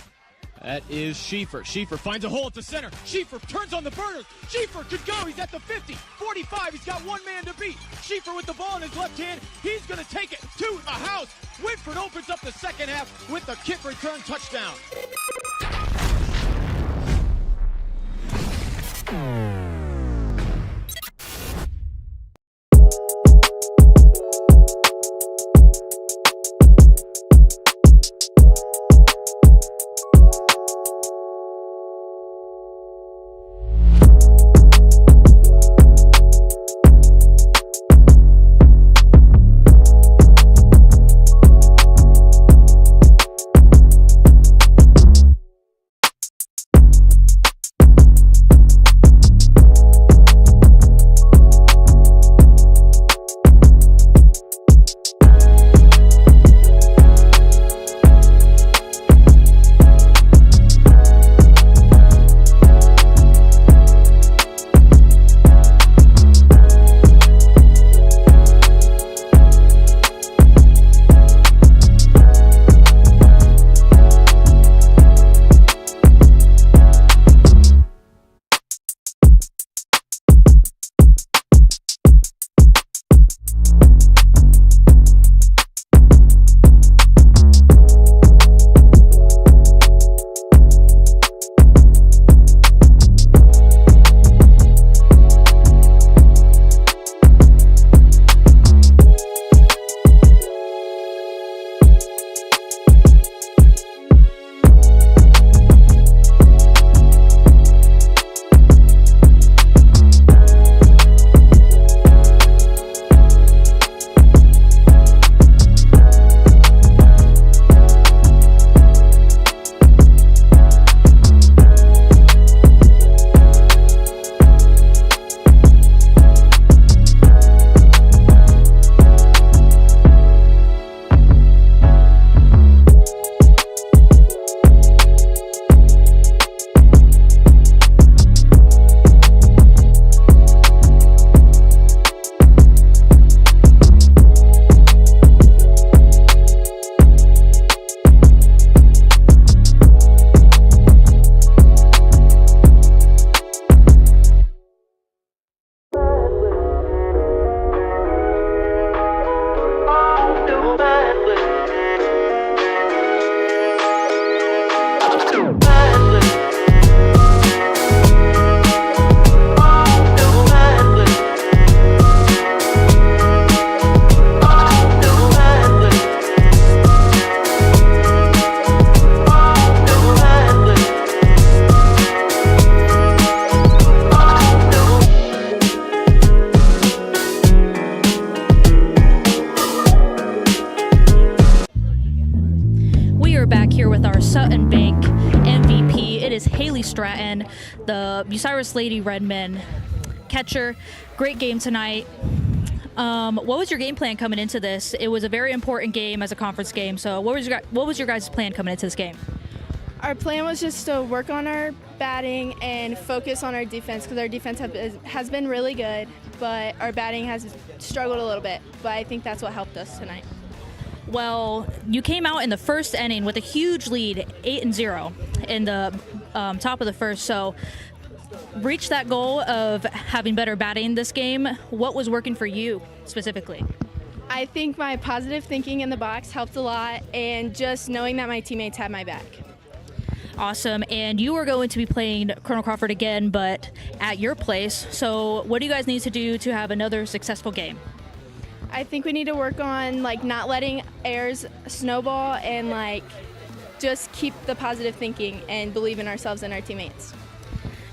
That is Schieffer. Schieffer finds a hole at the center. Schieffer turns on the burners. Schieffer could go. He's at the 50, 45. He's got one man to beat. Schieffer with the ball in his left hand. He's going to take it to the house. Whitford opens up the second half with the kick return touchdown. SUTTON Bank MVP. It is Haley Stratton, the Bucyrus Lady Redmen catcher. Great game tonight. What was your game plan coming into this? It was a very important game as a conference game. So what was your guys' plan coming into this game? Our plan was just to work on our batting and focus on our defense, because our defense has been really good, but our batting has struggled a little bit. But I think that's what helped us tonight. Well, you came out in the first inning with a huge lead, 8-0, in the top of the first. So reached that goal of having better batting this game. What was working for you specifically? I think my positive thinking in the box helped a lot, and just knowing that my teammates had my back. Awesome. And you are going to be playing Colonel Crawford again, but at your place. So what do you guys need to do to have another successful game? I think we need to work on not letting errors snowball, and just keep the positive thinking and believe in ourselves and our teammates.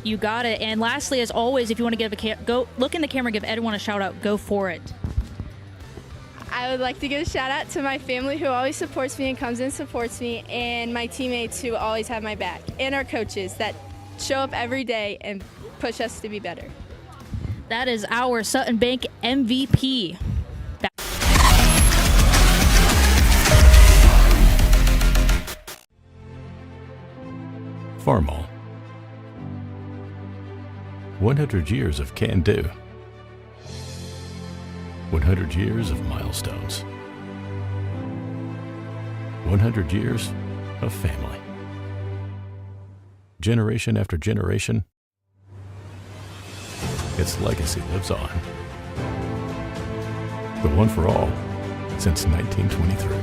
You got it. And lastly, as always, if you want to give go look in the camera, give everyone a shout out, go for it. I would like to give a shout out to my family who always supports me and comes and supports me, and my teammates who always have my back, and our coaches that show up every day and push us to be better. That is our Sutton Bank MVP. Farmall. 100 years of can-do. 100 years of milestones. 100 years of family. Generation after generation, its legacy lives on. The one for all since 1923.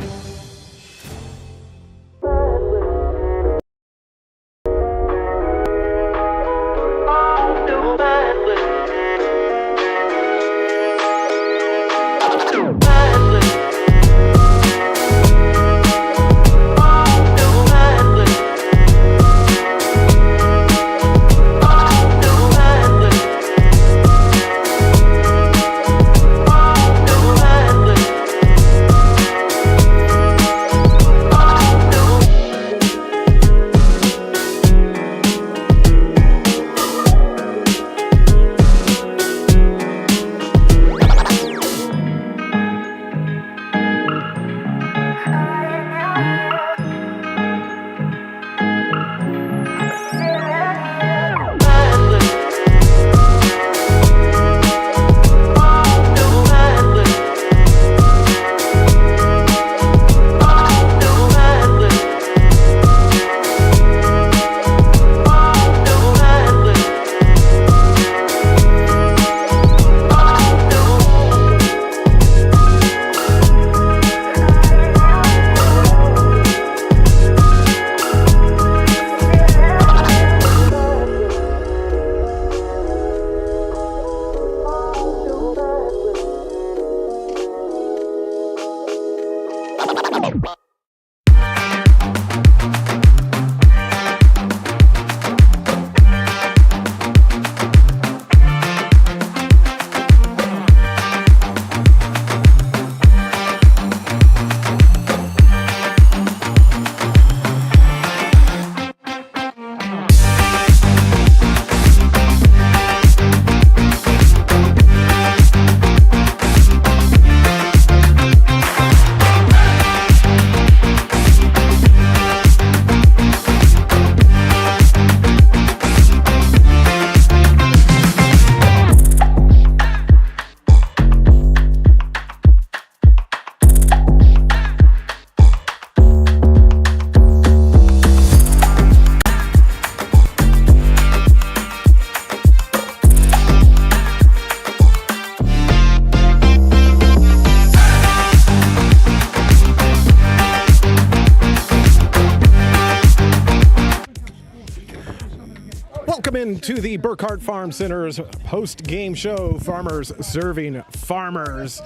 Welcome into the BURKHART Farm Center's post-game show, Farmers Serving Farmers.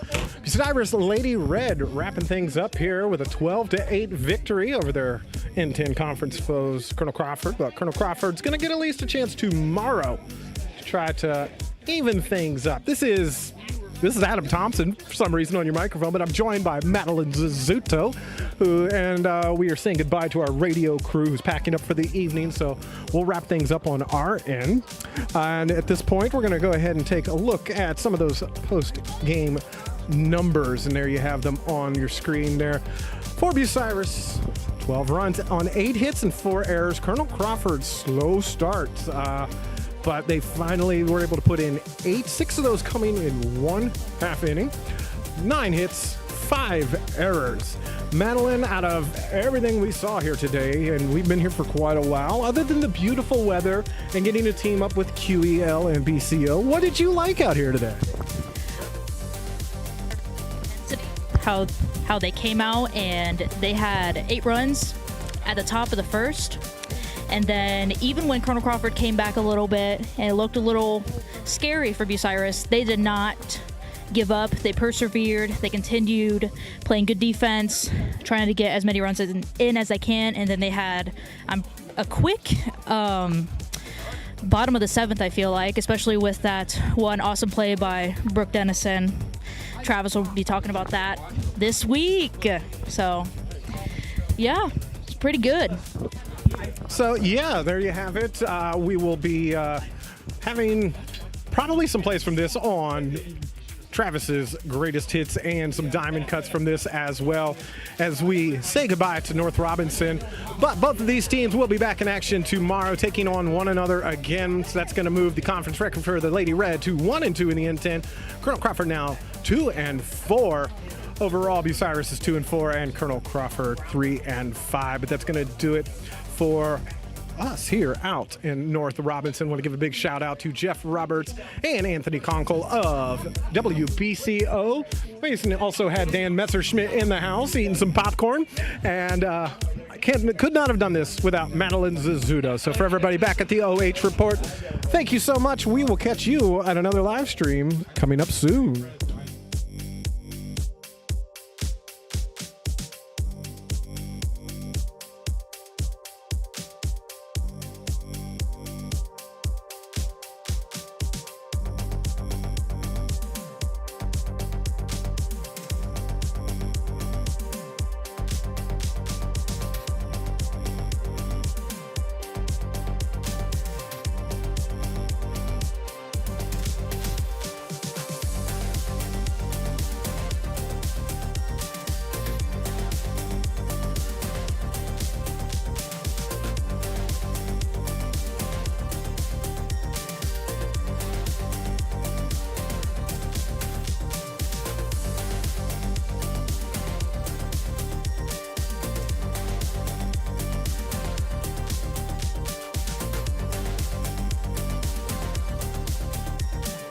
Bucyrus Lady Red wrapping things up here with a 12-8 victory over their N10 conference foes, Colonel Crawford. But Colonel Crawford's going to get at least a chance tomorrow to try to even things up. This is Adam Thompson, for some reason, on your microphone, but I'm joined by Madeline Zizzuto, and we are saying goodbye to our radio crew who's packing up for the evening, so we'll wrap things up on our end. And at this point, we're going to go ahead and take a look at some of those post-game numbers, and there you have them on your screen there. For Bucyrus, 12 runs on 8 hits and 4 errors. Colonel Crawford's slow start. But they finally were able to put in 6 of those coming in 1 half inning. 9 hits, 5 errors. Madeline, out of everything we saw here today, and we've been here for quite a while, other than the beautiful weather and getting to team up with QEL and BCO, what did you like out here today? How they came out and they had 8 runs at the top of the first. And then even when Colonel Crawford came back a little bit and it looked a little scary for Bucyrus, they did not give up. They persevered. They continued playing good defense, trying to get as many runs in as they can. And then they had a quick bottom of the 7th, I feel like, especially with that one awesome play by Brooke Dennison, Travis will be talking about that this week. So, yeah, it's pretty good. So, yeah, there you have it. We will be having probably some plays from this on Travis's greatest hits and some diamond cuts from this as well as we say goodbye to North Robinson. But both of these teams will be back in action tomorrow, taking on one another again. So that's going to move the conference record for the Lady Red to 1-2 in the N10. Colonel Crawford now 2-4. Overall, Bucyrus is 2-4 and Colonel Crawford 3-5. But that's going to do it for us here out in North Robinson. Want to give a big shout out to Jeff Roberts and Anthony Conchel of WBCO. We also had Dan Messerschmidt in the house eating some popcorn, and could not have done this without Madeline Zizzuto. So for everybody back at the OH Report, thank you so much. We will catch you at another live stream coming up soon.